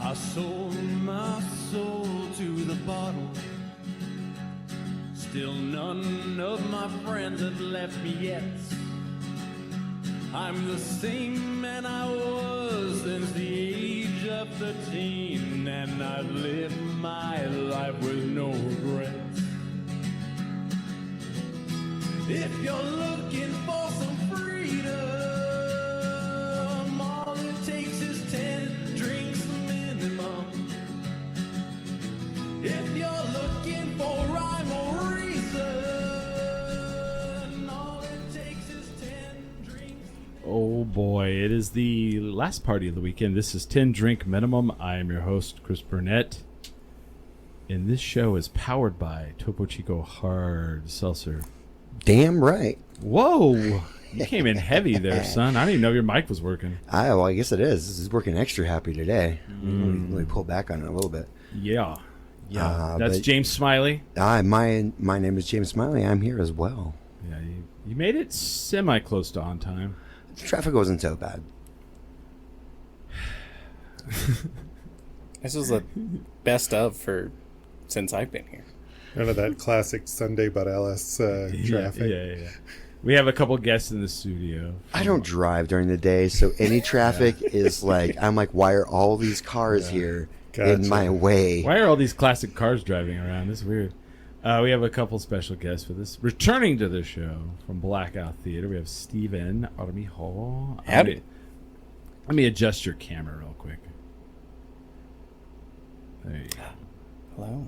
I sold my soul to the bottle. Still none of my friends have left me yet. I'm the same man I was since the age of 13, and I've lived my life with no regrets. If you're looking for some freedom, all it takes is 10 drinks minimum. If you're looking for rhyme or reason, all it takes is 10 drinks. Oh boy, it is the last party of the weekend. This is 10 Drink Minimum. I am your host, Chris Burnett. And this show is powered by Topo Chico Hard Seltzer. Damn right. Whoa! You came in heavy there, son. I didn't even know your mic was working. Well, I guess it is. This is working extra happy today. Let me pull back on it a little bit. Yeah. That's James Smiley. My name is James Smiley. I'm here as well. Yeah, you made it semi-close to on time. Traffic wasn't so bad. This was the best of since I've been here. None of that classic Sunday but LS traffic. Yeah. We have a couple guests in the studio. I don't drive during the day, so any traffic is like, I'm like, why are all these cars here in my way? Why are all these classic cars driving around? This is weird. We have a couple special guests for this. Returning to the show from Blackout Theatre, we have Stephen Armijo. Howdy. Let me adjust your camera real quick. There you go. Hello.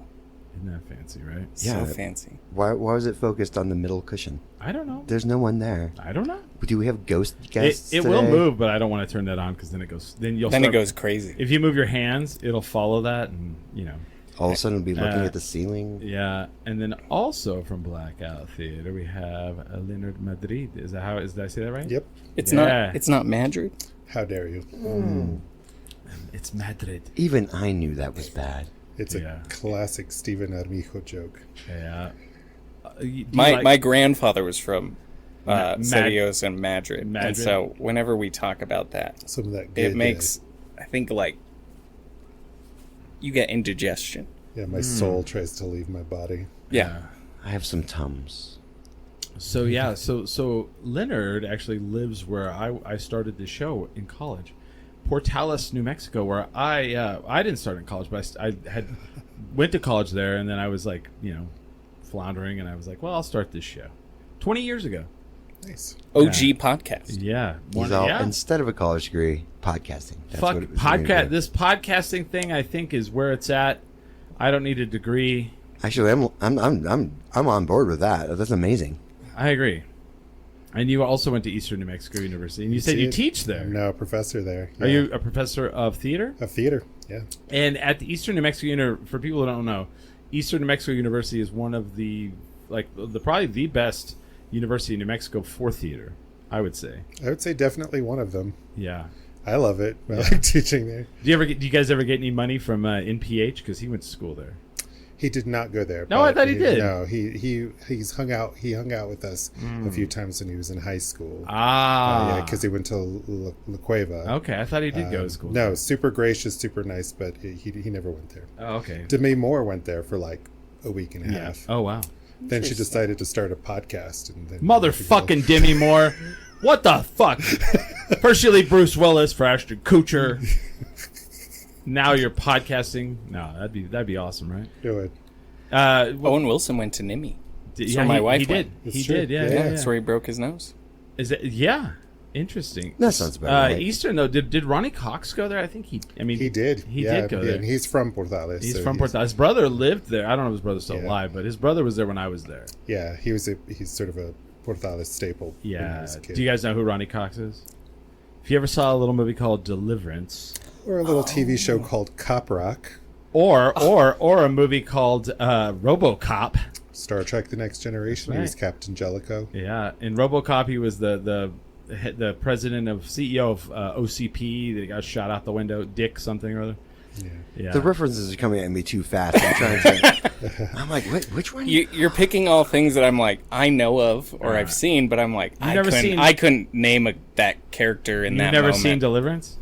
Isn't that fancy, right? Yeah. So fancy. Why was it focused on the middle cushion? I don't know. There's no one there. I don't know. Do we have ghost guests It will move, but I don't want to turn that on because then it goes. Then it goes crazy. If you move your hands, it'll follow that, and All of a sudden, we'll be looking at the ceiling. Yeah, and then also from Blackout Theatre, we have Leonard Madrid. Is that how? Did I say that right? Yep. It's not Madrid. How dare you? It's Madrid. Even I knew that was bad. It's a classic Stephen Armijo joke. Yeah. My grandfather was from Serios and Madrid. And so whenever we talk about that, Some of that it makes, I think, like, you get indigestion. Yeah, my soul tries to leave my body. Yeah. I have some Tums. So so Leonard actually lives where I started the show in college, Portales, New Mexico, where I didn't start in college, but I went to college there, and then I was like, floundering, and I was like, well, I'll start this show 20 years ago. Nice. OG podcast. Yeah. Instead of a college degree, podcasting. That's what it was podcast. This podcasting thing, I think, is where it's at. I don't need a degree. Actually, I'm on board with that. That's amazing. I agree. And you also went to Eastern New Mexico University, and you said you teach there. I'm now a professor there. Yeah. Are you a professor of theater? Of theater, yeah. And at the Eastern New Mexico for people who don't know, Eastern New Mexico University is one of the probably the best university in New Mexico for theater, I would say. I would say definitely one of them. Yeah. I love it. I like teaching there. Do you guys ever get any money from NPH? Because he went to school there. He did not go there. No, I thought he did. No, he's hung out. He hung out with us a few times when he was in high school. Ah, because he went to La Cueva. Okay, I thought he did go to school. No, super gracious, super nice, but he never went there. Oh, okay. Demi Moore went there for like a week and a half. Oh, wow. Then she decided to start a podcast. And then Motherfucking Demi Moore. What the fuck? First you leave Bruce Willis for Ashton Kutcher. Now you're podcasting. No, that'd be awesome, right? Do it. Owen Wilson went to NIMI. That's where my wife did. went. He did. Yeah. That's where he broke his nose. Is it? Yeah. Interesting. That sounds about right. Eastern though, did Ronnie Cox go there? I think he did. He did go there. And he's from Portales. He's from Portales. His brother lived there. I don't know if his brother's still alive, but his brother was there when I was there. Yeah, he's sort of a Portales staple. Yeah. When he was a kid. Do you guys know who Ronnie Cox is? If you ever saw a little movie called Deliverance, or a little TV show called Cop Rock, or a movie called RoboCop. Star Trek: The Next Generation. Right. He was Captain Jellicoe. Yeah, in RoboCop, he was the president of CEO of OCP that got shot out the window. Dick something or other. Yeah. The references are coming at me too fast. I'm like, which one? You're picking all things that I'm like, I know of or I've seen, but I'm like, I couldn't name that character in that moment. You've never seen Deliverance?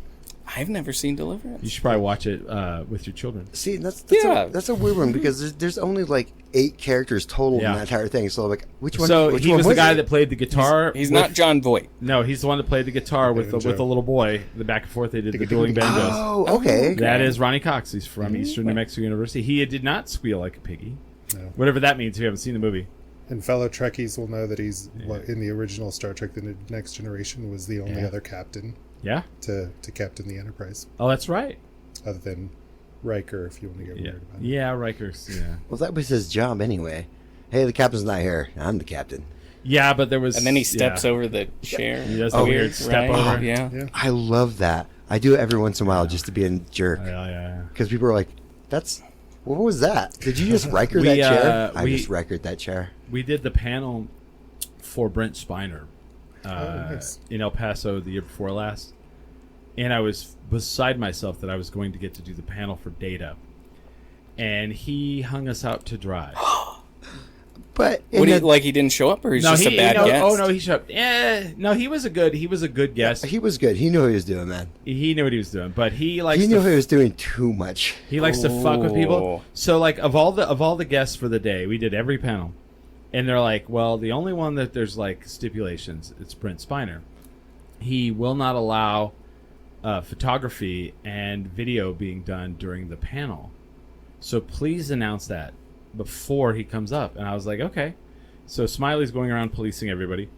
I've never seen Deliverance. You should probably watch it with your children. See, that's Yeah. that's a weird one because there's only like 8 characters total in Yeah. that entire thing. So like, which one? So which he one was the guy it? that played the guitar. He's with- not John Voight. No, he's the one that played the guitar with the little boy. The back and forth they did the dueling banjos. Oh, okay. That is Ronnie Cox. He's from Eastern New Mexico University. He did not squeal like a piggy. No. Whatever that means if you haven't seen the movie. And fellow Trekkies will know that he's in the original Star Trek: The Next Generation was the only other captain Yeah? to captain the Enterprise, Oh, that's right. other than Riker. If you want to get Yeah, weird about it. yeah, Riker's. Yeah, Well, that was his job anyway. Hey, the captain's not here. I'm the captain. yeah, but there was. And then he steps over the chair. He does the weird step over. Yeah. Yeah. I love that. I do it every once in a while just to be a jerk Yeah. because people are like, "That's what was that? Did you just Riker We, that chair?" I we- just Rikered that chair. We did the panel for Brent Spiner nice. in El Paso the year before last, and I was beside myself that I was going to get to do the panel for Data, and he hung us out to dry. But What do you, like he didn't show up, or he's just a bad guest? Oh no, he showed up. No, he was a good guest. he was good. He knew what he was doing, man. He knew what he was doing, but he likes He to knew he was doing too much. He likes to fuck with people. Oh. So like of all the guests for the day, we did every panel. And they're like, well, the only one that there's like stipulations, it's Brent Spiner. He will not allow photography and video being done during the panel. So please announce that before he comes up. And I was like, okay. So Smiley's going around policing everybody.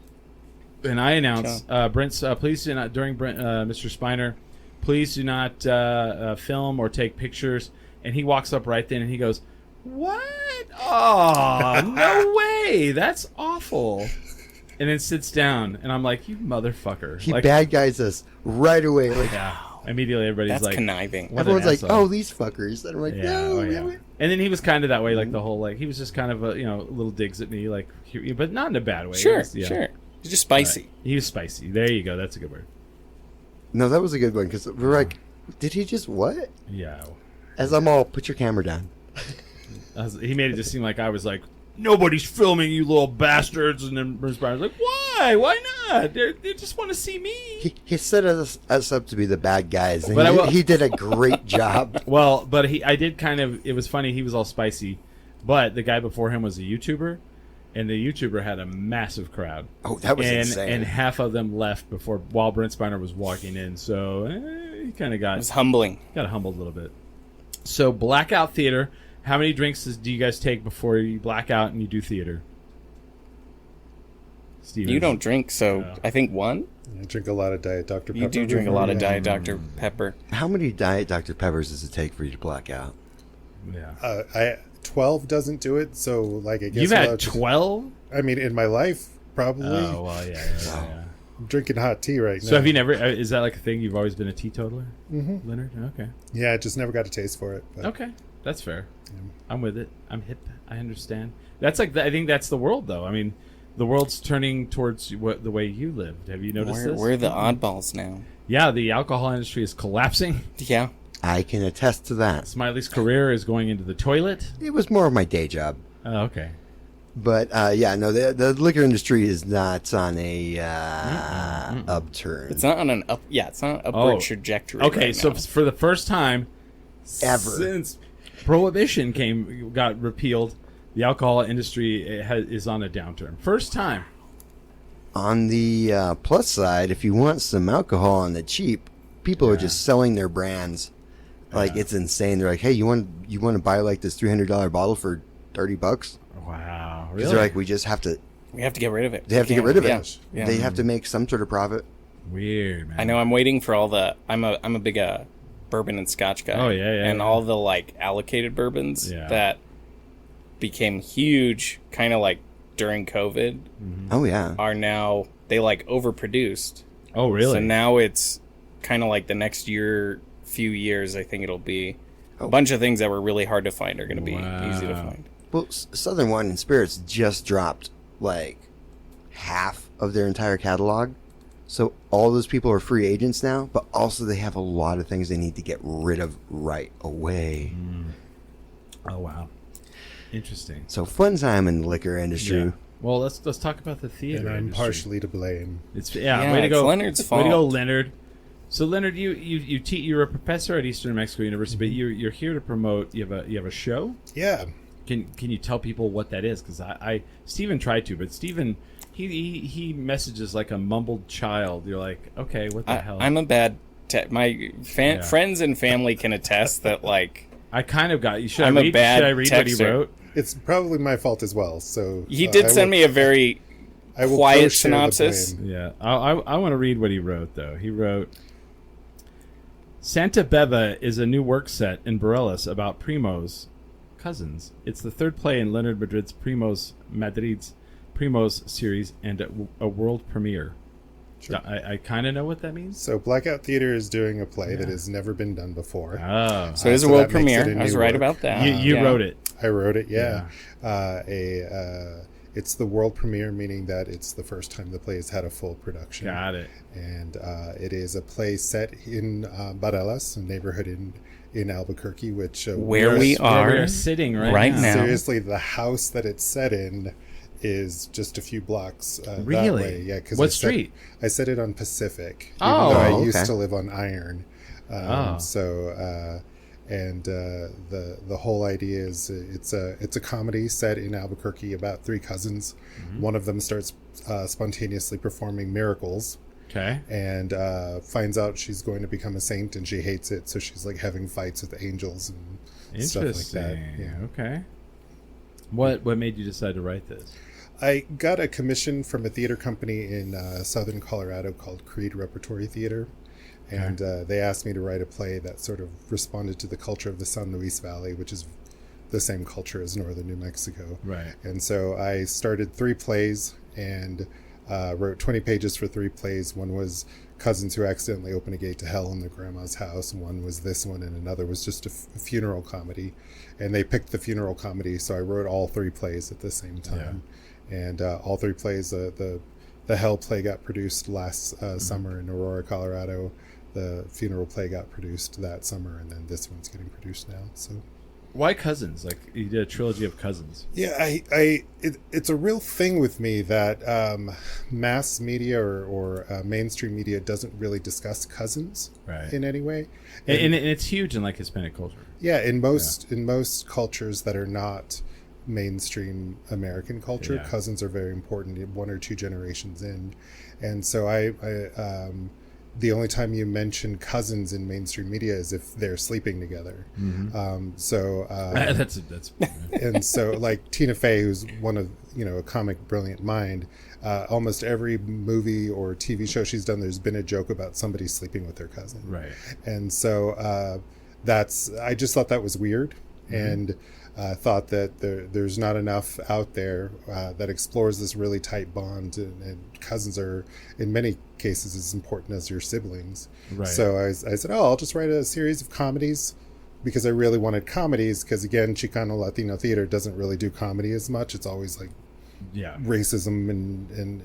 And I announced, Brent's, please do not, during Mr. Spiner, please do not film or take pictures. And he walks up right then and he goes, what? Oh, no way. That's awful. And then sits down. And I'm like, you motherfucker. He like, bad guys us right away. Like, yeah. Immediately everybody's That's like, conniving. what an everyone's like, asshole. "Oh, these fuckers." And I'm like, Yeah, "No." oh, yeah. And then he was kind of that way, like the whole, like, he was just kind of a, little digs at me, like, but not in a bad way. Sure, It was, yeah. sure. He's just spicy. Right. He was spicy. There you go. That's a good word. No, that was a good one because we're like, "Did he just what?" Yeah. As I'm all, put your camera down. He made it just seem like I was like, nobody's filming, you little bastards. And then Bruce Bryan's like, why? Why not? They just want to see me. He set us up to be the bad guys, and But he did a great job. Well, but I did kind of, it was funny, he was all spicy, but the guy before him was a YouTuber, and the YouTuber had a massive crowd. Oh, that was insane. And half of them left while Brent Spiner was walking in, so he kind of It was humbling. got humbled a little bit. So Blackout Theatre, how many drinks do you guys take before you black out and you do theater? Steven? You don't drink, so No. I think one. I drink a lot of Diet Dr. Pepper. You do drink a lot of Diet Dr. Pepper. How many Diet Dr. Peppers does it take for you to black out? Yeah. 12 doesn't do it, so like I guess You've we'll had have to- 12? I mean, in my life, probably. Oh, well, yeah. I'm drinking hot tea right now. So have you never, is that like a thing? You've always been a teetotaler, Leonard? Okay. Yeah, I just never got a taste for it. But Okay. That's fair. I'm with it. I'm hip. I understand. That's like, I think that's the world, though. I mean, the world's turning towards the way you lived. Have you noticed this? We're the oddballs now. Yeah, the alcohol industry is collapsing. Yeah. I can attest to that. Smiley's career is going into the toilet. It was more of my day job. Oh, okay. But yeah, no, the liquor industry is not on a upturn. It's not on an up. Yeah, it's not an upward trajectory. Okay, right so now. for the first time Ever. since Prohibition got repealed, the alcohol industry is on a downturn. First time. On the plus side, if you want some alcohol on the cheap, people are just selling their brands. Like it's insane. They're like, "Hey, you want to buy like this $300 bottle for $30?" Wow, Because really? they're like, "We just have to." we have to get rid of it. They have to get rid of Yeah. it. Yeah. They have to make some sort of profit. Weird, man. I know. I'm waiting for all the. I'm a big bourbon and Scotch guy. Oh, yeah, And yeah. all the like allocated bourbons Yeah. that became huge, kind of like during COVID, Oh yeah. are now they like overproduced. Oh, really? So now it's kind of like the next few years, I think it'll be a bunch of things that were really hard to find are going to be easy to find. Well, Southern Wine and Spirits just dropped like half of their entire catalog. So all those people are free agents now, but also they have a lot of things they need to get rid of right away. Oh, wow. Interesting. So fun time in the liquor industry. Yeah. Well, let's talk about the theater and I'm industry. partially to blame. It's Yeah, way to it's go, Leonard's Way to go, fault. Leonard. So Leonard, you're a professor at Eastern New Mexico University, but you're here to promote. You have a show. Yeah. Can you tell people what that is? Because Stephen tried to, but Stephen he messages like a mumbled child. You're like, okay, what the hell? I'm a bad. Friends and family can attest that like I kind of got you. Should I'm I read, a bad should I read what he texter. wrote? It's probably my fault as well. So he did send me a very quiet synopsis. Yeah, I want to read what he wrote though. He wrote, Santa Beva is a new work set in Bareilles about Primo's cousins. It's the third play in Leonard Madrid's Primos series and a world premiere. Sure. I kind of know what that means. So Blackout Theatre is doing a play that has never been done before. Oh. So it is a world premiere. I was right about that. You wrote it. I wrote it, yeah. It's the world premiere, meaning that it's the first time the play has had a full production. Got it. And it is a play set in Bareilles, a neighborhood in Albuquerque, which where we are sitting right now. Seriously, the house that it's set in is just a few blocks really? that way. Yeah, what street? I set it on Pacific. Oh, even though I okay. used to live on Iron. Oh. So the whole idea is it's a comedy set in Albuquerque about three cousins. Mm-hmm. One of them starts spontaneously performing miracles. Okay. And finds out she's going to become a saint, and she hates it, so she's like having fights with angels and stuff like that. Yeah. Okay. What made you decide to write this? I got a commission from a theater company in southern Colorado called Creed Repertory Theater, and they asked me to write a play that sort of responded to the culture of the San Luis Valley, which is the same culture as northern New Mexico. Right. And so I started 3 plays and wrote 20 pages for 3 plays. One was Cousins Who Accidentally Open a Gate to Hell in their grandma's house. One was this one, and another was just a funeral comedy. And they picked the funeral comedy, so I wrote all 3 plays at the same time. Yeah. And all 3 plays, the Hell play got produced last summer in Aurora, Colorado. The funeral play got produced that summer, and then this one's getting produced now. So, why Cousins? Like, you did a trilogy of Cousins. Yeah, it's a real thing with me that mass media or mainstream media doesn't really discuss cousins in any way, and it's huge in like Hispanic culture. Yeah, in most cultures that are not mainstream American culture, cousins are very important. 1 or 2 generations in, and so I the only time you mention cousins in mainstream media is if they're sleeping together. Mm-hmm. That's and so like Tina Fey, who's one of a comic brilliant mind, almost every movie or TV show she's done, there's been a joke about somebody sleeping with their cousin. Right. And so I just thought that was weird, and thought that there's not enough out there that explores this really tight bond, and cousins are in many cases as important as your siblings. Right. So I said, I'll just write a series of comedies, because I really wanted comedies, because again, Chicano Latino theater doesn't really do comedy as much. It's always like racism and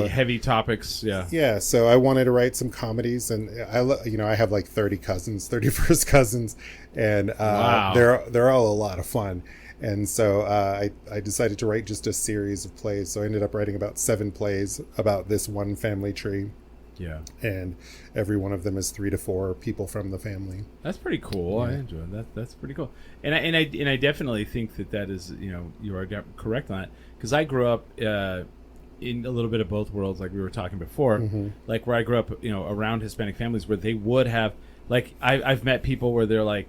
heavy topics. Yeah. So I wanted to write some comedies, and I have like 30 cousins, 31st cousins, and they're all a lot of fun. And so I decided to write just a series of plays. So I ended up writing about 7 plays about this one family tree. Yeah. And every one of them is 3 to 4 people from the family. That's pretty cool. Yeah. I enjoy that. That's pretty cool. And I definitely think that is, you are correct on it. Because I grew up in a little bit of both worlds, like we were talking before. Mm-hmm. Like where I grew up, around Hispanic families where they would have, like, I've met people where they're like,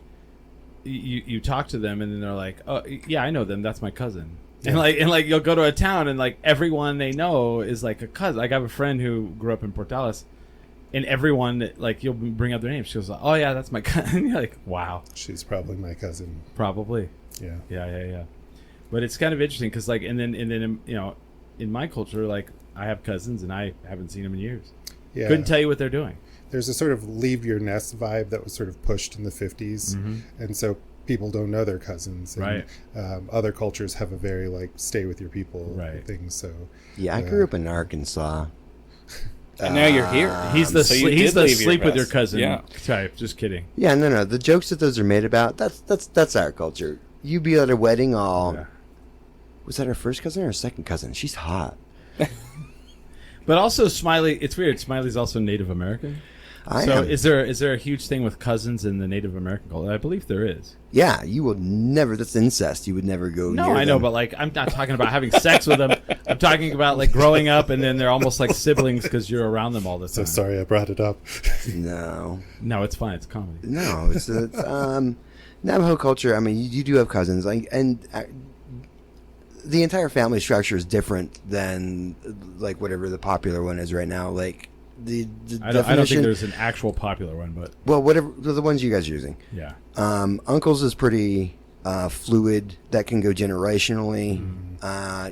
you talk to them and then they're like, oh yeah, I know them. That's my cousin. Yeah. And like you'll go to a town and like everyone they know is like a cousin. Like I have a friend who grew up in Portales, and everyone, like, you'll bring up their name. She goes, oh yeah, that's my cousin. You're like, wow, she's probably my cousin. Probably. Yeah. But it's kind of interesting because like, and then in my culture, like I have cousins and I haven't seen them in years. Yeah. Couldn't tell you what they're doing. There's a sort of leave your nest vibe that was sort of pushed in the 50s, and so people don't know their cousins. And, other cultures have a very like stay with your people thing. So I grew up in Arkansas. And now you're here. He's the sleep with your cousin type. Just kidding. Yeah, no. The jokes that those are made about, that's our culture. You be at a wedding was that her first cousin or her second cousin? She's hot. But also Smiley, it's weird. Smiley's also Native American. Is there a huge thing with cousins in the Native American culture? I believe there is. Yeah, you will never. That's incest. You would never go. No, near I know, them. but like, I'm not talking about having sex with them. I'm talking about like growing up, and then they're almost like siblings because you're around them all the time. So sorry I brought it up. No, it's fine. It's comedy. no, it's Navajo culture. I mean, you do have cousins, like, and the entire family structure is different than like whatever the popular one is right now. Like the I don't think there's an actual popular one, but well, whatever the ones you guys are using. yeah. Uncles is pretty fluid. That can go generationally.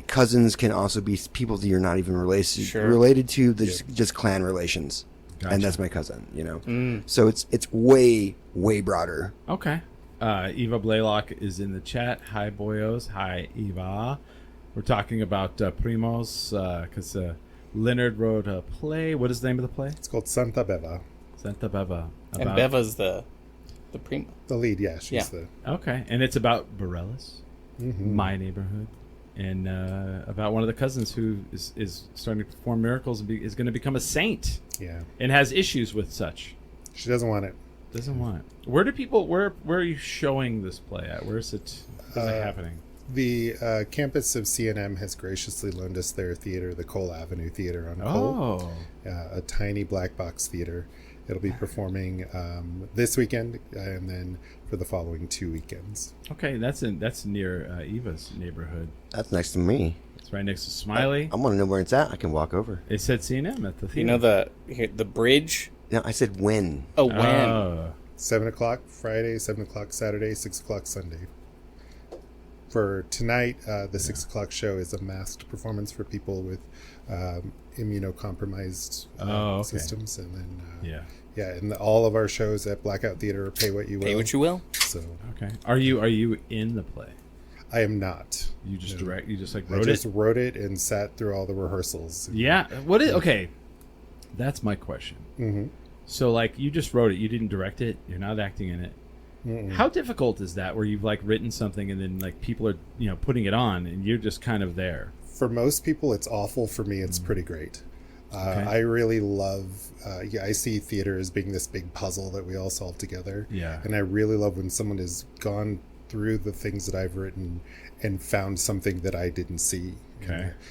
Cousins can also be people that you're not even related to. There's just clan relations, Gotcha. and that's my cousin. You know, so it's way broader. Okay. Eva Blaylock is in the chat. Hi, boyos. Hi, Eva. We're talking about Primos because Leonard wrote a play. What is the name of the play? It's called Santa Beva. Santa Beva. And Beva's the primo. The lead, yeah. She's Okay, and it's about Bareilles, my neighborhood, and about one of the cousins who is starting to perform miracles and is going to become a saint. Yeah. And has issues with such. She doesn't want it. Doesn't want it. Where do people? Where are you showing this play at? Where is it? Where's it happening? The campus of CNM has graciously loaned us their theater, the Cole Avenue Theater on Cole. A tiny black box theater. It'll be performing this weekend and then for the following 2 weekends. Okay, that's near Eva's neighborhood. That's next to me. It's right next to Smiley. I want to know where it's at. I can walk over. It said CNM at the theater. You know the bridge? No, I said when. Oh, when? 7 o'clock Friday, 7 o'clock Saturday, 6 o'clock Sunday. For tonight, the 6 o'clock show is a masked performance for people with immunocompromised systems, and then and all of our shows at Blackout Theatre are pay what you will. Pay what you will. So okay, are you in the play? I am not. You just direct. You just like I wrote just it. wrote it and sat through all the rehearsals. Yeah. What is okay? That's my question. Mm-hmm. So like you just wrote it. You didn't direct it. You're not acting in it. How difficult is that where you've like written something and then like people are putting it on and you're just kind of there? For most people it's awful. For me it's pretty great. I really love I see theater as being this big puzzle that we all solve together, and I really love when someone has gone through the things that I've written and found something that I didn't see.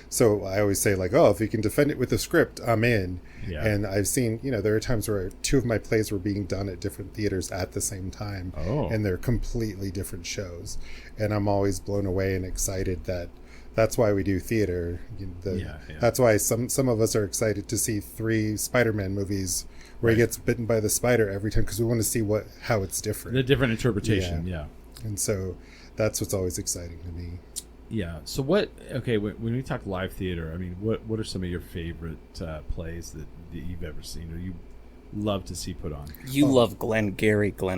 So I always say like, if you can defend it with a script, I'm in. And I've seen, there are times where 2 of my plays were being done at different theaters at the same time, and they're completely different shows, and I'm always blown away and excited that's why we do theater. That's why some of us are excited to see 3 Spider-Man movies where he gets bitten by the spider every time, because we want to see how it's different. The different interpretation, And so that's what's always exciting to me. Yeah. So when we talk live theater, I mean, what are some of your favorite plays that you've ever seen or you love to see put on? You love Glenn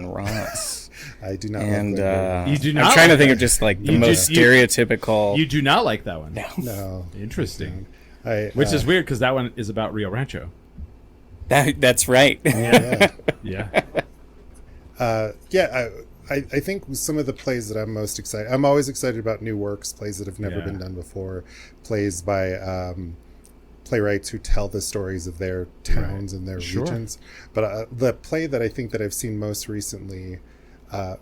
Ross. I do not. And you do not. I'm trying to think of just like the most stereotypical. You do not like that one. No. Interesting. Which is weird because that one is about Rio Rancho. That's right. Yeah. I think some of the plays that I'm most excited. I'm always excited about new works, plays that have never been done before, plays by playwrights who tell the stories of their towns and their regions. But the play that I think that I've seen most recently,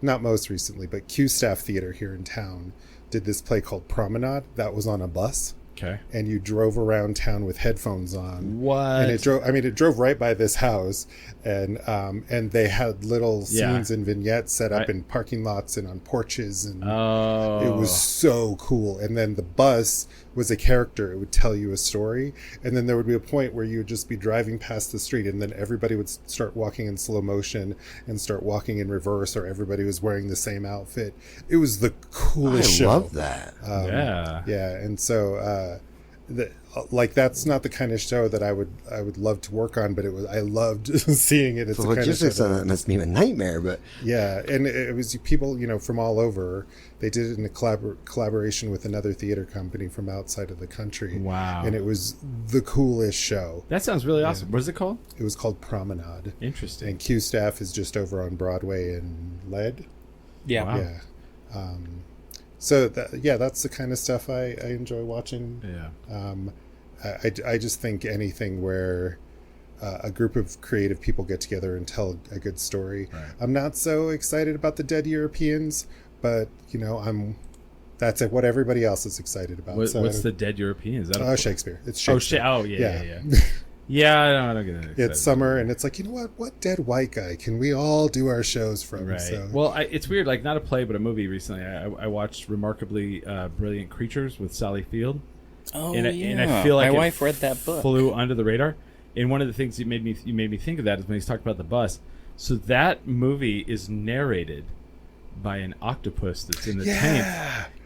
not most recently, but Q Staff Theater here in town did this play called Promenade that was on a bus. Okay. And you drove around town with headphones on. What? And it drove right by this house, and they had little scenes and vignettes set up in parking lots and on porches, and it was so cool. And then the bus was a character; it would tell you a story, and then there would be a point where you would just be driving past the street, and then everybody would start walking in slow motion and start walking in reverse, or everybody was wearing the same outfit. It was the coolest show. I love that. And so. That's not the kind of show that I would love to work on, but I loved seeing it. It's the the kind of logistics show on that must be a nightmare, but and it was people from all over. They did it in a collaboration with another theater company from outside of the country. Wow! And it was the coolest show. That sounds really awesome. What is it called? It was called Promenade. Interesting. And Q Staff is just over on Broadway in Lead. Yeah. Wow. Yeah. So that's the kind of stuff I enjoy watching. Yeah. I just think anything where a group of creative people get together and tell a good story. Right. I'm not so excited about the Dead Europeans, but that's what everybody else is excited about. What's the Dead European? Is that Shakespeare? It's Shakespeare. Yeah. Yeah, I don't get it. It's summer, and it's like, what dead white guy can we all do our shows from? Right. So. Well, it's weird, like not a play, but a movie recently. I watched Remarkably Brilliant Creatures with Sally Field. Oh, and yeah. And I feel like my wife read that book. Flew under the radar. And one of the things you made me think of that is when he's talked about the bus. So that movie is narrated by an octopus that's in the tank,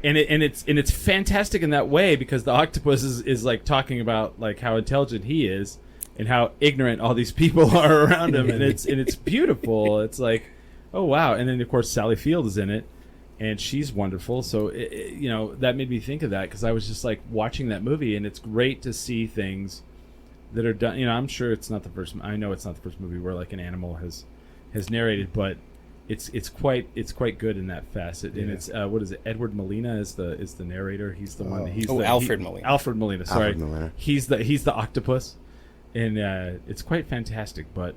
and it's fantastic in that way, because the octopus is like talking about like how intelligent he is and how ignorant all these people are around him, and it's beautiful. It's like, oh wow. And then of course Sally Field is in it, and she's wonderful. So that made me think of that, because I was just like watching that movie, and it's great to see things that are done. I'm sure it's not the first. I know it's not the first movie where like an animal has narrated, but it's quite good in that facet. And it's what is it? Edward Molina is the narrator. He's the one. Alfred Molina. Alfred Molina. Sorry, Alfred Molina. He's the octopus, and it's quite fantastic. But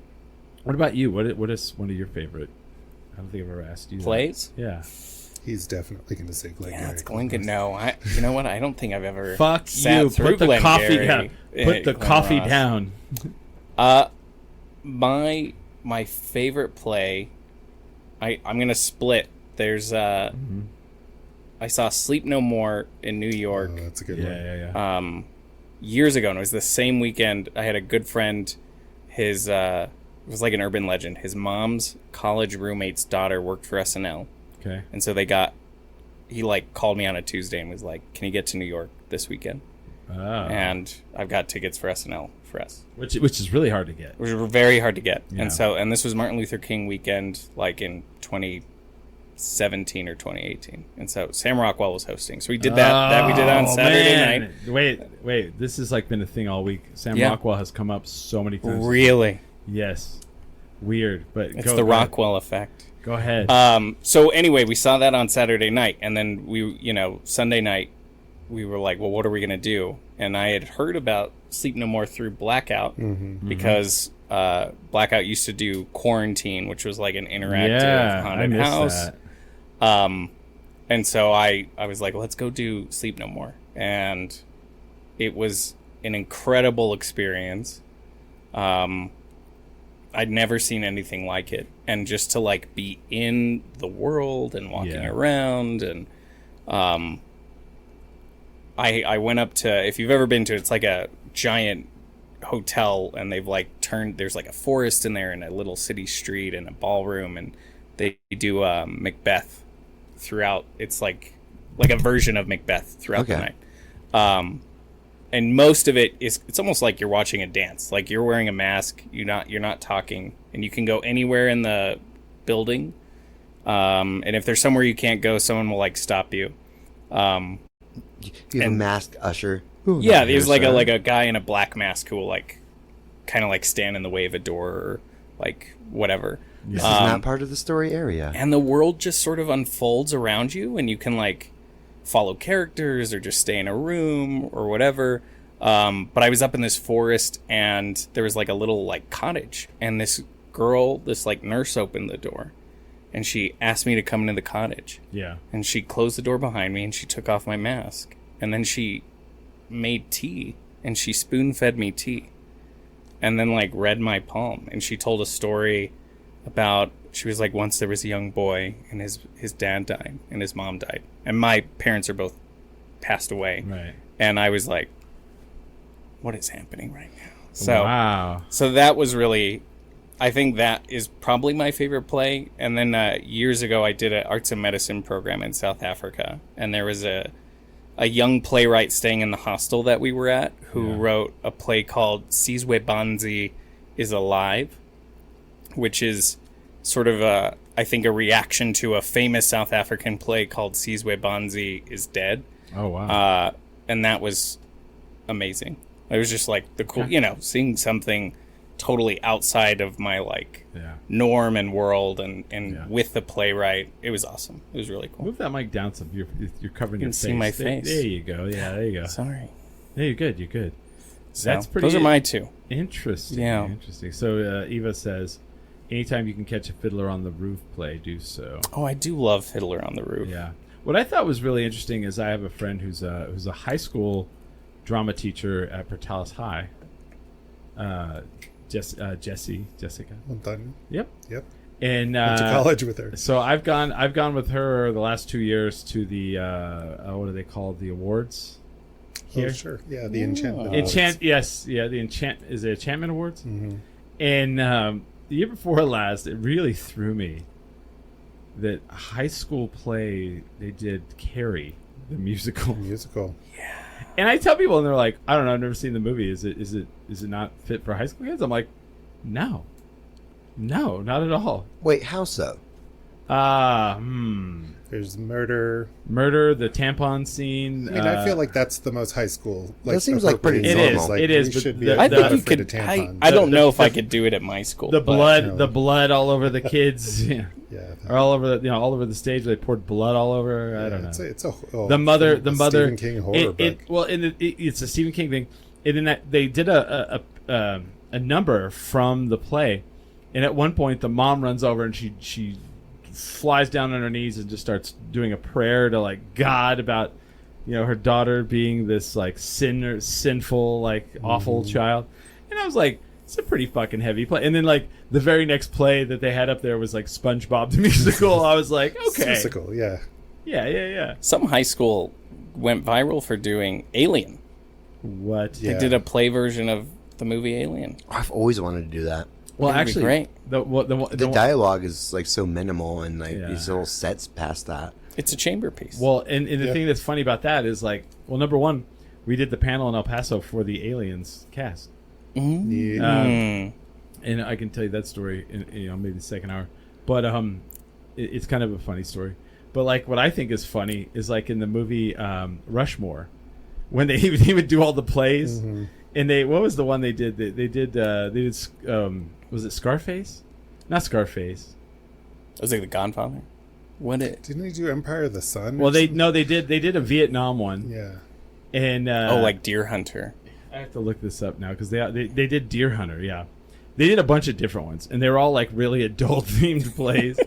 what about you? What is one of your favorite? I don't think I've ever asked you plays. That. Yeah. He's definitely going to say Glengarry. Yeah, it's Glengarry. No, you know what? I don't think I've ever Fuck sat you. through Put the coffee down. Put the Glen coffee Ross. down. My favorite play. I'm gonna split. There's I saw Sleep No More in New York. Oh, that's a good one. Yeah. Years ago, and it was the same weekend. I had a good friend. His it was like an urban legend. His mom's college roommate's daughter worked for SNL. Okay. And so he like called me on a Tuesday and was like, "Can you get to New York this weekend?" Oh. And I've got tickets for SNL for us, Which is really hard to get. which were very hard to get. Yeah. And this was Martin Luther King weekend, like in 2017 or 2018. And so Sam Rockwell was hosting. So we did that we did on Saturday night. Wait. This has like been a thing all week. Sam Yeah. Rockwell has come up so many times. Really? Yes. Weird, but It's the Rockwell effect. Go ahead. So anyway, we saw that on Saturday night, and then Sunday night, we were like, well, what are we going to do? And I had heard about Sleep No More through Blackout, because Blackout used to do Quarantine, which was like an interactive haunted house. That. And so I was like, let's go do Sleep No More. And it was an incredible experience. I'd never seen anything like it. And just to like be in the world and walking around, and I went up to, if you've ever been to it, it's like a giant hotel, and they've like there's like a forest in there and a little city street and a ballroom, and they do Macbeth throughout. It's like a version of Macbeth throughout the night. And most of it's almost like you're watching a dance. Like you're wearing a mask, you're not talking, and you can go anywhere in the building. And if there's somewhere you can't go, someone will like stop you. You have a masked usher. Yeah, there's like a guy in a black mask who will like kind of like stand in the way of a door or like whatever. This is not part of the story area. And the world just sort of unfolds around you, and you can like follow characters or just stay in a room or whatever. But I was up in this forest, and there was like a little like cottage, and this like nurse opened the door, and she asked me to come into the cottage. Yeah. And she closed the door behind me, and she took off my mask, and then she made tea, and she spoon-fed me tea, and then like read my palm, and she told a story about, she was like, once there was a young boy, and his dad died and his mom died, and my parents are both passed away. Right. And I was like, what is happening right now? So wow. So that was really, I think that is probably my favorite play. And then years ago, I did an arts and medicine program in South Africa, and there was a young playwright staying in the hostel that we were at who wrote a play called Sizwe Banzi is Alive, which is sort of I think a reaction to a famous South African play called Sizwe Banzi is Dead. Oh wow. And that was amazing. It was just like the cool, seeing something totally outside of my like norm and world, and with the playwright, it was awesome. It was really cool. Move that mic down some. You're covering your face. See my face. There you go. Yeah, there you go. Sorry. Yeah, you're good. You're good. So, That's pretty. those are my two. Interesting. Yeah. Interesting. So Eva says, anytime you can catch a Fiddler on the Roof play, do so. Oh, I do love Fiddler on the Roof. Yeah. What I thought was really interesting is I have a friend who's a high school drama teacher at Portales High. Jessica. Montaño. Yep. Yep. And Went to college with her. so I've gone with her the last 2 years to the what are they called? The awards. Here. Oh, sure. Yeah, the Enchantment. The Enchantment Awards. Mm-hmm. And the year before last, it really threw me that high school play they did Carrie, the musical. Musical. And I tell people, and they're like, "I don't know, I've never seen the movie. Is it not fit for high school kids?" I'm like, "No, not at all." Wait, how so? There's murder. The tampon scene. I mean, I feel like that's the most high school. Like, That seems like pretty appropriate normal. Like, It is, you but should be the- I not think you afraid of could. tampons. I don't know if I could do it at my school. the but- blood, no. the blood all over the kids, Yeah. or all over the stage. They poured blood all over. I don't know. It's a the mother Stephen King horror book. It's a Stephen King thing. And in that they did a number from the play, and at one point the mom runs over and she flies down on her knees and just starts doing a prayer to like God about her daughter being this like sinful like awful child. And I was like, it's a pretty fucking heavy play. And then like the very next play that they had up there was like SpongeBob the musical. I was like, okay, Musical, yeah. yeah. Some high school went viral for doing Alien. What? Yeah. They did a play version of the movie Alien. I've always wanted to do that. Well, That'd be actually, great. The dialogue is like so minimal, and like Yeah. these little sets past that. It's a chamber piece. Well, and the Yeah. thing that's funny about that is like, well, number one, we did the panel in El Paso for the Aliens cast, Yeah. and I can tell you that story in maybe the second hour, but it's kind of a funny story. But like, what I think is funny is like in the movie Rushmore, when he would do all the plays, and what was the one they did? They did was it Scarface? Not Scarface. It was like The Godfather. Didn't he do Empire of the Sun? Well, they did a Vietnam one, Yeah. and like Deer Hunter. I have to look this up now because they did Deer Hunter. Yeah, they did a bunch of different ones, and they were all like really adult themed plays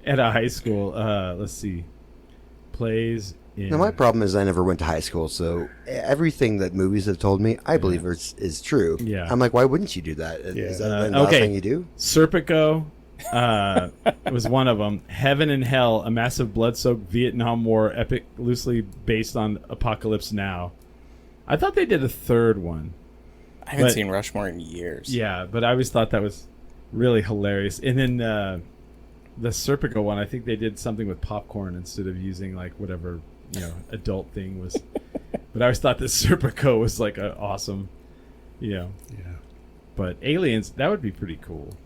at a high school. Let's see, plays. Now, my problem is I never went to high school, so everything that movies have told me, I believe is true. Yeah. I'm like, why wouldn't you do that? Yeah. Is that another thing you do? Serpico was one of them. Heaven and Hell, a massive blood-soaked Vietnam War epic loosely based on Apocalypse Now. I thought they did a third one. I haven't But- seen Rushmore in years. Yeah, but I always thought that was really hilarious. And then the Serpico one, I think they did something with popcorn instead of using like whatever adult thing was. But I always thought the Serpico was like an awesome, Yeah. But Aliens, that would be pretty cool.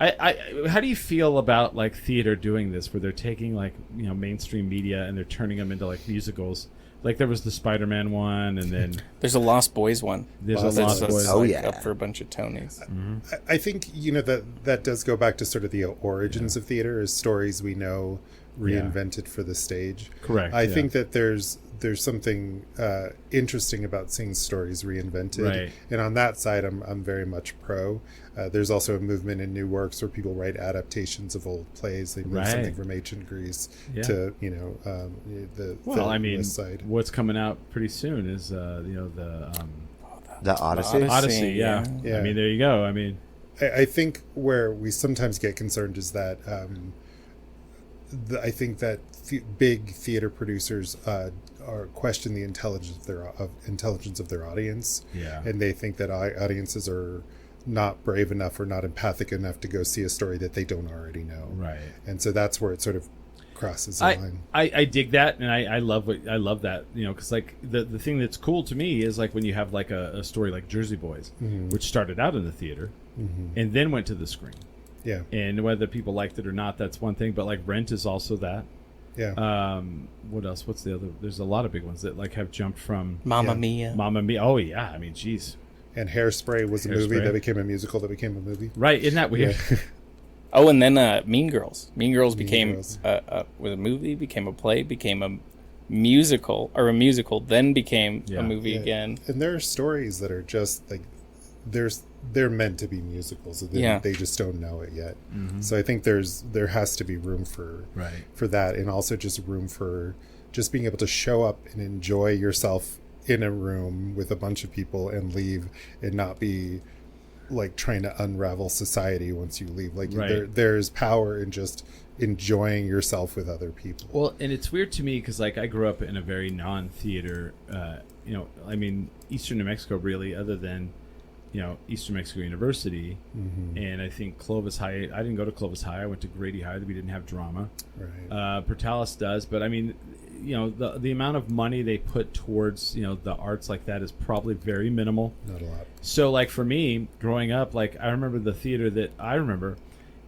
How do you feel about like theater doing this, where they're taking like mainstream media and they're turning them into like musicals? Like there was the Spider-Man one, and then There's a Lost Boys one. there's Lost a Boys. Lost Boys. Oh, like, yeah. up for a bunch of Tonys. I think that does go back to sort of the origins of theater as stories we know reinvented for the stage. Correct. I yeah. think that there's something interesting about seeing stories reinvented, Right. and on that side, I'm very much pro. There's also a movement in new works where people write adaptations of old plays. They move Right. something from ancient Greece Yeah. to Well, side. what's coming out pretty soon is the The Odyssey. Odyssey. Yeah. Yeah. I mean, there you go. I mean, I think where we sometimes get concerned is that I think that big theater producers are question the intelligence of their audience, Yeah. and they think that audiences are not brave enough or not empathic enough to go see a story that they don't already know. right. And so that's where it sort of crosses the line. I dig that, and I love that, because like the thing that's cool to me is like when you have like a story like Jersey Boys, which started out in the theater and then went to the screen, Yeah. and whether people liked it or not, that's one thing. But like Rent is also that. Yeah. What else? What's the other? There's a lot of big ones that like have jumped from Mamma Yeah. Mia. Mamma Mia. Oh yeah, I mean, geez, And Hairspray was a movie Hairspray. that became a musical that became a movie. right? Isn't that weird? Yeah. Oh, and then Mean Girls. Mean Girls became Girls. was a movie, became a play, became a musical, or a musical then became Yeah. a movie Yeah. again. And there are stories that are just like they're meant to be musicals. They just don't know it yet. So I think there has to be room for Right. for that, and also just room for just being able to show up and enjoy yourself in a room with a bunch of people and leave and not be like trying to unravel society once you leave. Like Right. there's power in just enjoying yourself with other people. Well, and it's weird to me because like I grew up in a very non-theater, I mean, Eastern New Mexico really, other than, Eastern Mexico University, and I think Clovis High. I didn't go to Clovis High. I went to Grady High. We didn't have drama. Right. Portales does, but I mean, the amount of money they put towards the arts like that is probably very minimal. Not a lot. So like for me, growing up, like I remember the theater that I remember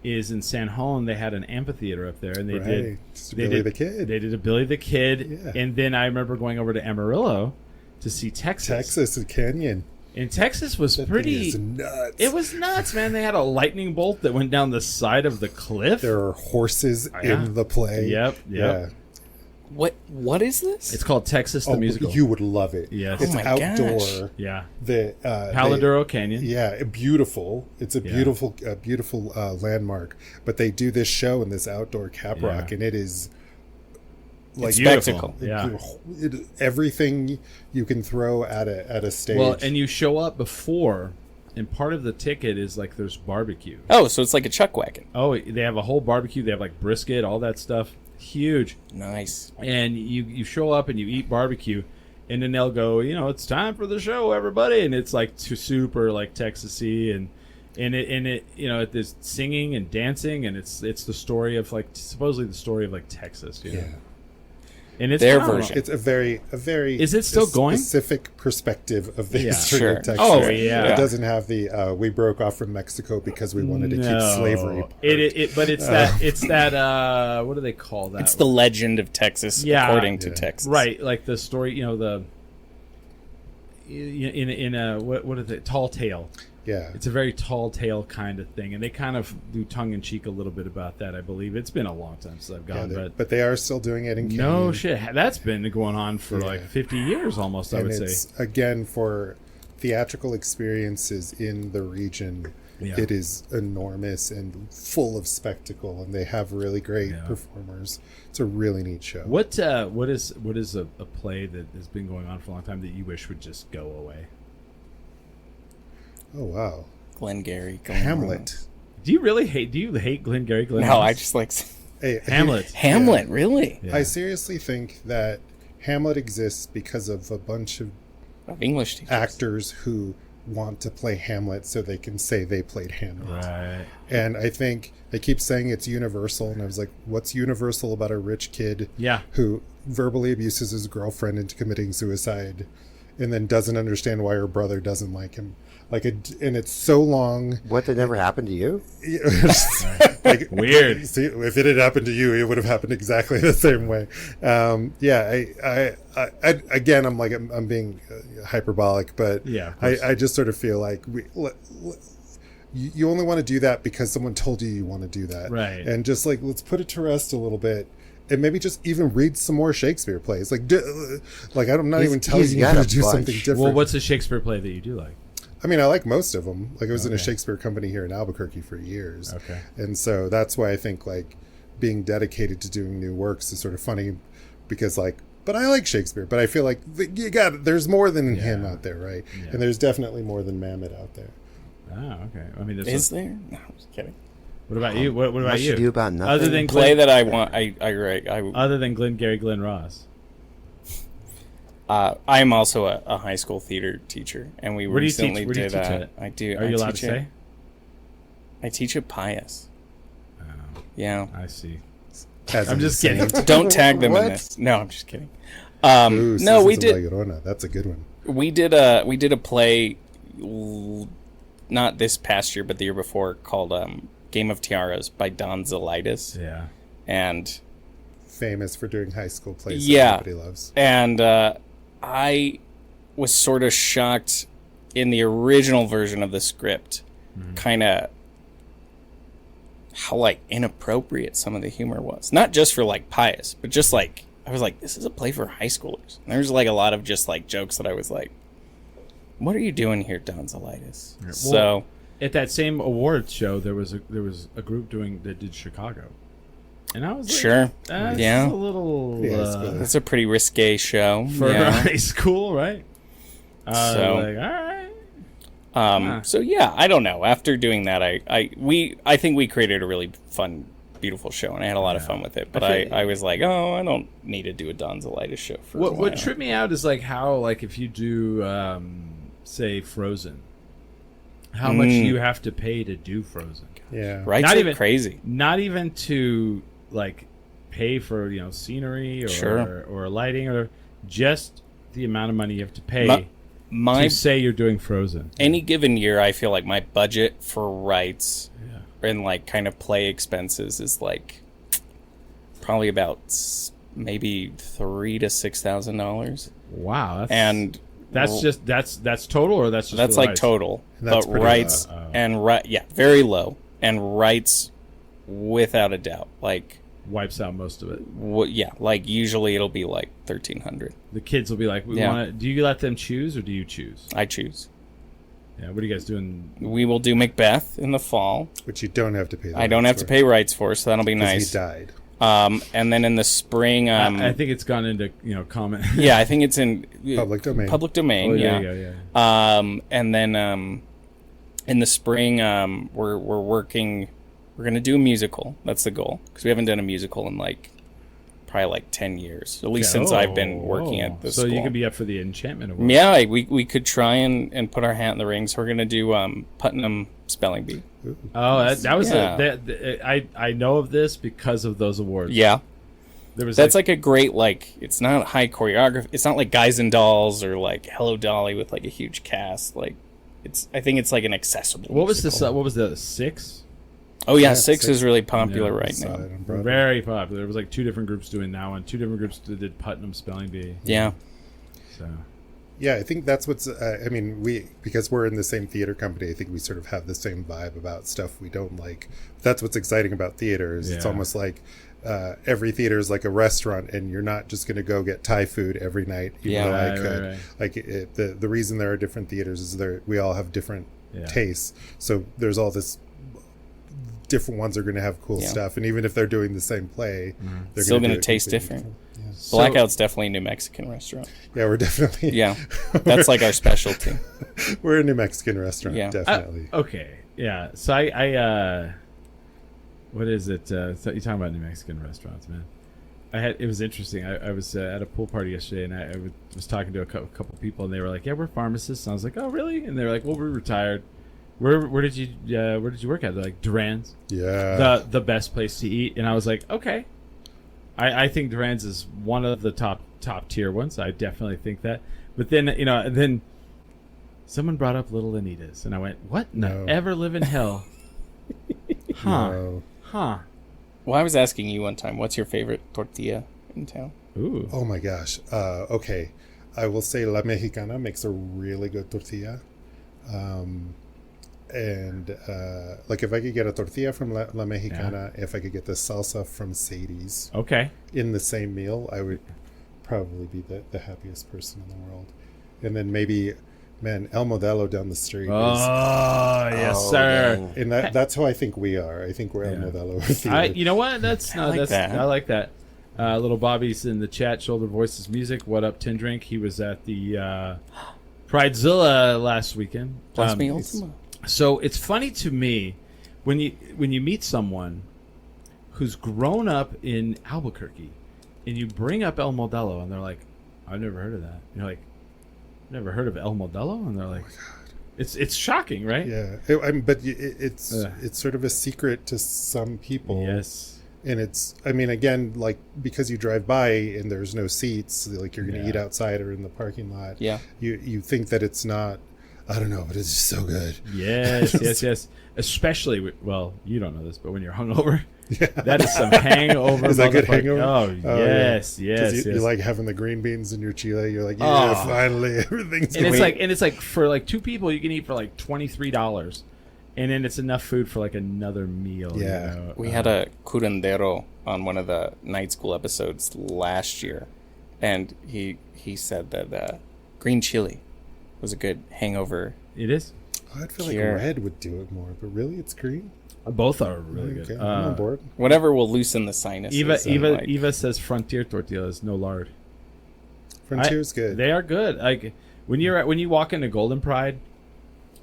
is in San Juan. They had an amphitheater up there, and they did Billy the Kid. They did a Billy the Kid, Yeah. and then I remember going over to Amarillo to see Texas and Canyon. And Texas was That pretty. thing is nuts. It was nuts, man. They had a lightning bolt that went down the side of the cliff. There are horses Yeah. in the play. Yep. Yeah. What is this? It's called Texas the Musical. You would love it. Yes. It's Oh my outdoor. gosh. Yeah. The Paladuro Canyon. Yeah, beautiful. It's a Yeah. beautiful landmark. But they do this show in this outdoor cap rock, Yeah. and it is like Beautiful. spectacle. Yeah. Everything you can throw at a stage. Well, and you show up before, and part of the ticket is like there's barbecue. Oh, so it's like a chuck wagon. Oh, they have a whole barbecue. They have like brisket, all that stuff. Huge. Nice. And you show up and you eat barbecue, and then they'll go, it's time for the show, everybody, and it's like super like Texas-y, and it there's singing and dancing, and it's the story of like supposedly the story of like Texas, yeah. And it's Their phenomenal. version. It's a very Is it still going? specific perspective of the Yeah. history Sure. of Texas. Oh, yeah. It doesn't have the we broke off from Mexico because we wanted to keep slavery. part. But it's that what do they call that? It's the legend of Texas, Yeah. according to Yeah. Uh, Texas. right, like the story, in a what is it? Tall tale. Yeah. It's a very tall tale kind of thing, and they kind of do tongue in cheek a little bit about that. I believe it's been a long time since I've gone, But they are still doing it in Canyon. no shit, that's been going on for Yeah. like 50 years almost. I And would it's, say. again, for theatrical experiences in the region, Yeah. it is enormous and full of spectacle, and they have really great Yeah. performers. It's a really neat show. What is a play that has been going on for a long time that you wish would just go away? Oh, wow. Glengarry. Hamlet. Do you hate Glengarry Glen No, Ross? I just like Hey, Hamlet. Hamlet. Really? Yeah. I seriously think that Hamlet exists because of a bunch of Of English teachers. actors who want to play Hamlet so they can say they played Hamlet. Right. And I think they keep saying it's universal, and I was like, what's universal about a rich kid Yeah. who verbally abuses his girlfriend into committing suicide and then doesn't understand why her brother doesn't like him? And it's so long. What, that never happened to you? Like, Weird. See, if it had happened to you, it would have happened exactly the same way. Again, I'm being hyperbolic, but Yeah, of course. I just sort of feel like you only want to do that because someone told you want to do that, Right. And just like, let's put it to rest a little bit. And maybe just even read some more Shakespeare plays. I'm not He's- even telling he's you got to a do something bunch. different. Well, what's a Shakespeare play that you do like? I mean, I like most of them. Like, I was in a Okay. Shakespeare company here in Albuquerque for years. Okay. And so that's why I think, like, being dedicated to doing new works is sort of funny because, like, but I like Shakespeare, but I feel like there's more than him out there, right? Yeah. And there's definitely more than Mamet out there. Oh, okay. I mean, Is there? No, I'm just kidding. what about you? What about Much you? ado about nothing. Other than Play Glenn, that I want. I other than Glengarry Glen Ross. I am also a high school theater teacher, and we Where do you recently teach? Where do you did teach that. at? I do. Are you allowed to teach say? I teach at Pius. Oh, Yeah. I see. As I'm in just the kidding. same- Don't tag them in What? this. No, I'm just kidding. Ooh, No, we Seasons of did. La Llorona. That's a good one. We did a play, not this past year, but the year before, called Game of Tiaras by Don Zelitis, Yeah. and Famous for doing high school plays Yeah. that everybody loves. I was sort of shocked in the original version of the script, kind of how like inappropriate some of the humor was. Not just for like Pius, but just like I was like, this is a play for high schoolers. And there's like a lot of just like jokes that I was like, what are you doing here, Donzelitis? Well, So at that same awards show, there was a group that did Chicago, and I was like, sure, that's yeah, a little that's a pretty risque show for high school, right? So like, all right. So yeah, I don't know. After doing that, I think we created a really fun, beautiful show, and I had a lot of fun with it. But I was like, oh, I don't need to do a Donzelitis show for a while. What tripped me out is like how, like, if you do say Frozen, how much you have to pay to do Frozen. Yeah. Right? Not even crazy. Not even to like pay for scenery or lighting, or just the amount of money you have to pay to say you're doing Frozen. Any given year, I feel like my budget for rights and like kind of play expenses is like probably about maybe $3,000 to $6,000. Wow, and that's total, or that's just that's like rights? Total. But rights very low, and rights without a doubt like wipes out most of it. Like usually it'll be like $1,300. The kids will be like, do you let them choose, or do you choose? I choose. Yeah, what are you guys doing? We will do Macbeth in the fall, which you don't have to pay. I don't have to pay rights for, so that'll be nice. He died. And then in the spring, I think it's gone into comment. Yeah, I think it's in public domain. Public domain. Oh, yeah. And then in the spring, we're working. We're gonna do a musical. That's the goal, because we haven't done a musical in like probably like 10 years, at least since I've been working at this. So school. you could be up for the Enchantment Award. Yeah, we could try and put our hat in the ring. So we're gonna do Putnam Spelling Bee. Oh, that was I know of this because of those awards. Yeah, that's like a great, like, it's not high choreography. It's not like Guys and Dolls or like Hello Dolly with like a huge cast. Like I think it's like an accessible. What musical. was this? What was the 6? Oh yeah, Six is really popular right now. Very popular. There was like 2 different groups doing that one. 2 different groups did Putnam Spelling Bee. Yeah. So. Yeah, I think that's what's. Because we're in the same theater company, I think we sort of have the same vibe about stuff we don't like. That's what's exciting about theaters. Yeah. It's almost like every theater is like a restaurant, and you're not just going to go get Thai food every night. Even though I could. Right. Like the reason there are different theaters is we all have different tastes. So there's all this. Different ones are going to have cool stuff, and even if they're doing the same play, they're still going to taste different. Yeah. Blackout's definitely a New Mexican restaurant. Yeah, we're definitely that's like our specialty. We're a New Mexican restaurant, definitely. Okay, yeah. So I what is it? So you're talking about New Mexican restaurants, man. It was interesting. I was at a pool party yesterday, and I was talking to a couple people, and they were like, "Yeah, we're pharmacists." And I was like, "Oh, really?" And they were like, "Well, we're retired." Where did you work at? They're like, Duran's. Yeah. The best place to eat. And I was like, okay. I think Duran's is one of the top tier ones. I definitely think that. But then, then someone brought up Little Anita's, and I went, what? No. Ever live in hell? Huh. No. Huh. Well, I was asking you one time, what's your favorite tortilla in town? Ooh. Oh my gosh. Okay. I will say La Mexicana makes a really good tortilla. And like if I could get a tortilla from La Mexicana, if I could get the salsa from Sadie's, in the same meal, I would probably be the happiest person in the world. And then maybe, El Modelo down the street. Yes, sir. Dang. And that's who I think we are. I think we're El Modelo. You know what? I like that. Little Bobby's in the chat. Shoulder Voices Music. What up, Tin Drink? He was at the Pridezilla last weekend. Plus me Ultima. So it's funny to me when you meet someone who's grown up in Albuquerque, and you bring up El Modelo, and they're like, "I've never heard of that." And you're like, "Never heard of El Modelo?" And they're like, "It's shocking, right?" Yeah, it's sort of a secret to some people. Yes, and it's again, like, because you drive by and there's no seats, like you're going to eat outside or in the parking lot. Yeah, you think that it's not. I don't know, but it's just so good. Yes. Especially, you don't know this, but when you're hungover, that is some hangover. Is that good hangover? Oh, yes. You like having the green beans in your chile. You're like, finally, everything's. And it's like for like 2 people, you can eat for like $23, and then it's enough food for like another meal. Yeah. you know? We had a curandero on one of the night school episodes last year, and he said that green chili was a good hangover. It is. I feel like Here. red would do it more, but really, it's green. Both are really Okay, good. I'm on board. Whatever will loosen the sinuses. Eva says frontier tortillas, no lard. Frontier's good. They are good. Like when you walk into Golden Pride,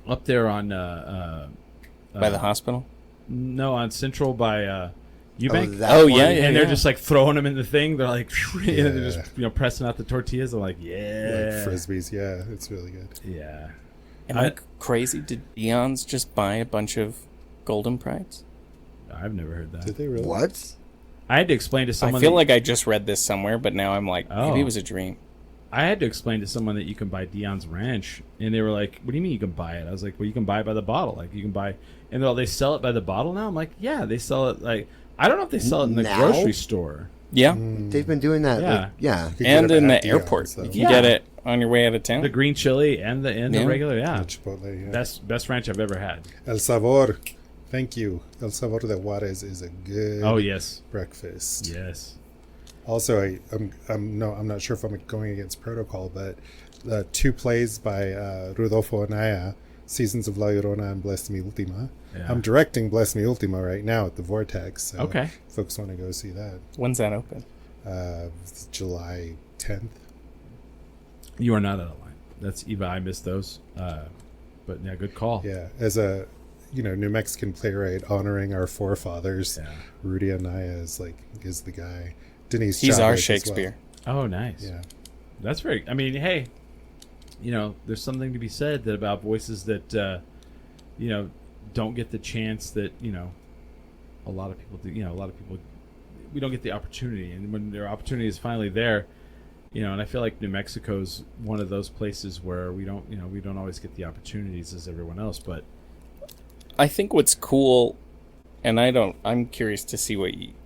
up there on by the hospital. no, on Central by Eubank. that one? And they're just like throwing them in the thing. They're like, and they're Yeah. just pressing out the tortillas. I'm like, Like yeah, frisbees. Yeah, it's really good. yeah. Am I crazy? Did Eons just buy a bunch of Golden Prides? I've never heard that. Did they really? What? I had to explain to someone. I feel like I just read this somewhere, but now I'm like, Oh. maybe it was a dream. I had to explain to someone that you can buy Dion's Ranch, and they were like, "What do you mean you can buy it?" I was like, "Well, you can buy it by the bottle. Like you can buy." And they sell it by the bottle now. I'm like, "Yeah, they sell it. Like I don't know if they sell it in the Now? grocery store." Yeah, They've been doing that. Yeah. Like, yeah. You could and get it in the at Dion's, airport, though. you can Yeah. get it on your way out of town. The green chili and the Yeah. regular, yeah. The Chipotle, yeah. Best ranch I've ever had. El Sabor. Thank you. El Sabor de Juarez is a good Oh yes, breakfast. yes. Also, I'm not sure if I'm going against protocol, but the 2 plays by Rodolfo Anaya, Seasons of La Llorona and Bless Mi Ultima. Yeah. I'm directing Bless Mi Ultima right now at the Vortex. So Okay. if folks want to go see that. When's that open? It's July 10th. You are not out of line. That's Eva. I missed those. But yeah, good call. Yeah, as a New Mexican playwright honoring our forefathers, Yeah. Rudy Anaya is the guy. Denise He's Chavez our as well. Shakespeare. Oh, nice. Yeah. That's very. I mean, hey, there's something to be said that about voices that don't get the chance that a lot of people do. A lot of people, we don't get the opportunity, and when their opportunity is finally there, and I feel like New Mexico's one of those places where we don't always get the opportunities as everyone else. But I think what's cool, and I'm curious to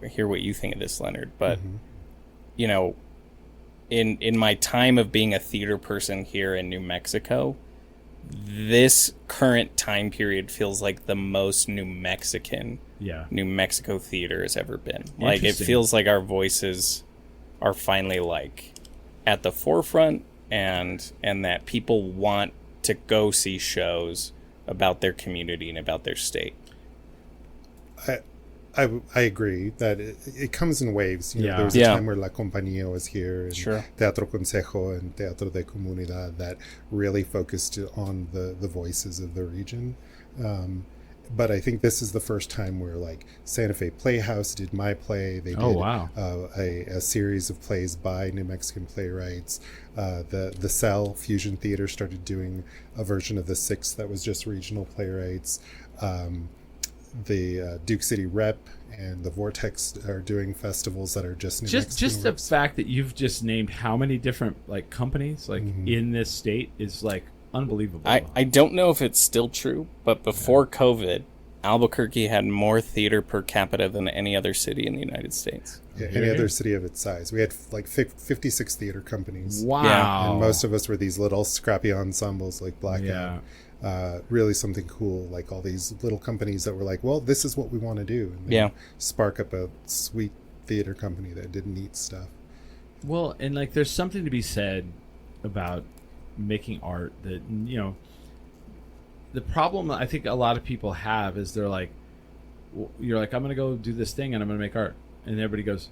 hear what you think of this, Leonard, but in my time of being a theater person here in New Mexico, this current time period feels like the most New Mexican yeah, New Mexico theater has ever been. Like, it Interesting. feels like our voices are finally like at the forefront, and that people want to go see shows about their community and about their state. I agree that it comes in waves. Yeah. There was a Yeah. time where La Compañía was here, and Sure. Teatro Consejo and Teatro de Comunidad that really focused on the voices of the region. But I think this is the first time where Santa Fe Playhouse did my play. They did Oh, wow. a series of plays by New Mexican playwrights. The Cell Fusion Theater started doing a version of The Six that was just regional playwrights. The Duke City Rep and the Vortex are doing festivals that are just New Mexican just the works. fact that you've just named how many different companies in this state is unbelievable. I don't know if it's still true, but before COVID, Albuquerque had more theater per capita than any other city in the United States. Yeah, any other city of its size. We had 56 theater companies. Wow. Yeah. And most of us were these little scrappy ensembles like Blackout. Yeah. Really something cool, like all these little companies that were like, well, this is what we want to do. And then Yeah. spark up a sweet theater company that did neat stuff. Well, and there's something to be said about making art that the problem I think a lot of people have is they're like, you're like, I'm gonna go do this thing and I'm gonna make art, and everybody goes,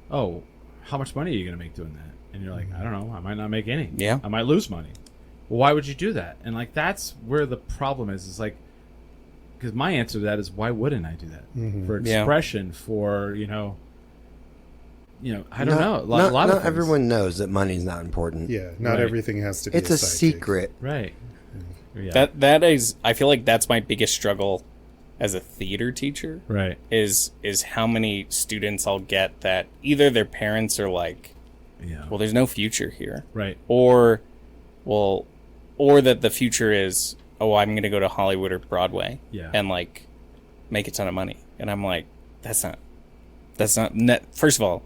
oh, how much money are you gonna make doing that? And you're like, I don't know, I might not make any. Yeah. I might lose money. Well, why would you do that? And that's where the problem is. It's because my answer to that is, why wouldn't I do that? For Yeah. expression, for I don't know. A lot of Not things. everyone knows that money's not important. Yeah, not Right. everything has to be It's a sidekick. secret. Right. Yeah. That is, I feel like that's my biggest struggle as a theater teacher. Right. Is how many students I'll get that either their parents are like, Yeah. well, there's no future here, Right. or that the future is, oh, I'm going to go to Hollywood or Broadway, Yeah. and make a ton of money. And I'm like, that's not net. First of all,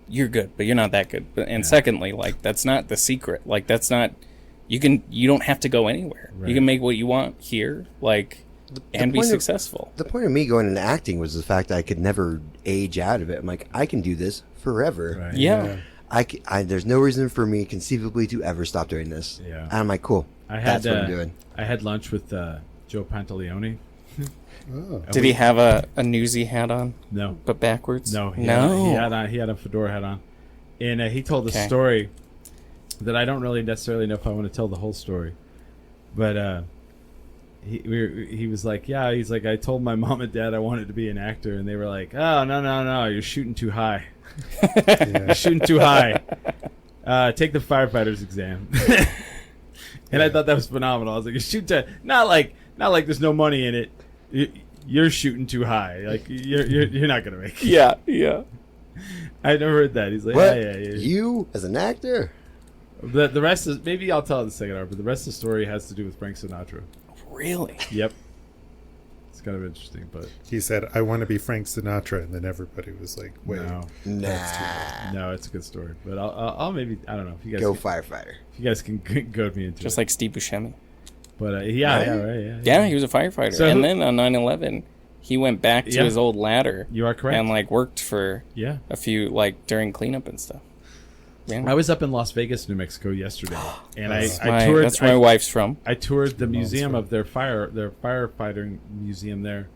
you're good, but you're not that good. And secondly, that's not the secret. That's not, you don't have to go anywhere. Right. You can make what you want here. and be point of- successful. The point of me going into acting was the fact that I could never age out of it. I'm like, I can do this forever. Right. Yeah. There's no reason for me conceivably to ever stop doing this. Yeah. And I'm like, cool. That's what I'm doing. I had lunch with Joe Pantaleone. Oh. Did he have a newsy hat on, No, but backwards? no, he no. had a fedora hat on, and he told a Okay. story that I don't really necessarily know if I want to tell the whole story, but he was like, yeah, he's like, I told my mom and dad I wanted to be an actor, and they were like, oh, no, you're shooting too high. You're shooting too high. Take the firefighter's exam. And I thought that was phenomenal. I was like, you shoot to not like there's no money in it. You're shooting too high. Like you're not gonna make it. Yeah. I never heard that. He's like, What? yeah. You as an actor? The rest is maybe I'll tell it in the second hour, but the rest of the story has to do with Frank Sinatra. Really? Yep. It's kind of interesting, but He said, I want to be Frank Sinatra. And then everybody was like, wait. no, Nah. it's a good story. But I'll maybe I don't know if you guys Go firefighter. if you guys can goad me into Just it. like Steve Buscemi. But right. Yeah, he was a firefighter. So and who- then on 9/11, he went back to Yeah. his old ladder. You are correct. And like worked for Yeah. a few, like during cleanup and stuff. Yeah. I was up in Las Vegas, New Mexico yesterday, and I My- toured. that's where my wife's from. I toured the mom's museum from. of their firefighting museum there,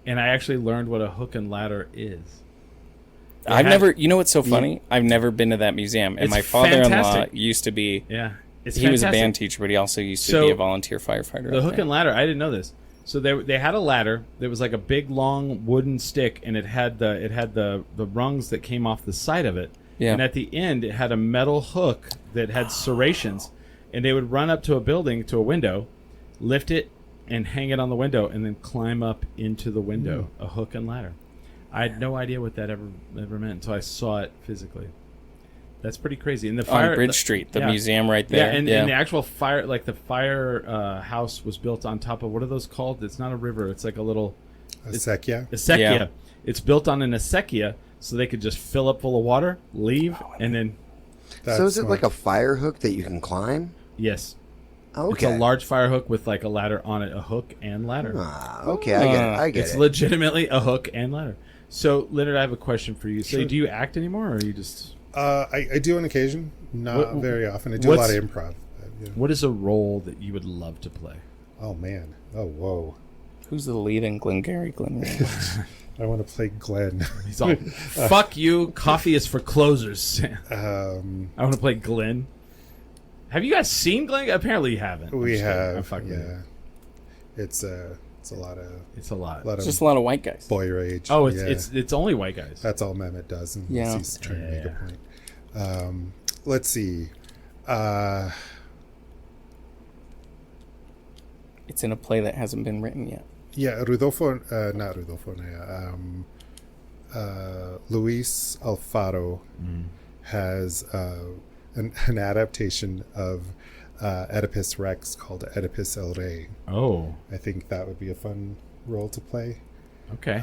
and I actually learned what a hook and ladder is. I've had- never, you know what's so funny? I've never been to that museum. And It's my father-in-law fantastic. used to be, Yeah, it's he was a fantastic. band teacher, but he also used to So, be a volunteer firefighter. The up hook there. and ladder. I didn't know this. So they had a ladder that was like a big long wooden stick, and it had the rungs that came off the side of it. Yeah. And at the end, it had a metal hook that had serrations, and they would run up to a building to a window, lift it, and hang it on the window, and then climb up into the window. A hook and ladder. I had no idea what that ever meant until I saw it physically. That's pretty crazy. And the fire on Bridge Street, the yeah. museum right Yeah, there. and the actual fire, like the fire house, was built on top of what are those called? It's not a river. It's like a little Acequia. acequia. Yeah. It's built on an acequia, so they could just fill up full of water, leave, and then So is it like a fire hook that you can climb? yes, Okay. it's a large fire hook with like a ladder on it, a hook and ladder. Okay, I get it. I get It's it. legitimately a hook and ladder. So, Leonard, I have a question for you. So, do you act anymore, or are you just? I do on occasion, not What- very often. I do a lot what's- of improv. Yeah. What is a role that you would love to play? Oh, man. Oh, whoa. Who's the lead in Glengarry Glen Ross? I want to play Glenn. He's all, "Fuck you! Coffee is for closers." I want to play Glenn. Have you guys seen Glenn? Apparently, you haven't. I'm We just kidding. I'm have, fucking with yeah. you. It's a lot of It's a lot. lot Just of a lot of white guys. boy rage. Oh, it's Yeah. it's only white guys. That's all Mehmet does, and Yeah. he's trying to make Yeah. a point. Let's see. It's in a play that hasn't been written yet. Yeah, Rodolfo, not Rodolfo, Luis Alfaro has an adaptation of Oedipus Rex called Oedipus El Rey. Oh, I think that would be a fun role to play. okay.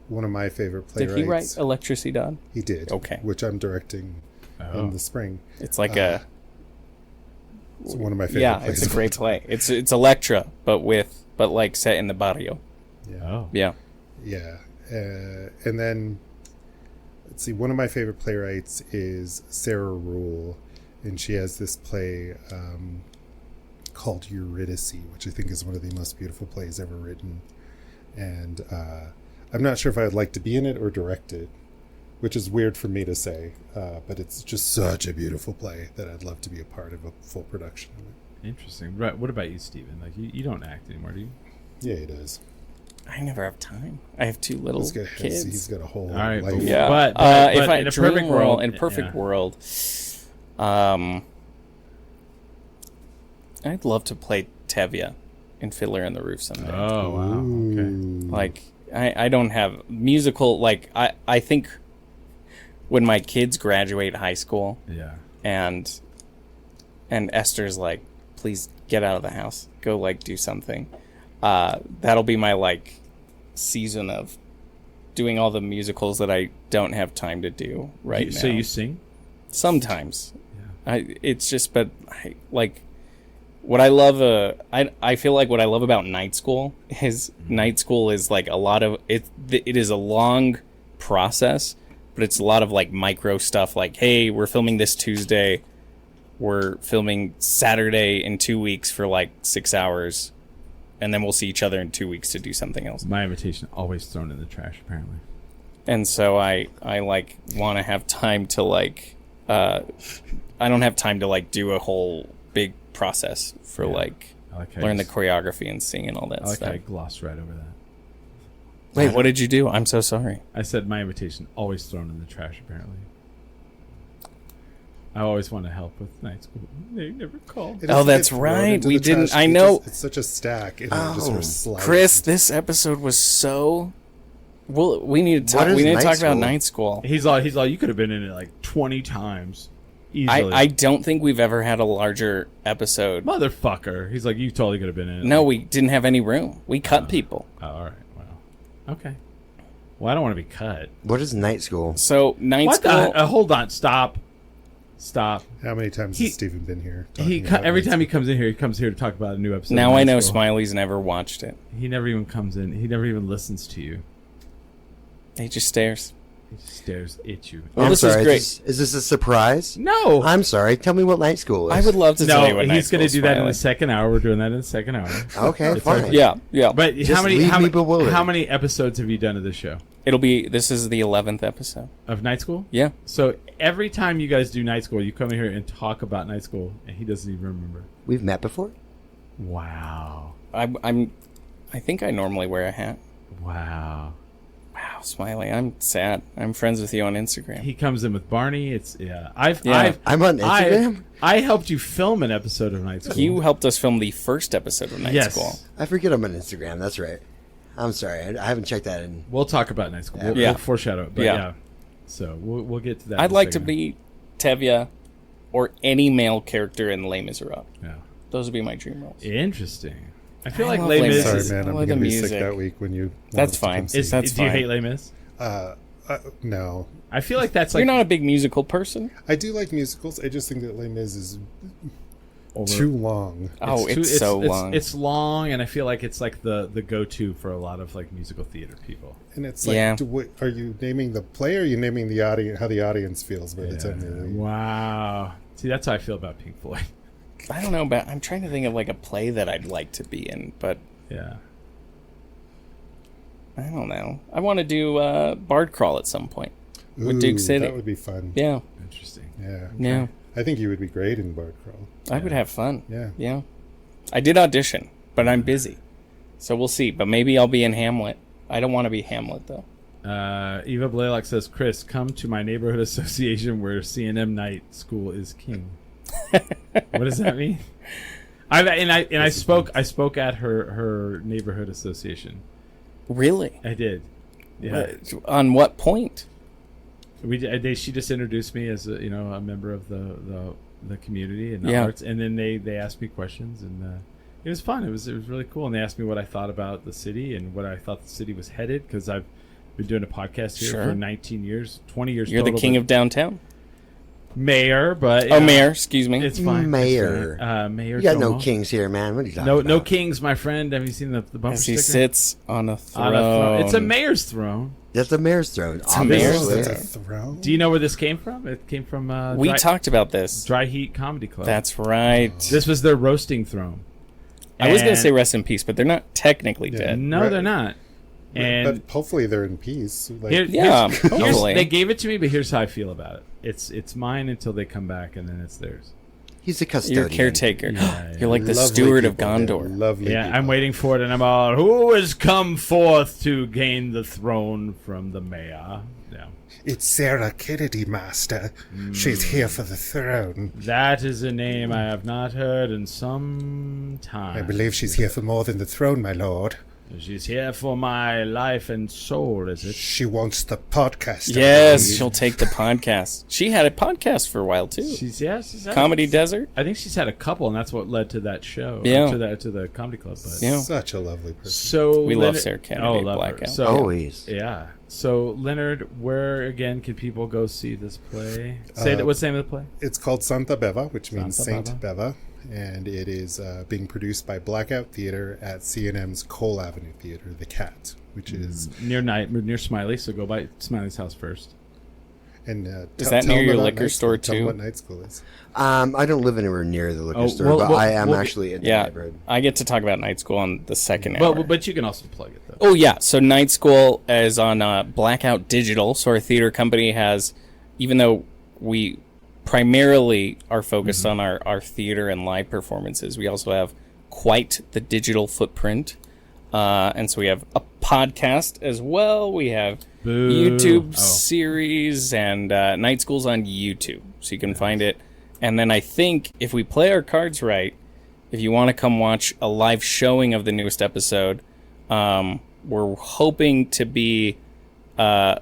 One of my favorite playwrights. Did he write Electricidad? He did. Okay. Which I'm directing Oh. in the spring. It's like It's one of my favorite yeah, plays. it's a great play. It's Electra, but like set in the barrio. Oh, Yeah. Yeah. And then, let's see, one of my favorite playwrights is Sarah Rule, and she has this play called Eurydice, which I think is one of the most beautiful plays ever written. And I'm not sure if I'd like to be in it or direct it, which is weird for me to say, but it's just such a beautiful play that I'd love to be a part of a full production of it. interesting. Right. What about you, Stephen? Like, you don't act anymore, do you? Yeah, he does. I never have time. I have two little kids. He's got a whole All right, life. Yeah. But if I in a dream perfect world, in a perfect yeah. world, I'd love to play Tevye in Fiddler on the Roof someday. Oh, wow. Okay. Like I don't have musical. Like I think when my kids graduate high school Yeah. and Esther's like, please get out of the house, go like do something. That'll be my like season of doing all the musicals that I don't have time to do right now. So you sing? Sometimes. Yeah. It's just, but I, like what I love, I feel like what I love about night school is like a lot of it. It is a long process, but it's a lot of like micro stuff. Like, hey, we're filming this Tuesday. We're filming Saturday in 2 weeks for like 6 hours, and then we'll see each other in 2 weeks to do something else. My invitation always thrown in the trash, apparently. And so I like want to have time to like, I don't have time to like do a whole big process for like learn the choreography and sing and all that I like stuff. how I glossed right over that. Wait, what did you do? I'm so sorry. I said my invitation always thrown in the trash, apparently. I always want to help with night school. They never call. It Oh, doesn't that's get thrown right. into We the didn't- trash. I It know. it's such a stack. And it just sort of slides. Chris, this episode was so. Well, we need to What talk. is We need to night talk about school? night school. He's all, you could have been in it like 20 times. Easily. I don't think we've ever had a larger episode. Motherfucker. He's like, you totally could have been in it. No, we didn't have any room. We cut people. Oh, all right. Wow. Okay. Well, I don't want to be cut. What is night school? So night What school. the? Hold on. Stop. How many times He- has Stephen been here? Every time he comes in here, he comes here to talk about a new episode. Now of I Night know School. Smiley's never watched it. He never even comes in. He never even listens to you. He just stares. He just stares at you. Well, I'm this is sorry. great. Is this a surprise? No. I'm sorry. Tell me what night school is. I would love to tell you No, what night he's going to school do is, that in the Smiley. second hour. We're doing that in the second hour. Okay, It's fine. okay. Yeah. But Just leave me bewildered. how many episodes have you done of this show? This is the 11th episode. Of Night School? Yeah. So every time you guys do Night School, you come in here and talk about Night School, and he doesn't even remember. We've met before? Wow. I think I normally wear a hat. Wow. Wow, Smiley, I'm sad. I'm friends with you on Instagram. He comes in with Barney. It's Yeah. I'm on Instagram? I helped you film an episode of Night School. You helped us film the first episode of Night Yes. School. I forget I'm on Instagram. That's right. I'm sorry. I haven't checked that in. We'll talk about Night School. We'll, Yeah. we'll foreshadow it. But Yeah. yeah. So we'll get to that. I'd in a like to second. be Tevye or any male character in Les Miserables. Yeah. Those would be my dream roles. Interesting. I feel I like love Les Les Mis. Sorry, is- man. I I'm like going to the be sick music. that week when you. That's fine. Is, That's do you fine. hate Les Mis? No. I feel like that's You're like not a big musical person. I do like musicals. I just think that Les Mis is over. too long. Oh, it's so long. It's long, and I feel like it's like the go-to for a lot of like musical theater people. And it's like, Yeah. are you naming the play or are you naming the audience, how the audience feels by the time they leave? Wow. See, that's how I feel about Pink Floyd. I don't know, but I'm trying to think of like a play that I'd like to be in, but Yeah. I don't know. I want to do Bard Crawl at some point with Ooh, Duke City. That would be fun. Yeah, Interesting. Yeah. yeah. I think you would be great in Bard Crawl. I would have fun. Yeah. Yeah. I did audition, but I'm busy. So we'll see. But maybe I'll be in Hamlet. I don't want to be Hamlet, though. Eva Blaylock says, Chris, come to my neighborhood association where C&M night school is king. What does that mean? I spoke at her neighborhood association. Really? I did. Yeah. On what point? She just introduced me as a member of the community and the Yeah. arts, and then they asked me questions, and it was fun. It was really cool, and they asked me what I thought about the city and what I thought the city was headed, because I've been doing a podcast here Sure. for 19 years, 20 years. You're the total, king but of downtown. mayor, but Oh, mayor. Excuse me. It's fine. Mayor. It's fine. Mayor. You got no Domo. kings here, man. What are you talking No, about? no kings, my friend. Have you seen the bumper As he sticker? sits on a throne. On a throne. It's a mayor's throne. That's the mayor's throne. a mayor's obviously. That's a throne. Do you know where this came from? It came from We talked about this. Dry Heat Comedy Club. That's right. This was their roasting throne. I was going to And- say rest in peace, but they're not technically Yeah. dead. No, Right. they're not. And but hopefully they're in peace. Like, Yeah, here's, hopefully. they gave it to me, but here's how I feel about it. It's mine until they come back, and then it's theirs. He's a custodian. You're caretaker. Yeah, You're like the lovely steward of people, man. Gondor. Lovely Yeah, people. I'm waiting for it, and I'm all, who has come forth to gain the throne from the mayor? Yeah. It's Sarah Kennedy, Master. She's here for the throne. That is a name I have not heard in some time. I believe she's here for more than the throne, my lord. She's here for my life and soul, is it? She wants the podcast. I Yes, believe. she'll take the podcast. She had a podcast for a while too. She's had Comedy Desert. I think she's had a couple, and that's what led to that show. Yeah. to the comedy club. But. Yeah. Such a lovely person. So We love Leonard- Sarah Kennedy, Oh, love her. Blackout. So Always. yeah. So Leonard, where again can people go see this play? What's the name of the play? It's called Santa Beva, which means Santa Saint Beva. and it is being produced by Blackout Theatre at C&M's Cole Avenue Theatre, The Cat, which is near Smiley. So go by Smiley's house first. and Is that near them your about liquor night store, school. Tell them too? what night school is. I don't live anywhere near the liquor Oh, store, well, but well, I am well, actually in the Yeah, neighborhood. I get to talk about night school on the second hour. But you can also plug it though. Oh yeah, so Night School is on Blackout Digital. So our theater company has, even though we primarily are focused on our theater and live performances, we also have quite the digital footprint. And so we have a podcast as well. We have Boo. YouTube Oh. series, and Night School's on YouTube, so you can find it. And then I think if we play our cards right, if you want to come watch a live showing of the newest episode, we're hoping to be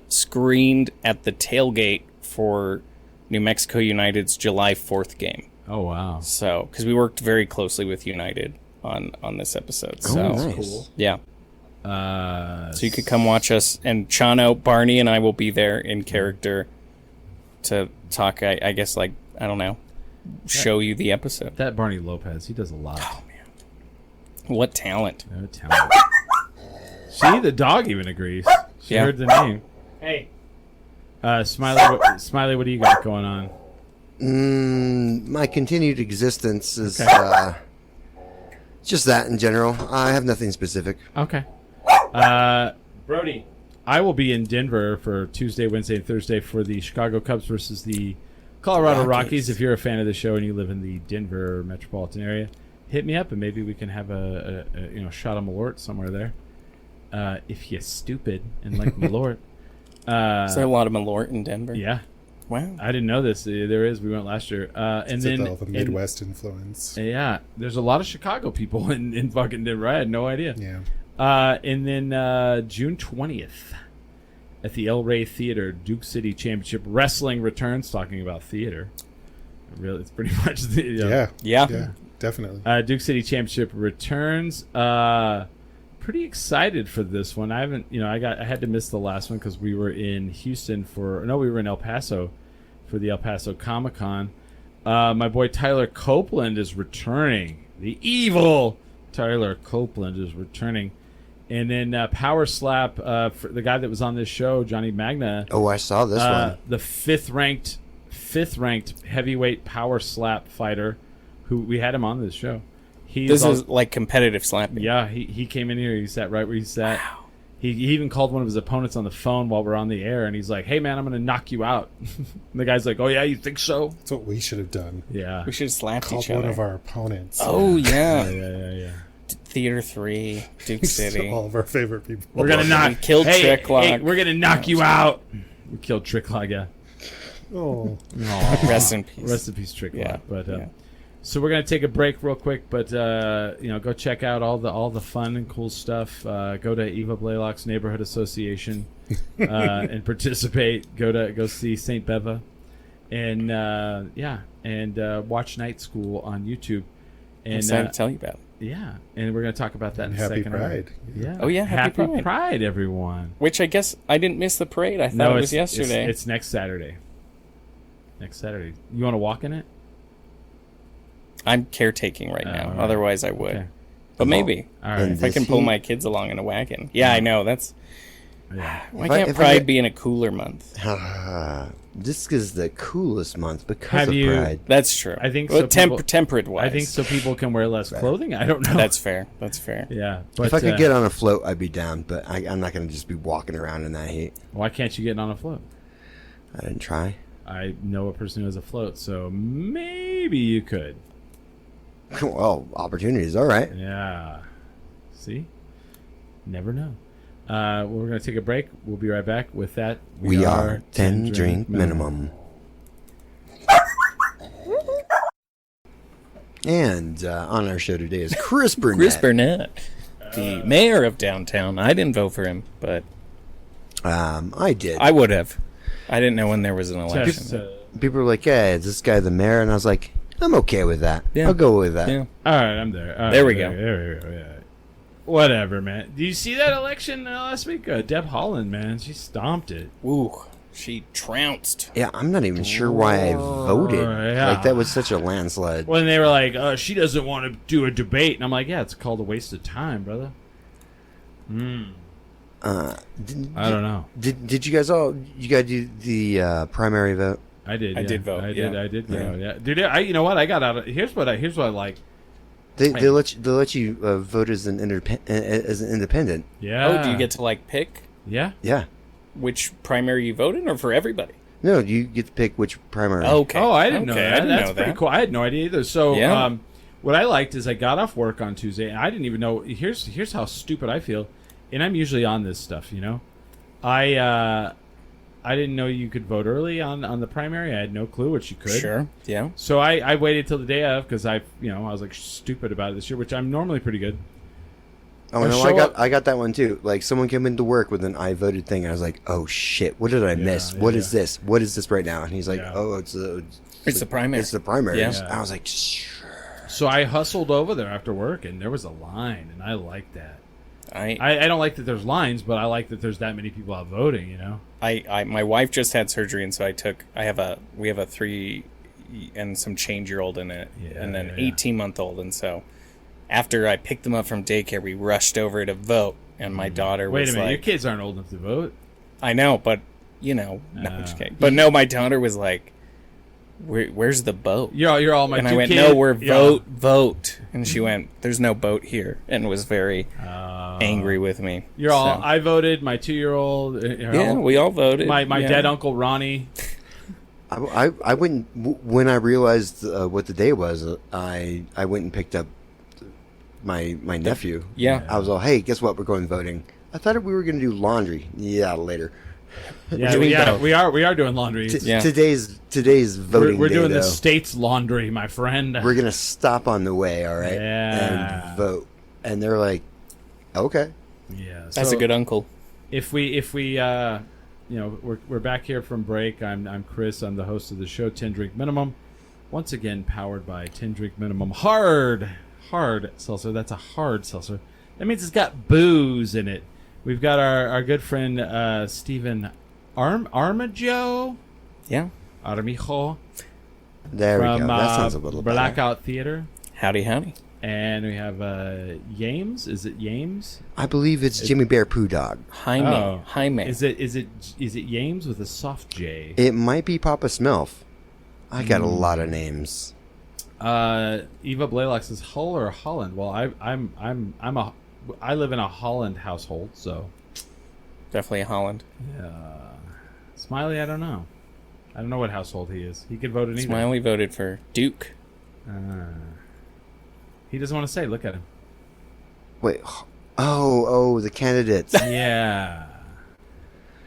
screened at the tailgate for New Mexico United's July 4th game. Oh wow. So, because we worked very closely with United on this episode. So, nice. yeah. So you could come watch us, and Chano, Barney, and I will be there in character to talk. I guess, like, I don't know, show you the episode. That Barney Lopez, he does a lot. Oh man, what talent! No talent. See, the dog even agrees. She Yeah. heard the name. Hey, Smiley, what do you got going on? My continued existence is Okay. just that in general. I have nothing specific. Okay. Brody, I will be in Denver for Tuesday, Wednesday, and Thursday for the Chicago Cubs versus the Colorado Rockies. If you're a fan of the show and you live in the Denver metropolitan area, hit me up and maybe we can have a shot of Malort somewhere there. If you're stupid and like Malort. Is there a lot of Malort in Denver? Yeah. Wow. I didn't know this. There is. We went last year. And It's then all the Midwest influence. yeah, there's a lot of Chicago people in fucking Denver. I had no idea. Yeah. And then June 20th at the El Rey Theater, Duke City Championship Wrestling returns. Talking about theater, really, it's pretty much the Yeah. Yeah. Definitely. Duke City Championship returns. Pretty excited for this one. I haven't, I had to miss the last one because we were in Houston we were in El Paso for the El Paso Comic Con. My boy Tyler Copeland is returning. The evil Tyler Copeland is returning. And then Power Slap, for the guy that was on this show, Johnny Magna. Oh, I saw this one. The fifth ranked heavyweight Power Slap fighter, who we had him on this show. This is like competitive slapping. Yeah, he came in here. He sat right where he sat. Wow. He even called one of his opponents on the phone while we're on the air, and he's like, "Hey man, I'm gonna knock you out." And the guy's like, "Oh yeah, you think so?" That's what we should have done. Yeah. We should have slapped Called each one other. of our opponents. Oh yeah. Yeah. Theater 3, Duke City. All of our favorite people. We're gonna knock. We killed Tricklog. Hey, we're gonna knock you out. We killed Tricklog. Yeah. Oh. Aw. Rest in peace. Rest in peace, Tricklog. Yeah, But yeah. so we're gonna take a break real quick, but go check out all the fun and cool stuff. Go to Eva Blaylock's Neighborhood Association and participate. Go see St. Beva, and watch Night School on YouTube. And I'm excited to tell you about it. yeah, and we're gonna talk about that in Happy a second. Pride. Yeah. Oh, yeah, happy Pride. Everyone. Which I guess I didn't miss the parade. I thought it was yesterday. It's next Saturday. You want to walk in it? I'm caretaking right now. all right. Otherwise, I would. Okay. But maybe. All right. And If I can This pull heat- my kids along in a wagon. Yeah, I know. That's Yeah. why If I- can't if I Pride get- be in a cooler month? This is the coolest month because Have of you- Pride. That's true. I think well, so people- temperate wise. I think so. People can wear less clothing. I don't know. That's fair. That's fair. yeah. But If I could get on a float, I'd be down, but I'm not going to just be walking around in that heat. why can't you get on a float? I didn't try. I know a person who has a float, so maybe you could. Well, opportunities, all right. Yeah. See? Never know. We're going to take a break. We'll be right back. With that, We are 10 drink minimum. And on our show today is Chris Burnett. Chris Burnett, the mayor of downtown. I didn't vote for him, but I did. I would have. I didn't know when there was an election. Just, People were like, "Hey, is this guy the mayor?" And I was like, "I'm okay with that. Yeah. I'll go with that." Yeah. all right, I'm there. All right, There we go. There we go. Yeah. Whatever, man. Do you see that election last week? Deb Holland, man, she stomped it. Ooh. She trounced. Yeah, I'm not even sure why I voted. Yeah. Like, that was such a landslide. When they were like, she doesn't want to do a debate. And I'm like, yeah, it's called a waste of time, brother. I don't know. Did you guys do the primary vote? I did. I yeah. did vote, I yeah. did vote. Yeah, dude. You know what? I got out of. Here's what I like. They let you vote as an independent. Yeah. Oh, do you get to like pick Yeah. Yeah. which primary you vote in, or for everybody? No, you get to pick which primary. Okay. Oh, I didn't know Okay, that. I didn't That's know pretty that. cool. I had no idea either. So, Yeah. what I liked is I got off work on Tuesday, and I didn't even know. Here's how stupid I feel, and I'm usually on this stuff, you know. I didn't know you could vote early on the primary. I had no clue what you could. Sure. Yeah. So I waited till the day of because I was like stupid about it this year, which I'm normally pretty good. Oh no, show up- I got that one too. Like, someone came into work with an I voted thing, and I was like, oh shit, what did I miss? What is this? What is this right now? And he's like, Yeah. oh, It's the primary. It's the primary. Yeah. I was like, sure. So I hustled over there after work, and there was a line, and I liked that. I I don't like that there's lines, but I like that there's that many people out voting. You know. my wife just had surgery, and so we have a 3 and some change-year-old in it, Yeah, and then yeah. 18-month-old, and so after I picked them up from daycare, we rushed over to vote, and my daughter Wait was a minute, your like, kids aren't old enough to vote. I know, but no, I'm just kidding. But no, my daughter was like, where's the boat? You're all my. And I two went, kids. no, we're Yeah. vote. And she went, there's no boat here, and was very angry with me. You're all. So- I voted. My 2-year-old. yeah, we all voted. My yeah. dead uncle Ronnie. I went when I realized what the day was. I went and picked up my nephew. Yeah. I was all, hey, guess what? We're going voting. I thought we were going to do laundry. Yeah, later. Yeah, doing both. we are doing laundry. Yeah. Today's voting We're day, doing though. the state's laundry, my friend. We're gonna stop on the way, all right, Yeah. and vote. And they're like, okay. Yeah, That's so a good uncle. If we we're back here from break. I'm Chris. I'm the host of the show 10 Drink Minimum. Once again, powered by 10 Drink Minimum hard seltzer. That's a hard seltzer. That means it's got booze in it. We've got our good friend Stephen Armijo. Yeah. Armijo There we from go. That sounds a little better. Blackout Theatre. Howdy. And we have Yames. Is it Yames? I believe it's Jimmy Bear Poo Dog. Jaime. Is it Yames with a soft J? It might be Papa Smilf. I got a lot of names. Eva Blaylock says Hull or Holland. Well, I live in a Holland household, so Definitely Holland. Smiley. I don't know what household he is. He could vote in either. Smiley voted for Duke. He doesn't want to say. Look at him. Wait. Oh, the candidates. Yeah.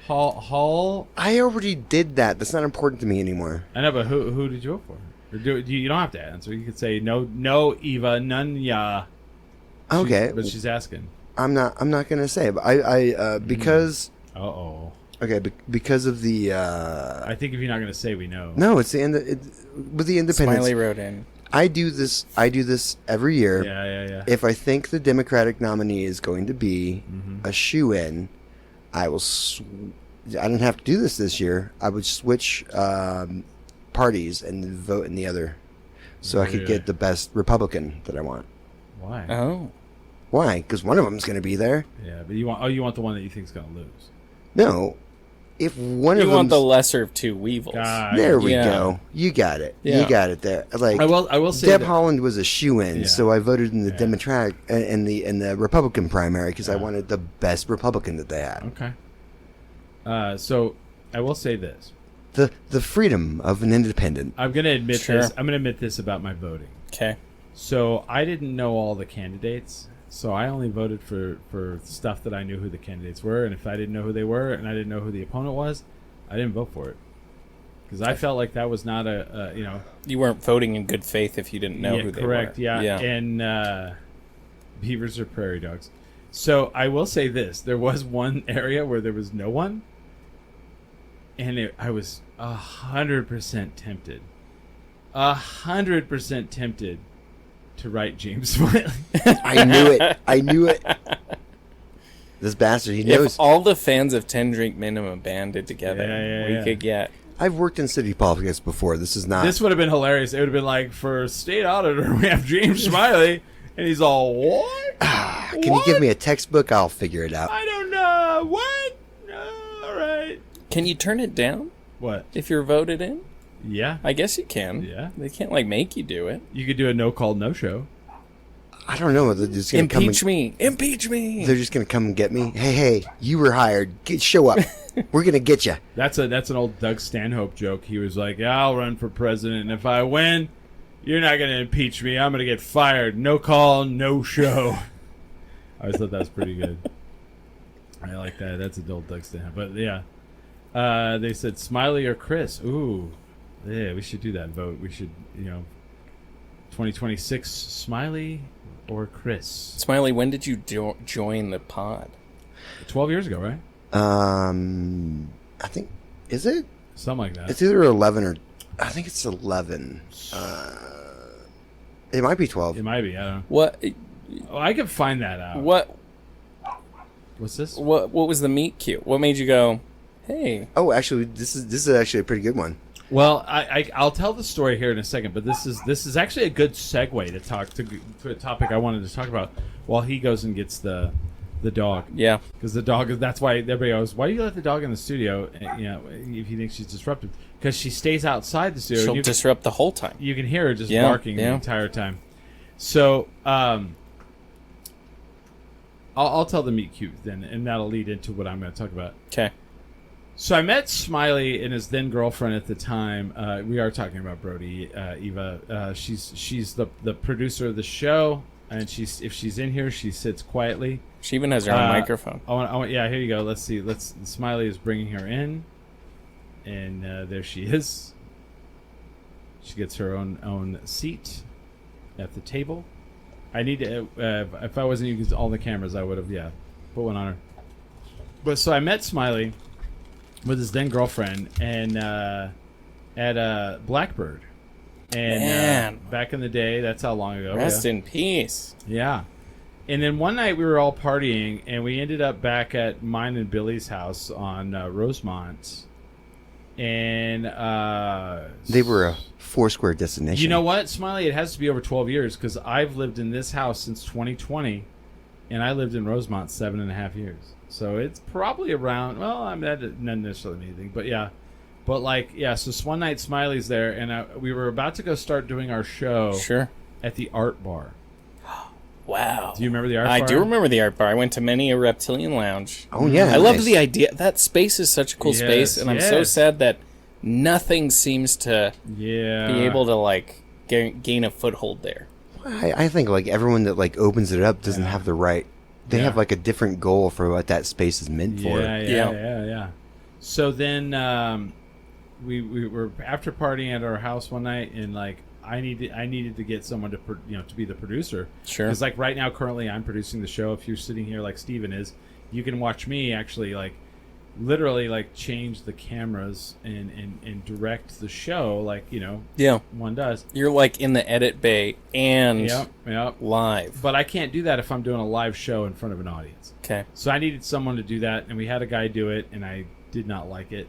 Hull. I already did that. That's not important to me anymore. I know, but who did you vote for? Or you don't have to answer. You could say no, Eva, none, ya. Okay. But she's asking. I'm not gonna say, but I because okay, because of the I think if you're not going to say, we know. no, it's the end with the independents. Smiley wrote in. I do this every year. Yeah. If I think the Democratic nominee is going to be a shoe-in, I will. I didn't have to do this year. I would switch parties and vote in the other, so I could Really? get the best Republican that I want. Why? Oh. Why? Because one of them's going to be there. Yeah, but you want the one that you think's going to lose. No, if one You of want them. the lesser of two weevils. There we Yeah. go. You got it. Yeah. You got it there. Like I will say Deb that- Haaland was a shoe-in, Yeah. so I voted in the Yeah. Democratic in the Republican primary because I wanted the best Republican that they had. Okay. So I will say this. The freedom of an independent. I'm going to admit Sure. this. I'm going to admit this about my voting. Okay. So I didn't know all the candidates. So I only voted for stuff that I knew who the candidates were, and if I didn't know who they were and I didn't know who the opponent was, I didn't vote for it because I felt like that was not a You weren't voting in good faith if you didn't know yeah, who they correct, were. yeah. And beavers are prairie dogs. So I will say this: there was one area where there was no one, and I was 100% tempted, 100% tempted to write James Smiley. I knew it. I knew it. This bastard, he If knows. all the fans of 10 Drink Minimum banded together, Yeah. we could get... I've worked in city politics before. This is not. This would have been hilarious. It would have been like, for state auditor, we have James Smiley, and he's all, what? Can you give me a textbook? I'll figure it out. I don't know. What? All right. Can you turn it down What? if you're voted in? Yeah. I guess you can. Yeah. They can't, like, make you do it. You could do a no-call, no-show. I don't know. They're just gonna Impeach me! Impeach me! They're just gonna come and get me. Hey, you were hired. Show up. We're gonna get you. That's an old Doug Stanhope joke. He was like, yeah, I'll run for president, and if I win, you're not going to impeach me. I'm going to get fired. No call, no show. I always thought that was pretty good. I like that. That's an old Doug Stanhope. But, yeah. They said Smiley or Chris. Ooh. Yeah, we should do that vote. We should, 2026, Smiley or Chris. Smiley, when did you join the pod? 12 years ago, right? I think, is it? Something like that. It's either 11 or, I think it's 11. It might be 12. It might be. I don't know. What? Oh, I could find that out. What's this? What was the meet cute? What made you go, hey? Oh, actually, this is actually a pretty good one. Well, I'll tell the story here in a second, but this is actually a good segue to talk to a topic I wanted to talk about while he goes and gets the dog. Yeah. Because the dog, that's why everybody goes, why do you let the dog in the studio, if you think she's disruptive? Because she stays outside the studio. She'll disrupt the whole time. You can hear her just barking the entire time. So, I'll tell the meet cute then, and that'll lead into what I'm going to talk about. Okay. So I met Smiley and his then girlfriend at the time. We are talking about Brody, Eva. She's the producer of the show, and if she's in here, she sits quietly. She even has her own microphone. I want. Yeah, here you go. Let's see. Smiley is bringing her in, and there she is. She gets her own seat at the table. I need to. If I wasn't using all the cameras, I would have put one on her. But so I met Smiley with his then girlfriend and at Blackbird, and back in the day, that's how long ago. Rest in peace. Yeah. And then one night we were all partying, and we ended up back at mine and Billy's house on Rosemont. And they were a Foursquare destination. You know what, Smiley? It has to be over 12 years because I've lived in this house since 2020, and I lived in Rosemont 7.5 years. So it's probably around. Well, I mean, that doesn't necessarily mean anything, but yeah. But so one night Smiley's there, and we were about to go start doing our show. Sure. At the Art Bar. Wow. Do you remember the Art Bar? I do remember the Art Bar. I went to many a reptilian lounge. Oh, yeah. I loved the idea. That space is such a cool space, and I'm so sad that nothing seems to be able to, gain a foothold there. I think, everyone that, opens it up doesn't have the right... They have, a different goal for what that space is meant for. Yeah. So then we were after partying at our house one night, and, I needed to get someone to to be the producer. Sure. Because right now, currently, I'm producing the show. If you're sitting here like Stephen is, you can watch me actually literally change the cameras and direct the show one does. You're in the edit bay and live. But I can't do that if I'm doing a live show in front of an audience. Okay. So I needed someone to do that, and we had a guy do it, and I did not like it.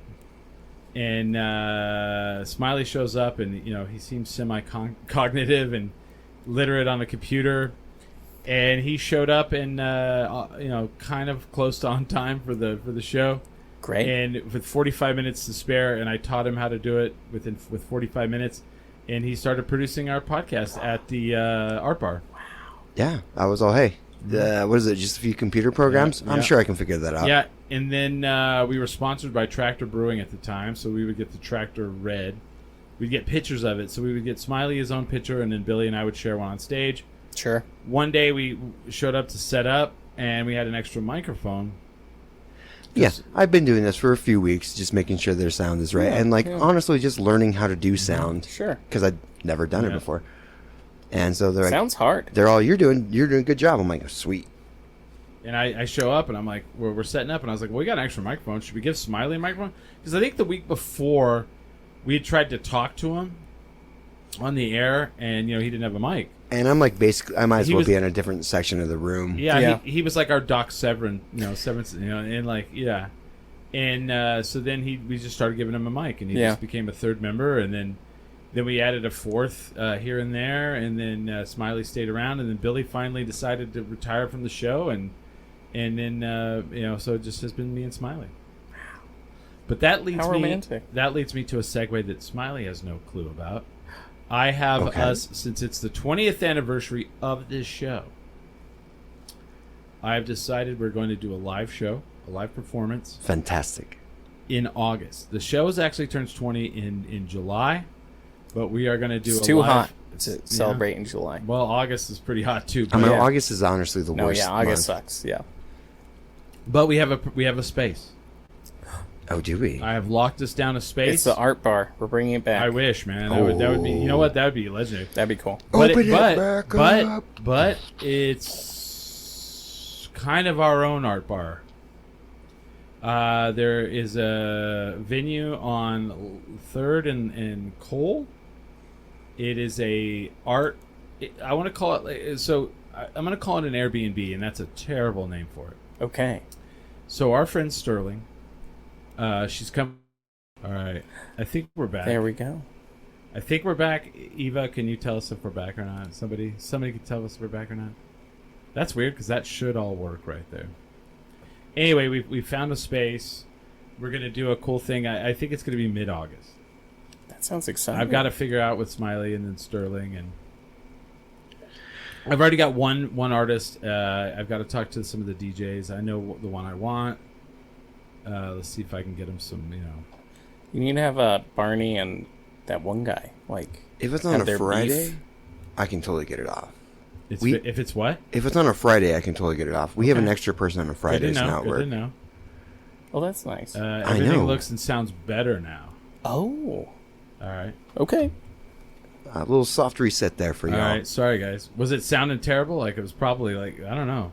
And Smiley shows up, and he seems semi-cognitive and literate on the computer. And he showed up and kind of close to on time for the show. Great. And with 45 minutes to spare, and I taught him how to do it with 45 minutes, and he started producing our podcast at the Art Bar. Wow. Yeah, I was all, hey, what is it? Just a few computer programs? I'm sure I can figure that out. Yeah, and then we were sponsored by Tractor Brewing at the time, so we would get the Tractor Red. We'd get pictures of it, so we would get Smiley his own picture, and then Billy and I would share one on stage. Sure. One day we showed up to set up, and we had an extra microphone. Yeah, I've been doing this for a few weeks, just making sure their sound is right, and honestly, just learning how to do sound. Sure. Because I'd never done it before, and so they're sounds hard. They're all, you're doing a good job. I'm like, oh, sweet. And I show up, and I'm like, we're setting up, and I was like, well, we got an extra microphone. Should we give Smiley a microphone? Because I think the week before, we had tried to talk to him on the air, and he didn't have a mic. And I'm like, basically, I might as He well was- be in a different section of the room. Yeah, Yeah. He was like our Doc Severin, Severance, and like, yeah. And so then we just started giving him a mic, and he Yeah. just became a third member, and then we added a fourth here and there, and then Smiley stayed around, and then Billy finally decided to retire from the show, and then so it just has been me and Smiley. But that leads How me romantic. that leads me to a segue that Smiley has no clue about. I have Okay. us, since it's the 20th anniversary of this show, I've decided we're going to do a live show, a live performance Fantastic. in August. The show actually turns 20 in July, but we are going to do It's a too live, hot to celebrate in July. Well, August is pretty hot too. I But, mean, Yeah. August is honestly the No, worst yeah, August month. sucks. Yeah. but we have a space. Oh, do we? I have locked us down a space. It's the art bar. We're bringing it back. I wish, man. That would be. You know what? That would be legendary. That'd be cool. Open it back up. But it's kind of our own art bar. There is a venue on 3rd and Cole. It is a art. I want to call it. So I'm going to call it an Airbnb, and that's a terrible name for it. Okay. So our friend Sterling, she's come. All right, I think we're back. There we go. I think we're back. Eva, can you tell us if we're back or not? Somebody can tell us if we're back or not. That's weird because that should all work right there. Anyway, we found a space. We're gonna do a cool thing. I think it's gonna be mid-August. That sounds exciting. I've got to figure out with Smiley and then Sterling, and I've already got one artist. I've got to talk to some of the DJs. I know the one I want. Let's see if I can get him some. You need to have Barney and that one guy. Like, If it's on have a their Friday, beef. I can totally get it off. If it's what? If it's on a Friday, I can totally get it off. We have an extra person on a Good to Fridays know. now at Good to work. know. Oh, that's nice. Everything know. looks and sounds better now. Oh. All right. Okay. A little soft reset there for All y'all. right. Sorry, guys. Was it sounding terrible? Like it was probably like I don't know.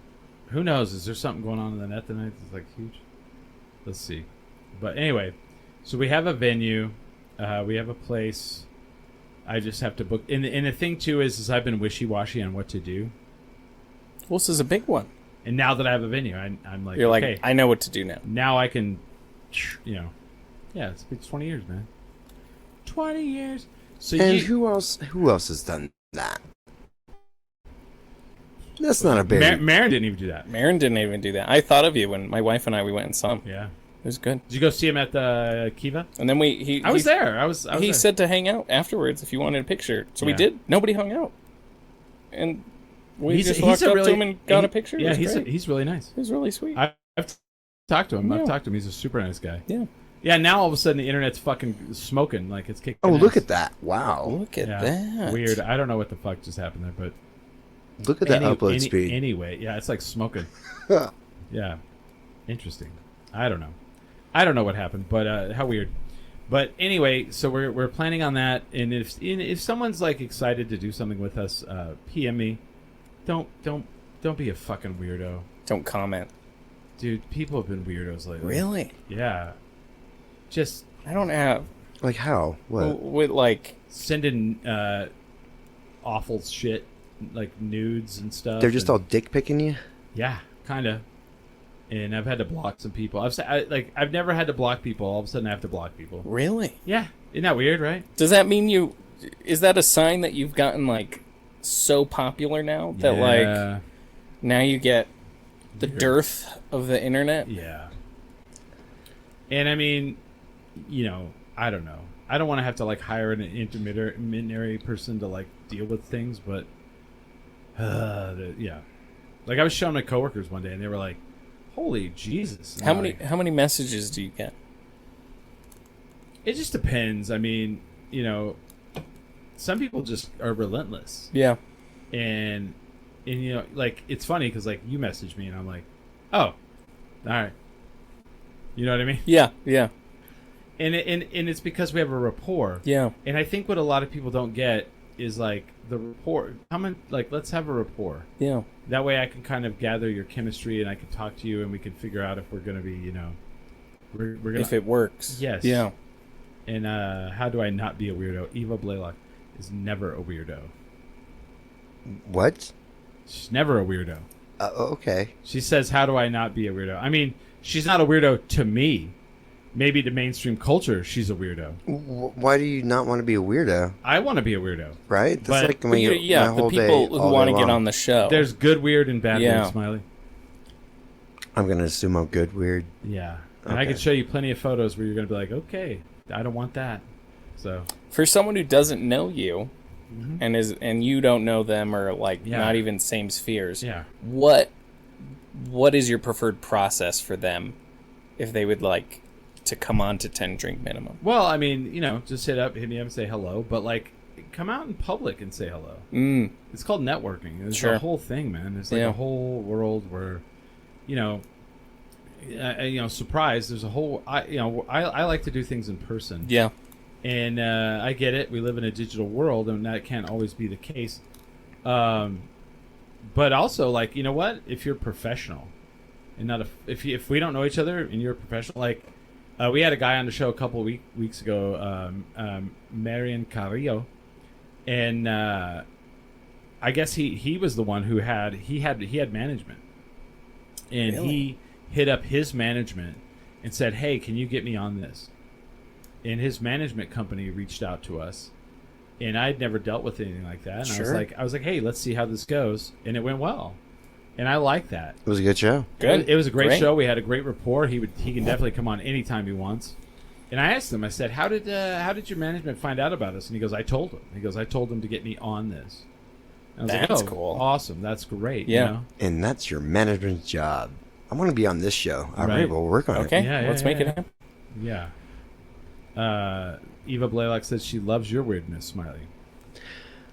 Who knows? Is there something going on in the net tonight that's like huge? Let's see. But anyway, so we have a venue. We have a place. I just have to book. And the thing too is I've been wishy-washy on what to do. Well, this is a big one. And now that I have a venue, I'm like, You're like, okay, I know what to do now. now I can, yeah, it's 20 years, man. 20 years. So And you, who else has done that? That's not a big... Marin didn't even do that. Marin didn't even do that. I thought of you when my wife and we went and saw him. Yeah. It was good. Did you go see him at the Kiva? And then he I was there. I was He there. said to hang out afterwards if you wanted a picture. So we Yeah. did. Nobody hung out. And we He's- just he's walked a up really- to him and got he- a picture. Yeah, It was great. he's really nice. It was really sweet. I've talked to him. Yeah. I've talked to him. He's a super nice guy. Yeah. Yeah, now all of a sudden the internet's fucking smoking like it's kicking. Oh, look ass. at that. Wow. Look at Yeah. that. Weird. I don't know what the fuck just happened there, but Look at that upload speed. Anyway, yeah, it's like smoking. Yeah, interesting. I don't know what happened, but how weird. But anyway, so we're planning on that, and if someone's like excited to do something with us, PM me. Don't be a fucking weirdo, Don't comment. dude. People have been weirdos lately. Really? Yeah. Just I don't have. Like how? What? With like. sending awful shit, like nudes and stuff. They're just and- all dick picking you? Yeah, kind of. And I've had to block some people. I've never had to block people. All of a sudden, I have to block people. Really? Yeah, isn't that weird, right? Does that mean you? Is that a sign that you've gotten like so popular now that like now you get the dearth of the internet? Yeah. And I mean, I don't know. I don't want to have to like hire an intermediary person to like deal with things, but yeah. Like I was showing my coworkers one day, and they were like, "Holy Jesus!" And How I'm many like, how many messages do you get? It just depends. I mean, some people just are relentless, Yeah. and like it's funny because like you message me, and I'm like, "Oh, all right." You know what I mean? Yeah. Yeah. And it's because we have a rapport. Yeah. And I think what a lot of people don't get is like the rapport. Let's have a rapport. Yeah. That way I can kind of gather your chemistry, and I can talk to you, and we can figure out if we're going to be, we're going to... If it works. Yes. Yeah. And how do I not be a weirdo? Eva Blaylock is never a weirdo. What? She's never a weirdo. Okay. She says, how do I not be a weirdo? I mean, she's not a weirdo to me. Maybe to mainstream culture, she's a weirdo. Why do you not want to be a weirdo? I want to be a weirdo. Right? That's But- like when you, Yeah, my the whole people day, who all want day to get long. on the show. There's good weird and bad Yeah. weird, Smiley. I'm going to assume I'm good, weird. Yeah. And I Okay. could show you plenty of photos where you're going to be like, okay, I don't want that. So, For someone who doesn't know you, and you don't know them, or like Yeah. not even same spheres. yeah. What is your preferred process for them if they would like to come on to 10 drink minimum? Well, I mean, just hit me up and say hello. But, like, come out in public and say hello. Mm. It's called networking. It's Sure. a whole thing, man. It's like Yeah. a whole world where, surprise. There's a whole. I like to do things in person. Yeah. And I get it. We live in a digital world, and that can't always be the case. But also, like, you know what? If you're professional, and not if we don't know each other, and you're a professional, like, we had a guy on the show a couple weeks ago, Marian Carrillo, and I guess he was the one who had management, and Really? he hit up his management and said, "Hey, can you get me on this?" And his management company reached out to us, and I'd never dealt with anything like that. And Sure. I was like, "Hey, let's see how this goes," and it went well, and I like that. It was a good show. Good. It was a great show. We had a great rapport. He can definitely come on anytime he wants. And I asked him. I said, "How did your management find out about us?" And he goes, "I told him." He goes, "I told him to get me on this." And I was That's like, "Oh, cool. awesome! That's great." Yeah. And that's your management's job. I want to be on this show. All right, Right. we'll work on Okay, it. Yeah, let's yeah, make yeah. it happen. Yeah. Eva Blaylock says she loves your weirdness, Smiley.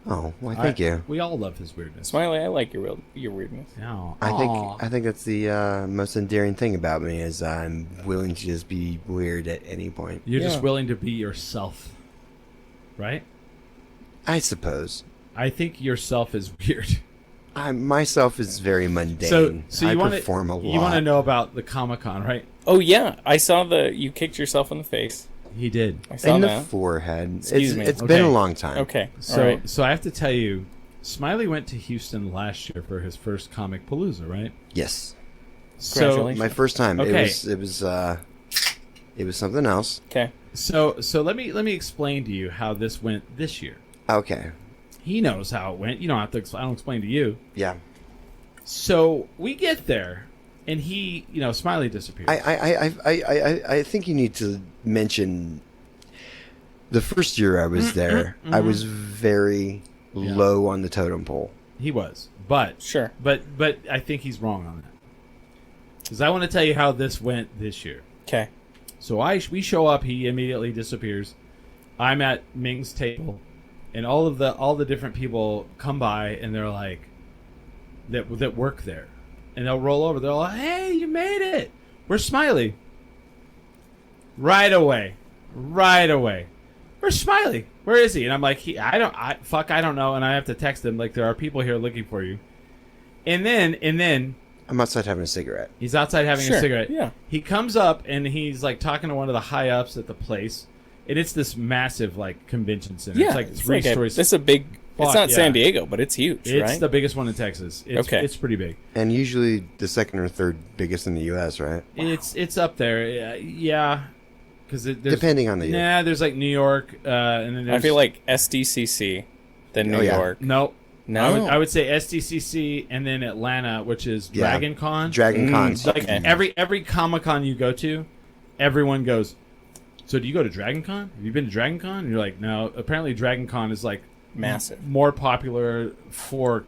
Oh, well, thank you. We all love his weirdness. Smiley, I like your weirdness. Oh, I think that's the most endearing thing about me is I'm willing to just be weird at any point. You're Yeah. just willing to be yourself, right? I suppose. I think yourself is weird. Myself is very mundane. So I you want perform a lot. You want to know about the Comic-Con, right? Oh yeah, I saw you kicked yourself in the face. He did. I saw in the that. forehead. Excuse me. It's Okay. been a long time. Okay. So, all right. so I have to tell you, Smiley went to Houston last year for his first Comic Palooza, right? Yes. So, Congratulations. My first time. Okay. It was something else. Okay. so let me explain to you how this went this year. Okay. He knows how it went. You don't have to. I don't explain to you. Yeah. So we get there, and he, Smiley disappears. I think you need to mention the first year I was there. I was very low on the totem pole. He was, but Sure. but I think he's wrong on that. Because I want to tell you how this went this year. Okay. So we show up, he immediately disappears. I'm at Ming's table, and all the different people come by, and they're like, that work there, and they'll roll over. They're like, "Hey, you made it! Where's Smiley?" Right away. Where's Smiley? Where is he? And I'm like, I don't know. And I have to text him like, there are people here looking for you. And then I'm outside having a cigarette. he's outside having Sure, a cigarette. yeah. He comes up and he's like talking to one of the high ups at the place, and it's this massive like convention center. Yeah. It's like three stories. This is a big. It's Fuck, not yeah. San Diego, but it's huge, It's right? the biggest one in Texas. Okay. It's pretty big. And usually the second or third biggest in the U.S., right? It's up there. Yeah. Because Depending on the year. Nah, there's like New York, and then I there's, feel like SDCC, then New Oh, yeah. York. no. No. I would say SDCC and then Atlanta, which is Yeah. Dragon Con. Dragon Cons. Like Okay. every Comic Con you go to, everyone goes, "So do you go to Dragon Con? Have you been to Dragon Con?" And you're like, "No." Apparently, Dragon Con is like Massive. more popular for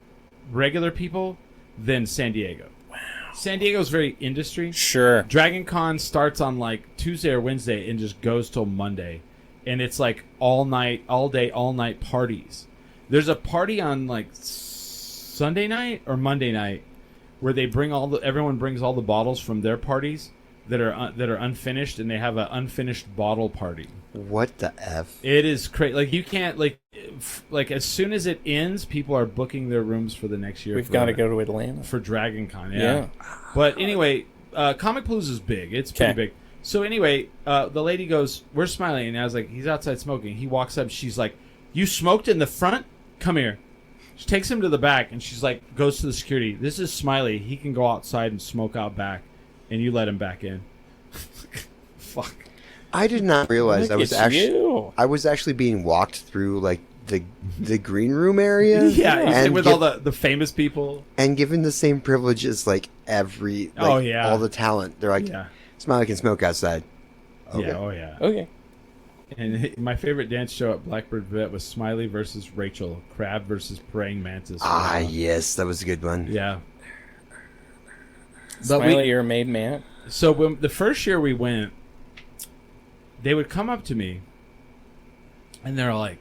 regular people than San Diego. Wow. San Diego's very industry. Sure. Dragon Con starts on like Tuesday or Wednesday and just goes till Monday, and it's like all night, all day, all night parties. There's a party on like Sunday night or Monday night where they bring everyone brings all the bottles from their parties that are unfinished, and they have an unfinished bottle party. What the F? It is crazy. Like you can't like as soon as it ends, people are booking their rooms for the next year. We've got to go to Atlanta. for Dragon Con. Yeah. Yeah. But anyway, Comic Palooza is big. It's pretty Okay. big. So anyway, the lady goes, "Where's Smiley?" And I was like, "He's outside smoking." He walks up. She's like, "You smoked in the front? Come here." She takes him to the back, and she's like, goes to the security. This is Smiley. He can go outside and smoke out back, and you let him back in. Fuck. I did not realize Look at you. I was actually being walked through like the green room area. Yeah, and with all the famous people. and given the same privileges like every Oh, yeah. all the talent. They're like, Yeah. Smiley can smoke outside. Okay. Yeah, oh yeah. Okay. And my favorite dance show at Blackbird Vet was Smiley versus Rachel, Crab versus Praying Mantis. Ah, yes, that was a good one. Yeah. But Smiley, you're a made man. So when the first year we went, they would come up to me, and they're like,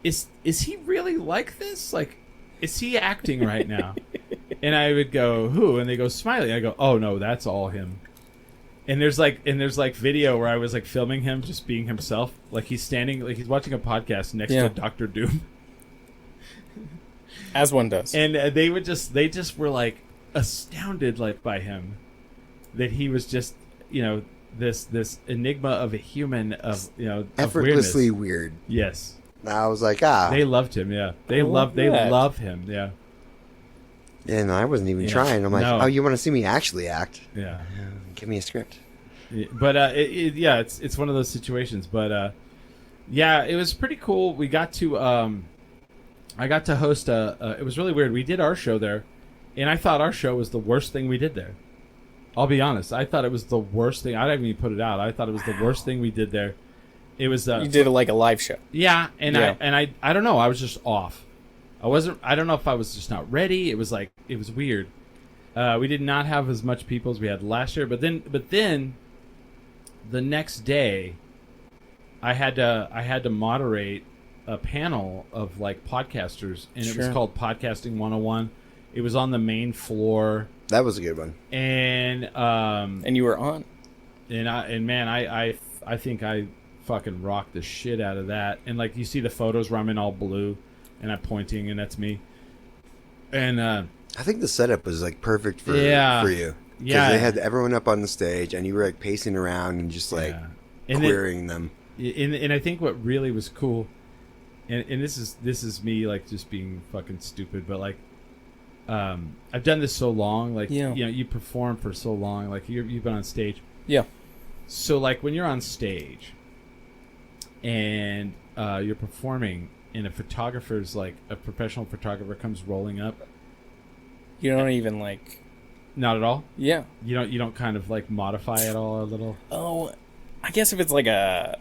"Is he really like this? Like, is he acting right now?" And I would go, "Who?" And they go, "Smiley." I go, "Oh no, that's all him." And there's like video where I was like filming him just being himself, like he's standing, like he's watching a podcast next to Dr. Doom. As one does. And they just were like astounded, like by him, that he was just, you know, this enigma of a human, of, you know, of Effortlessly weirdness. weird. Yes, I was like, ah, they loved him. Yeah, they love him. Yeah, and I wasn't even Yeah. trying. I'm like, No. oh, you want to see me actually act? yeah. Give me a script. But yeah, it's one of those situations. But yeah, it was pretty cool. We got to I got to host it was really weird. We did our show there, and I thought our show was the worst thing we did there. I'll be honest. I thought it was the worst thing. I didn't even put it out. I thought it was the worst thing we did there. It was you did it like a live show. yeah, and Yeah. I don't know. I was just off. I don't know if I was just not ready. It was weird. We did not have as much people as we had last year, but then the next day I had to moderate a panel of like podcasters, and it was Sure. called Podcasting 101. It was on the main floor, That was a good one. and And you were on. man, I think I fucking rocked the shit out of that. And like you see the photos where I'm in all blue and I'm pointing, and that's me. And I think the setup was like perfect for Yeah. for you. Because Yeah. they had everyone up on the stage, and you were like pacing around and just like yeah. And then- querying them. and I think what really was cool, and this is me like just being fucking stupid, but like I've done this so long, like Yeah. you know, you perform for so long, like you've been on stage. Yeah. So like when you're on stage and you're performing, and a photographer's like a professional photographer comes rolling up, You don't even like. not at all. Yeah. You don't kind of like modify it all a little. Oh, I guess if it's like a.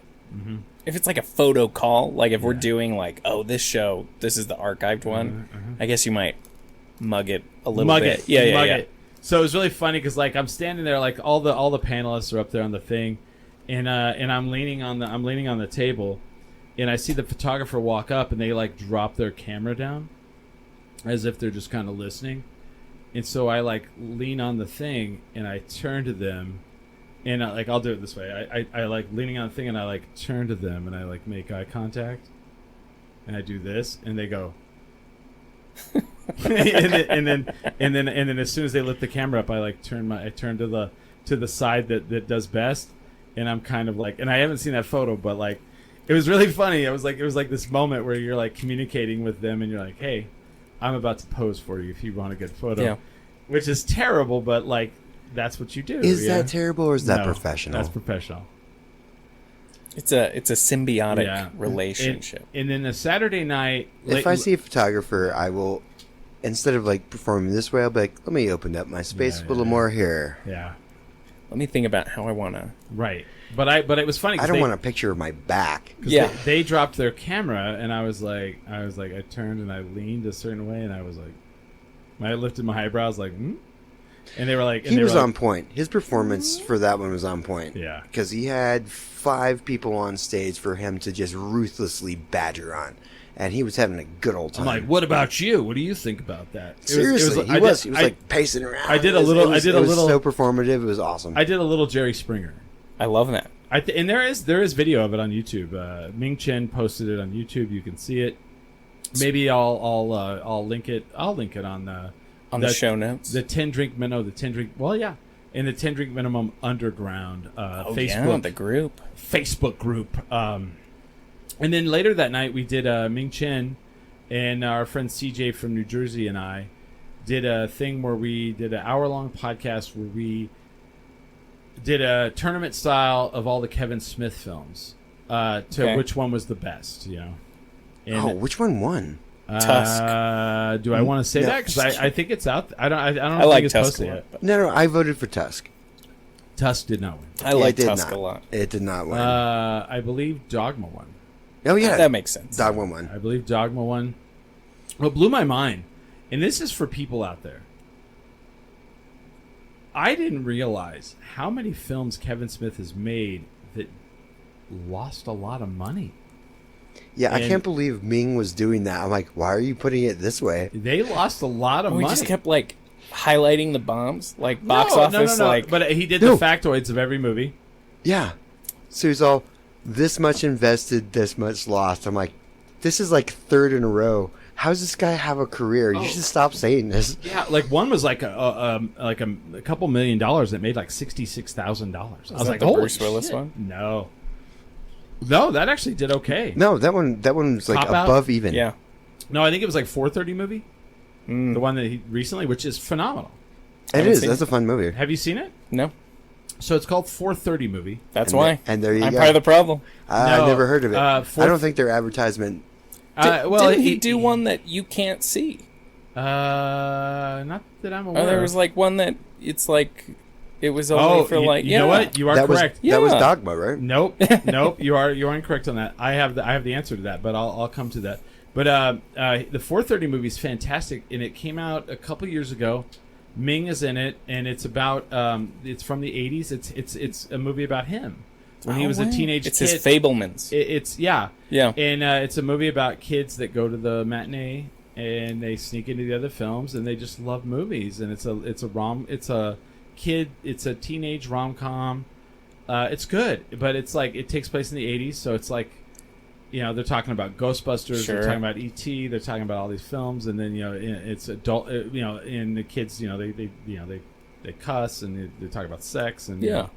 If it's like a photo call, like if we're doing like, oh, this show, this is the archived one, I guess you might mug it a little Mug bit. it, Yeah, mug yeah. it. So it was really funny because like I'm standing there, like all the panelists are up there on the thing, and I'm leaning on the table, and I see the photographer walk up, and they like drop their camera down, as if they're just kind of listening, and so I like lean on the thing, and I turn to them, and like I'll do it this way. I like leaning on the thing, and I like turn to them, and I like make eye contact, and I do this, and they go. and then as soon as they lift the camera up, I like turn to the side that does best, and I'm kind of like, and I haven't seen that photo, but like it was really funny. It was like this moment where you're like communicating with them, and you're like, hey, I'm about to pose for you if you want a good photo. Yeah. Which is terrible, but like that's what you do. Is yeah? that terrible or is that No, professional? That's professional. It's a symbiotic Yeah. relationship. And then the Saturday night, If I see a photographer, I will, instead of like performing this way, I'll be like, let me open up my space a little more here. yeah, Let me think about how I want to. right. But it was funny. I don't want a picture of my back. 'Cause Yeah. they dropped their camera, and I turned and I leaned a certain way, and I was like, I lifted my eyebrows, like, and they were like, He was on point. His performance for that one was on point. Yeah. Because he had 5 people on stage for him to just ruthlessly badger on. And he was having a good old I'm time. like, what about you? What do you think about that? Seriously, he was like pacing around. I did a It was- little- it was- I did a it was little- so performative. It was awesome. I did a little Jerry Springer. I love that. And there is video of it on YouTube. Ming Chen posted it on YouTube. You can see it. Maybe I'll link it. I'll link it on The show notes. The 10 drink minimum. Well, yeah, in the 10 drink minimum underground Facebook, the group. Facebook group. And then later that night we did Ming Chen and our friend CJ from New Jersey and I did a thing where we did an hour-long podcast where we did a tournament style of all the Kevin Smith films which one was the best, you know. And, which one won? Tusk. Do I want to say No. that? Because I think it's out. I don't I think like it's Tusk posted a lot. yet. No, I voted for Tusk. Tusk did not win. I like it did Tusk not. a lot. It did not win. I believe Dogma won. oh yeah, That makes sense. Dogma won. I believe Dogma won. What blew my mind, and this is for people out there. I didn't realize how many films Kevin Smith has made that lost a lot of money. Yeah, I And- can't believe Ming was doing that. I'm like, why are you putting it this way? They lost a lot of We money. just kept like highlighting the bombs, like box office, No. like. But he did No. the factoids of every movie. Yeah. So he's all, this much invested, this much lost. I'm like, this is like third in a row. How does this guy have a career? You should stop saying this. Yeah, like one was like a couple $1 million that made like $66,000. I was that like, the holy Bruce Willis shit. one? No, that actually did okay. No, that one's like Cop Out? above even. Yeah. No, I think it was like 430 movie, the one that he recently, which is phenomenal. It haven't is. seen That's a fun movie. Have you seen it? No. So it's called 430 movie. That's And why. and there you I'm go. part of the problem. I No, never heard of it. I fourth- don't think their advertisement. Didn't he do one that you can't see? Not that I'm aware. Oh, there was like one that it's like it was only for like you know what? You are that correct. Was, that was Yeah. Dogma, right? Nope, nope. You are incorrect on that. I have the answer to that, but I'll come to that. But the 430 movie is fantastic, and it came out a couple years ago. Ming is in it, and it's about it's from the 80s. It's a movie about him when he was a teenage It's kid. his Fablemans. It's yeah. Yeah. And it's a movie about kids that go to the matinee and they sneak into the other films and they just love movies, and it's a teenage rom-com. It's good, but it's like it takes place in the 80s, so it's like, you know, they're talking about Ghostbusters, Sure. they're talking about E.T., they're talking about all these films, and then, you know, it's adult, you know, and the kids, you know, they cuss and they talk about sex and Yeah.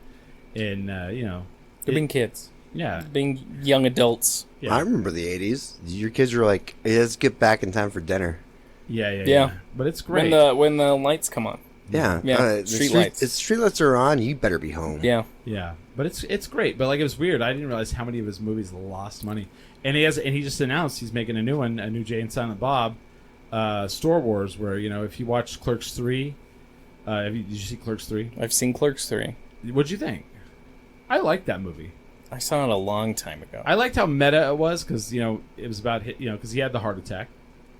and you know, They're being kids, yeah. being young adults. Yeah. I remember the 80s. Your kids were like, hey, let's get back in time for dinner. Yeah. But it's great. When the lights come on. Yeah. Yeah, The street lights. If street lights are on, you better be home. Yeah. Yeah, but it's great. But like, it was weird. I didn't realize how many of his movies lost money. And he just announced he's making a new one, a new Jay and Silent Bob, Star Wars. Where, you know, if you watch Clerks 3, did you see Clerks 3? I've seen Clerks 3. What'd you think? I liked that movie. I saw it a long time ago. I liked how meta it was because, you know, it was about, you know, because he had the heart attack.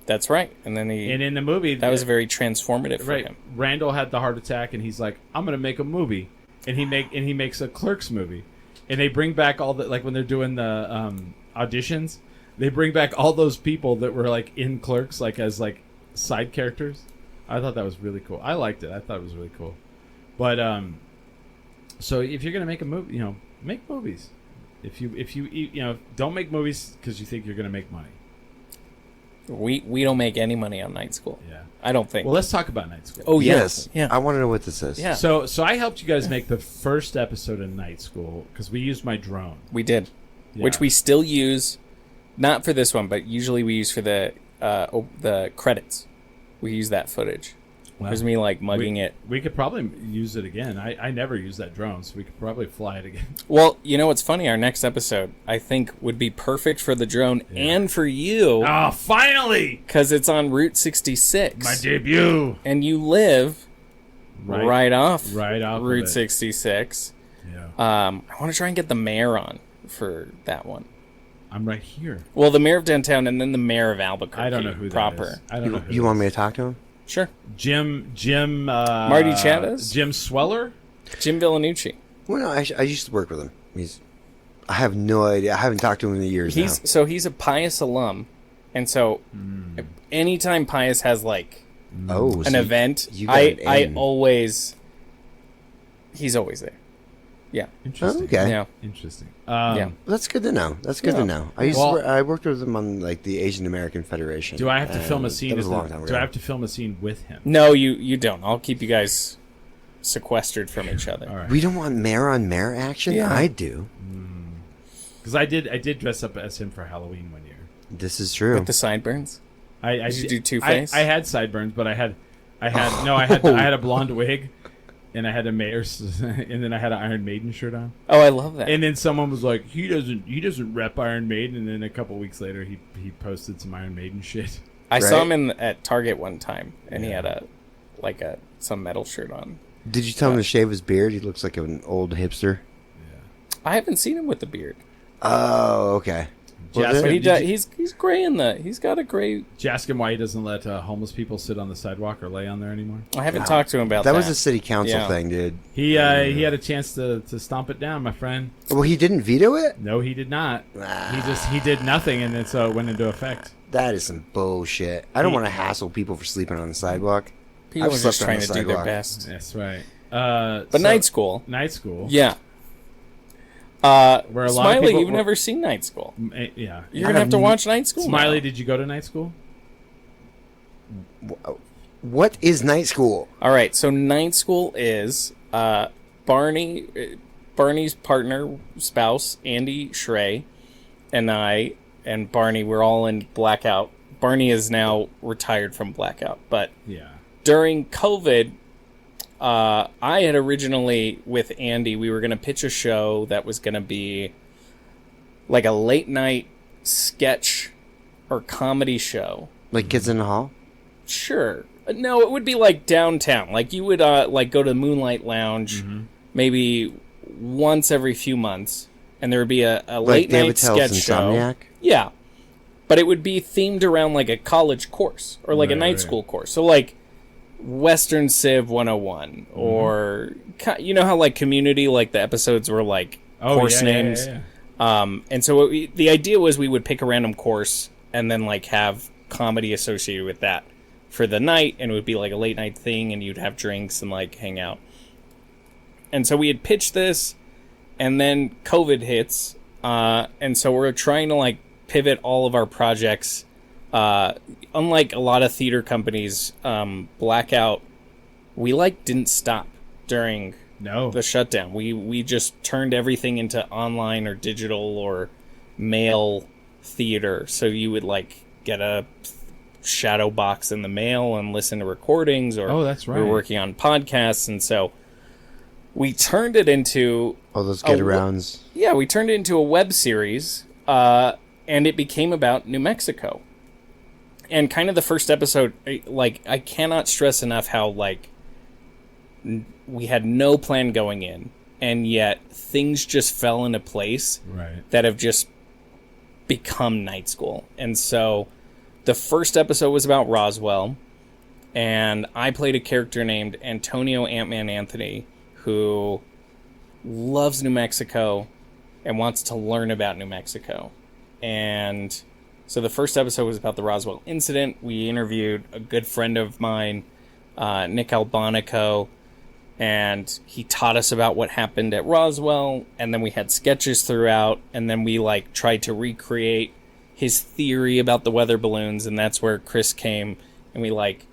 That's right. And then And in the movie, that was very transformative for right. him. Randall had the heart attack, and he's like, "I'm gonna make a movie," and he makes a Clerks movie, and they bring back all the, like, when they're doing the auditions, they bring back all those people that were like in Clerks, like as like side characters. I thought that was really cool. I liked it. I thought it was really cool. But so if you're gonna make a movie, you know, make movies. If you know, don't make movies because you think you're gonna make money. We don't make any money on Night School. Yeah. I don't think. Well, let's talk about Night School. Oh, yeah. Yes. Yeah. I want to know what this is. Yeah. So I helped you guys make the first episode of Night School because we used my drone. We did. Yeah. Which we still use, not for this one, but usually we use for the credits. We use that footage. Wow. There's me like mugging it. We could probably use it again. I never used that drone, so we could probably fly it again. Well, you know what's funny? Our next episode, I think, would be perfect for the drone and for you Oh, finally! because it's on Route 66. My debut! And you live right off right off of Route it. 66. Yeah. I want to try and get the mayor on for that one. I'm right here. Well, the mayor of downtown and then the mayor of Albuquerque. I don't know who proper. that is. I don't know who You that want me is. to talk to him? Sure. Jim Marty Chavez? Jim Sweller? Jim Villanucci. Well, no, I used to work with him. I have no idea. I haven't talked to him in years now. He's a Pius alum, and so anytime Pius has like Oh, an so event, you got it in. he's always there. Yeah. Interesting. Okay. Yeah. Interesting. Yeah. Well, that's good to know. That's good Yeah. to know. I worked with him on like the Asian American Federation. Do I have to film a and scene? That was as a long the- time do I ago. have to film a scene with him? No, you don't. I'll keep you guys sequestered from each other. All right. We don't want mayor on mayor action. Yeah. I do. Because I did dress up as him for Halloween one year. This is true. With the sideburns. Did you do Two-Face? I had sideburns, but I had a blonde wig, and I had and then I had an Iron Maiden shirt on. Oh, I love that. And then someone was like, he doesn't rep Iron Maiden, and then a couple weeks later he posted some Iron Maiden shit. I saw him at Target one time, and he had some metal shirt on. Did you tell him to shave his beard? He looks like an old hipster. I haven't seen him with the beard. Oh, okay. Jasper, But he's gray he's got a gray. Did you ask him why he doesn't let homeless people sit on the sidewalk or lay on there anymore? I haven't talked to him about that. That was a city council thing, dude. He had a chance to stomp it down, my friend. Well, he didn't veto it? No, he did not. He did nothing, and then so it went into effect. That is some bullshit. I don't want to hassle people for sleeping on the sidewalk. People are just trying to do their best. That's right. But Night School. Night School. Yeah. Where a lot Smiley, of people you've never seen Night School. Yeah. You're going to have to watch Night School. Smiley, now. did you go to night school? What is night school? All right, so Night School is Barney's partner, spouse, Andy Schrey, and I, and Barney, we're all in Blackout. Barney is now retired from Blackout, but during COVID, I had originally, with Andy, we were going to pitch a show that was going to be like a late night sketch or comedy show. Like Kids in the Hall? Sure. No, it would be like downtown. Like you would like go to Moonlight Lounge maybe once every few months, and there would be a late night sketch show. Yeah. But it would be themed around like a college course or like a night school course. So like Western Civ 101 or you know how like Community, like the episodes were like course names. And so the idea was we would pick a random course and then like have comedy associated with that for the night, and it would be like a late night thing, and you'd have drinks and like hang out. And so we had pitched this, and then COVID hits, and so we're trying to like pivot all of our projects. Unlike a lot of theater companies, Blackout, we like didn't stop during the shutdown. We just turned everything into online or digital or mail theater. So you would like get a shadow box in the mail and listen to recordings, or that's right. we were working on podcasts, and so we turned it into all those get-arounds. We turned it into a web series, and it became about New Mexico. And kind of the first episode, like, I cannot stress enough how, like, we had no plan going in, and yet things just fell into place that have just become Night School. And so the first episode was about Roswell, and I played a character named Antonio Ant-Man Anthony, who loves New Mexico and wants to learn about New Mexico. And so the first episode was about the Roswell incident. We interviewed a good friend of mine, Nick Albonico, and he taught us about what happened at Roswell, and then we had sketches throughout, and then we like tried to recreate his theory about the weather balloons, and that's where Chris came, and we like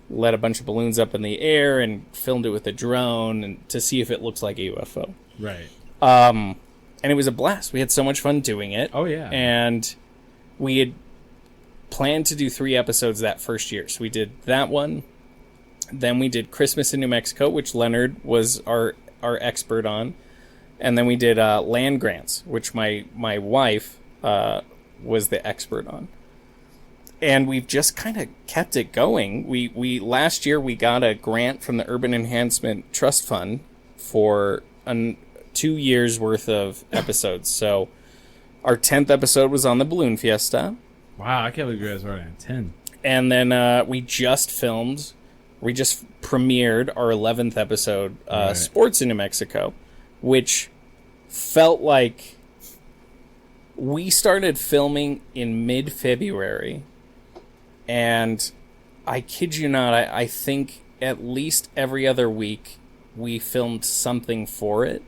let a bunch of balloons up in the air and filmed it with a drone and to see if it looks like a UFO. Right. And it was a blast. We had so much fun doing it. Oh, yeah. And we had planned to do 3 episodes that first year. So we did that one. Then we did Christmas in New Mexico, which Leonard was our expert on. And then we did land grants, which my wife was the expert on. And we've just kind of kept it going. We last year we got a grant from the Urban Enhancement Trust Fund for 2 years worth of episodes. So our 10th episode was on the Balloon Fiesta. Wow, I can't believe you guys are already on 10. And then we just premiered our 11th episode, Sports in New Mexico, which felt like we started filming in mid-February. And I kid you not, I think at least every other week we filmed something for it,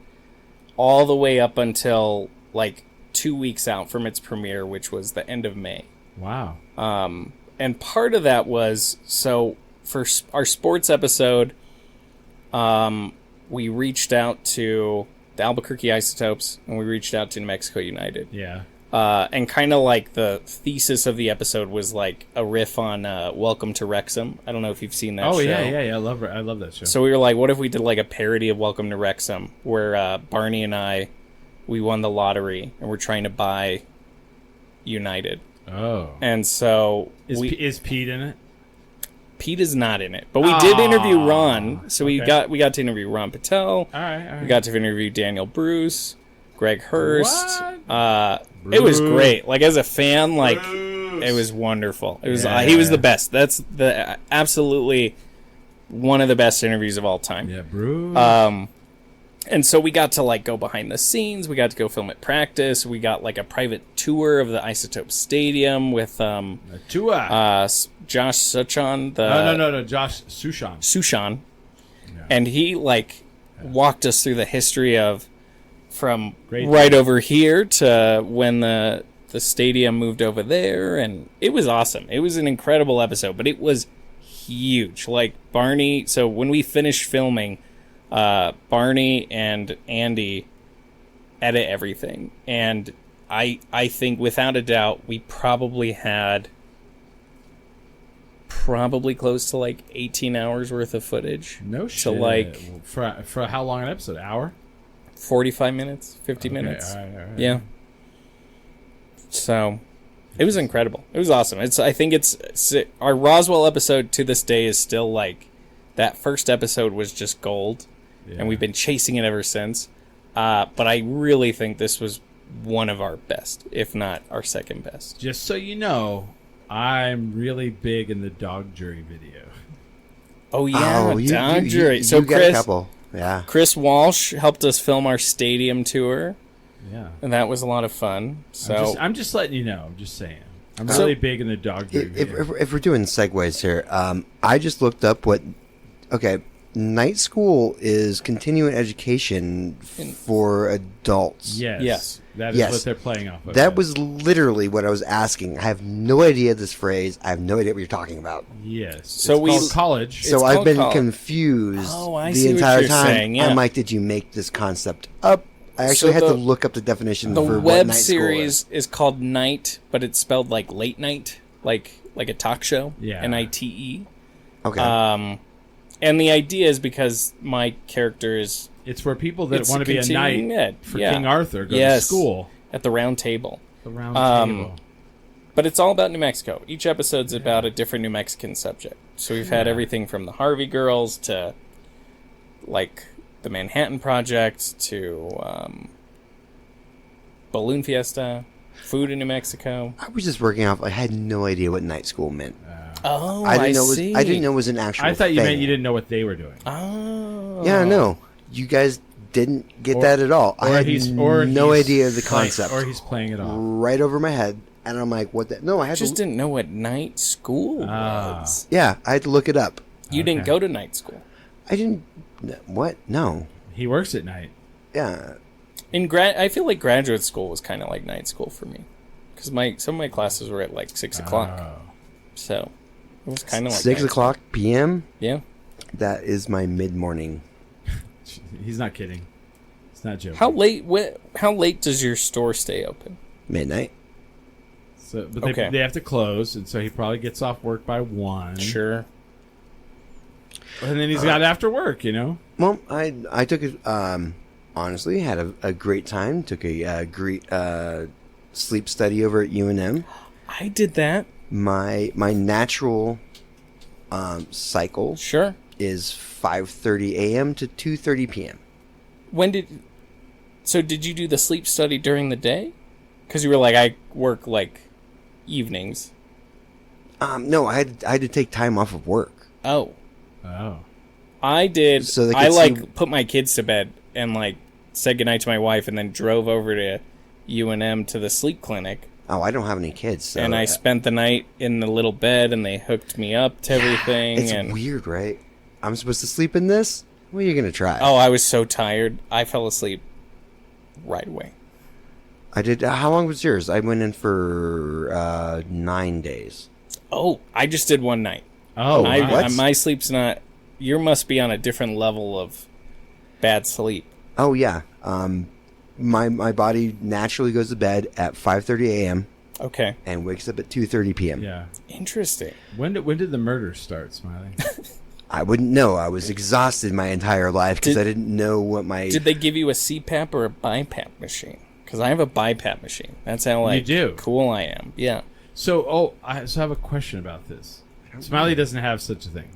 all the way up until like 2 weeks out from its premiere, which was the end of May. Wow. And part of that was, so for our sports episode, we reached out to the Albuquerque Isotopes, and we reached out to New Mexico United. Yeah. And kind of like the thesis of the episode was like a riff on Welcome to Wrexham. I don't know if you've seen that show. Oh yeah. I love that show. So we were like, what if we did like a parody of Welcome to Wrexham, where Barney and we won the lottery and we're trying to buy United. Oh. And so is Pete in it? Pete is not in it, but we did interview Ron. So we got to interview Ron Patel. All right. We got to interview Daniel Bruce, Greg Hurst. What? It was great. Like as a fan, like it was wonderful. It was he was the best. That's the absolutely one of the best interviews of all time. Yeah, Bruce. And so we got to like go behind the scenes. We got to go film at practice. We got like a private tour of the Isotope Stadium with Josh Suchan. No, Josh Sushan. Yeah. And he like walked us through the history of from right over here to when the stadium moved over there, and it was awesome. It was an incredible episode, but it was huge. Like Barney, so when we finished filming, Barney and Andy edit everything, and I think without a doubt we probably had close to like 18 hours worth of footage. No shit. So like for how long an episode? Hour? 45 minutes, 50 minutes. All right. Yeah. So it was incredible. It was awesome. I think it's our Roswell episode to this day is still like that first episode was just gold. Yeah. And we've been chasing it ever since. But I really think this was one of our best, if not our second best. Just so you know, I'm really big in the dog jury video. Oh yeah, dog jury. So got a couple. Yeah. Chris Walsh helped us film our stadium tour. Yeah. And that was a lot of fun. So I'm just letting you know. I'm just saying. I'm really big in the dog jury video. If we're doing segues here, I just looked up what. Okay. Night school is continuing education for adults. Yes. That is what they're playing off of. That was literally what I was asking. I have no idea this phrase. I have no idea what you're talking about. Yes. So it's called college. So I've been confused the entire time. Saying, yeah. I'm like, did you make this concept up? I actually had to look up the definition for what night school is. The web series is called Night, but it's spelled like late night, like a talk show. Yeah. NITE. Okay. And the idea is because my character is... It's where people that want to be a knight for King Arthur go to school. At the round table. The round table. But it's all about New Mexico. Each episode's about a different New Mexican subject. So we've had everything from the Harvey Girls to, like, the Manhattan Project to Balloon Fiesta, food in New Mexico. I was just working off. I had no idea what night school meant. I see. I didn't know it was an actual I thought you thing. meant you didn't know what they were doing. Oh. Yeah, no. You guys didn't get that at all. I had no idea of the concept. Or he's playing it off. Right over my head. And I'm like, what the... No, I just didn't know what night school was. Yeah, I had to look it up. You didn't go to night school. I didn't... What? No. He works at night. Yeah. I feel like graduate school was kind of like night school for me. Because some of my classes were at like 6 o'clock. So... It was kind of like 6 o'clock p.m.? Yeah. That is my mid-morning. He's not kidding. It's not joking. How late does your store stay open? Midnight. So, but they have to close, and so he probably gets off work by 1. Sure. And then he's got after work, you know? Well, I took it, honestly, had a great time. Took a great sleep study over at UNM. I did that. My natural cycle is 5:30 a.m. to 2:30 p.m. Did you do the sleep study during the day? Because you were like, I work like evenings. No, I had to take time off of work. Oh. I did. So put my kids to bed and like said goodnight to my wife and then drove over to UNM to the sleep clinic. Oh, I don't have any kids. So and I spent the night in the little bed, and they hooked me up to everything. It's weird, right? I'm supposed to sleep in this? What are you going to try? Oh, I was so tired. I fell asleep right away. I did. How long was yours? I went in for 9 days. Oh, I just did one night. Oh, my sleep's not... You must be on a different level of bad sleep. Oh, yeah. my body naturally goes to bed at 5:30 a.m. Okay. and wakes up at 2:30 p.m. Yeah. Interesting. When did the murder start, Smiley? I wouldn't know. I was exhausted my entire life because I didn't know what my... Did they give you a CPAP or a BiPAP machine? Because I have a BiPAP machine. That's how You do? cool I am. Yeah. So, I have a question about this. Smiley doesn't have such a thing.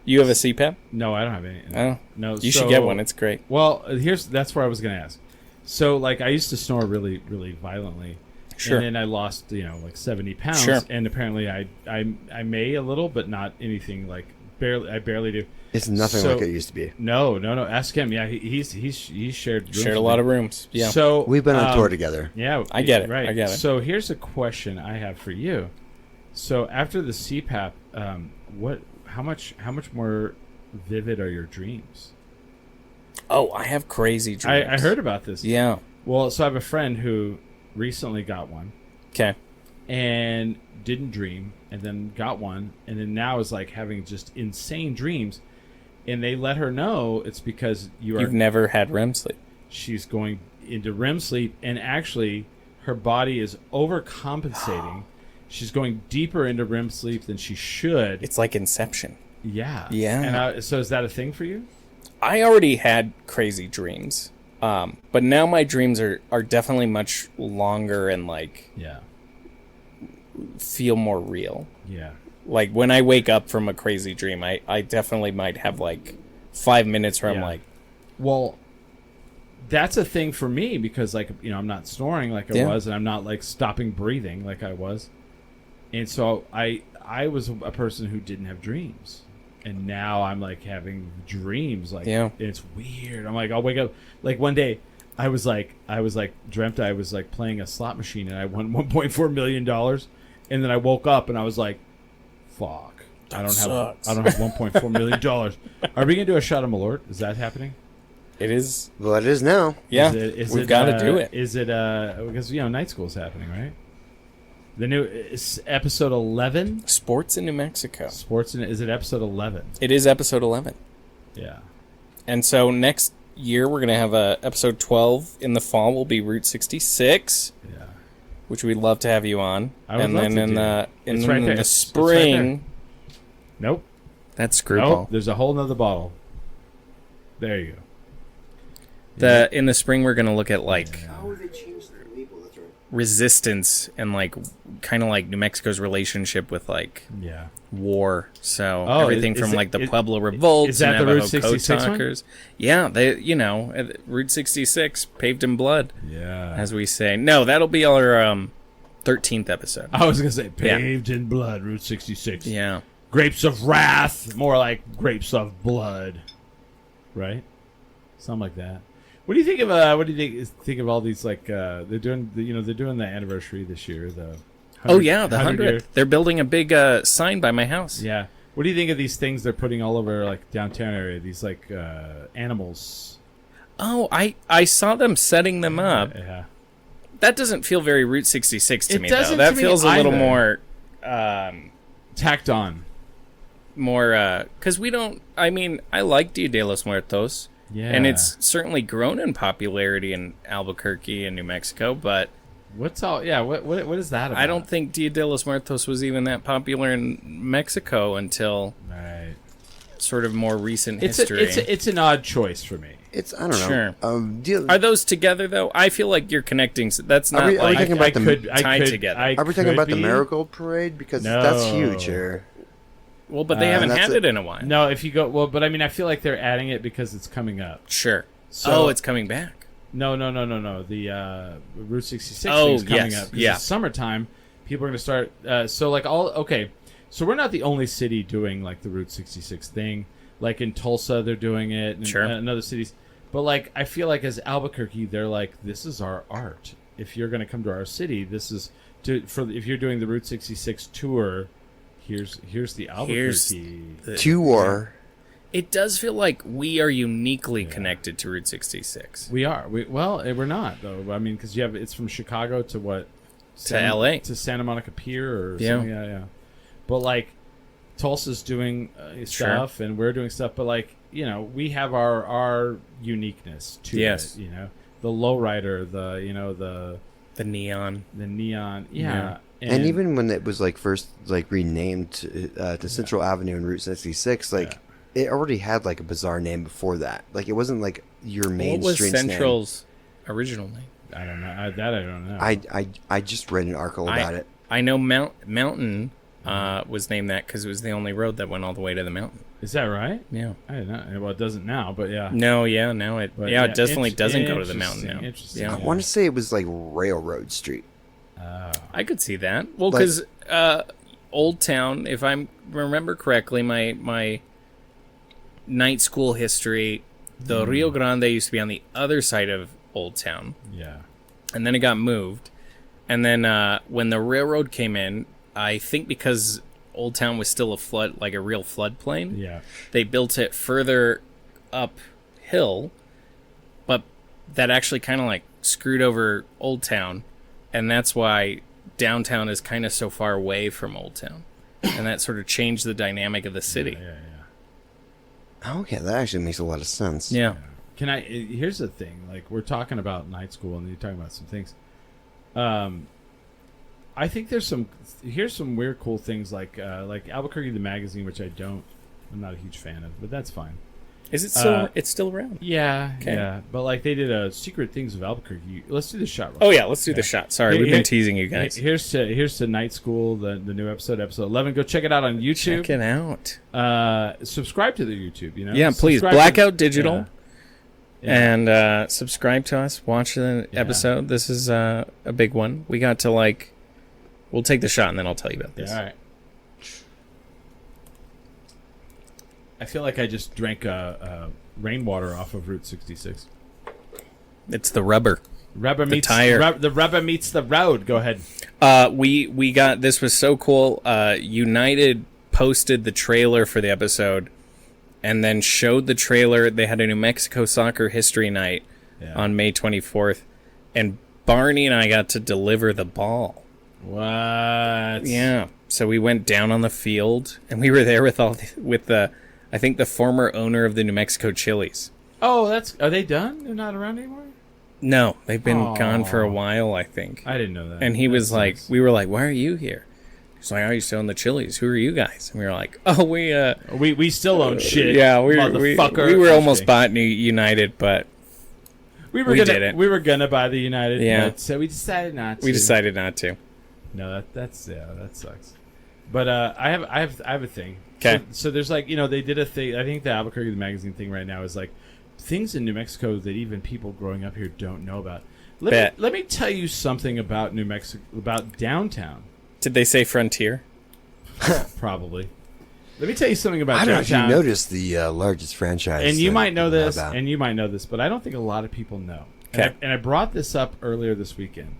You have a CPAP? No, I don't have any. Oh. No, You should get one. It's great. Well, that's where I was going to ask. So, like, I used to snore really, really violently. Sure. And then I lost, like 70 pounds. Sure. And apparently I may a little, but not anything like barely. I barely do. It's nothing So- like it used to be. No. Ask him. Yeah, he's shared rooms Shared a with lot me. of rooms. Yeah. So We've been on tour together. Yeah, I get it. Right. I get it. So here's a question I have for you. So after the CPAP, how much more vivid are your dreams? Oh, I have crazy dreams. I heard about this. Yeah. Well, so I have a friend who recently got one Okay. and didn't dream, and then got one, and then now is like having just insane dreams. And they let her know it's because You've never had REM sleep. she's going into REM sleep, and actually her body is overcompensating. She's going deeper into REM sleep than she should. It's like Inception. Yeah. Yeah. And so is that a thing for you? I already had crazy dreams. But now my dreams are definitely much longer and like Yeah. feel more real. Yeah. Like when I wake up from a crazy dream, I definitely might have like 5 minutes where I'm Yeah. like, Well, that's a thing for me because, like, I'm not snoring like I Yeah. was, and I'm not like stopping breathing like I was, and so I was a person who didn't have dreams, and now I'm like having dreams, like, Yeah. it's weird. I'm like, I'll wake up like one day. I was like dreamt I was like playing a slot machine and I won $1.4 million, and then I woke up and I was like, fuck. I don't sucks. have $1.4 million. Are we gonna do a shot of Malort? Is that happening? it is. Well, it is now. Yeah, Is we've it, got to do it. Is it because night school's happening, right? The new is episode 11. Sports in New Mexico. Sports in is it episode 11? It is episode 11. Yeah. And so next year we're going to have episode 12 in the fall will be Route 66, Yeah. which we'd love to have you on. I would and love then to in do the that. in It's right there. the It's right spring, Nope. that's screwball. Nope. There's a whole nother bottle. There you go. In the spring we're going to look at like Oh, they changed the label. That's right. resistance and like kind of like New Mexico's relationship with like Yeah. war. So Oh, everything is from it- like the is- Pueblo revolts is that and the Route Navajo 66 one? Talkers. Yeah, they Route 66 paved in blood, Yeah. as we say. No, that'll be our 13th episode. I was gonna say Yeah. paved in blood, Route 66. Yeah. Grapes of wrath, more like grapes of blood, right? Something like that. What do you think of? What do you think of all these? Like they're doing, they're doing the anniversary this year. The 100, Oh yeah, the 100 year. 100th. They're building a big sign by my house. Yeah. What do you think of these things they're putting all over like downtown area? These like animals. Oh, I saw them setting them up. Yeah. That doesn't feel very Route 66 to It me though. doesn't That to me feels a little either. more Tacked on. because we don't. I mean, I like Dia de los Muertos. Yeah. And it's certainly grown in popularity in Albuquerque and New Mexico, but What's all? Yeah. What is that about? I don't think Dia de los Muertos was even that popular in Mexico until Right. sort of more recent history. It's an odd choice for me. It's I don't know. Sure. Are those together though? I feel like you're connecting. That's not Are we like talking about the- tied together. Are we talking about the Marigold Parade? Because that's huge here. well, but they haven't that's had it. it in a while. No, if you go but I mean, I feel like they're adding it because it's coming up. Sure. So- it's coming back. No. The Route 66 Oh, thing's coming yes, up. 'Cause yeah. it's summertime. People are going to start. So we're not the only city doing like the Route 66 thing. Like in Tulsa, they're doing it. And Sure. in other cities. But like, I feel like as Albuquerque, they're like, this is our art. If you're going to come to our city, this is if you're doing the Route 66 tour. Here's the Albuquerque. To war. It does feel like we are uniquely connected to Route 66. We are. We're not though. I mean, because it's from Chicago to what? LA. To Santa Monica Pier or Yeah. something. Yeah. But like, Tulsa's doing stuff, and we're doing stuff. But like, we have our uniqueness to Yes. it. lowrider, The neon. the neon, Yeah. And even when it was like first like renamed to Central Avenue and Route 66, like it already had like a bizarre name before that. Like it wasn't like your main What was street's name. Central's original name? I don't know I don't know. I just read an article about it. I know Mountain was named that because it was the only road that went all the way to the mountain. Is that right? Yeah. I didn't know. Well, it doesn't now, but yeah. No, yeah, now it. But, yeah, it definitely doesn't go to the interesting, mountain now. interesting. Yeah. I want to say it was like Railroad Street. I could see that. Well, Like- because Old Town, if I remember correctly, my night school history, the Rio Grande used to be on the other side of Old Town, Yeah. and then it got moved. And then when the railroad came in, I think because Old Town was still a real floodplain, Yeah. they built it further uphill, but that actually kind of like screwed over Old Town, and that's why downtown is kind of so far away from Old Town, and that sort of changed the dynamic of the city. Yeah. Okay, that actually makes a lot of sense. Yeah. Here's the thing. Like, we're talking about night school, and you're talking about some things. I think here's some weird, cool things like Albuquerque the magazine, which I'm not a huge fan of, but that's fine. Is it still? It's still around. Yeah, Okay. yeah. But like they did a secret things of Albuquerque. Let's do the shot. Oh yeah, let's do the shot. Sorry, we've been teasing you guys. Here's to Night School, the new episode 11. Go check it out on YouTube. Check it out. Subscribe to the YouTube. Yeah, please. Subscribe Blackout Digital. Yeah. And subscribe to us. Watch the episode. This is a big one. We got to we'll take the shot and then I'll tell you about this. Yeah, all right. I feel like I just drank rainwater off of Route 66. It's the rubber. Rubber meets tire. The rubber meets the road. Go ahead. We got, this was so cool. United posted the trailer for the episode and then showed the trailer. They had a New Mexico soccer history night on May 24th, and Barney and I got to deliver the ball. What? Yeah. So we went down on the field, and we were there with I think the former owner of the New Mexico Chili's. Oh, are they done? They're not around anymore? No, they've been gone for a while, I think. I didn't know that. And he was like, we were like, why are you here? He's like, I used to own the Chili's. Who are you guys? And we were like, oh, we still own shit. Yeah, we were almost Okay. bought United, but we didn't. We were gonna buy the United, Yeah. so we decided not to. we decided not to. No, that sucks. But I have a thing. 'Kay. So there's they did a thing. I think the Albuquerque the magazine thing right now is like things in New Mexico that even people growing up here don't know about. Let me tell you something about New Mexico, about downtown. Did they say Frontier? Probably. Let me tell you something about I don't know if downtown. you noticed the largest franchise. And you that might know people this, about. and you might know this, but I don't think a lot of people know. Okay. And I brought this up earlier this weekend.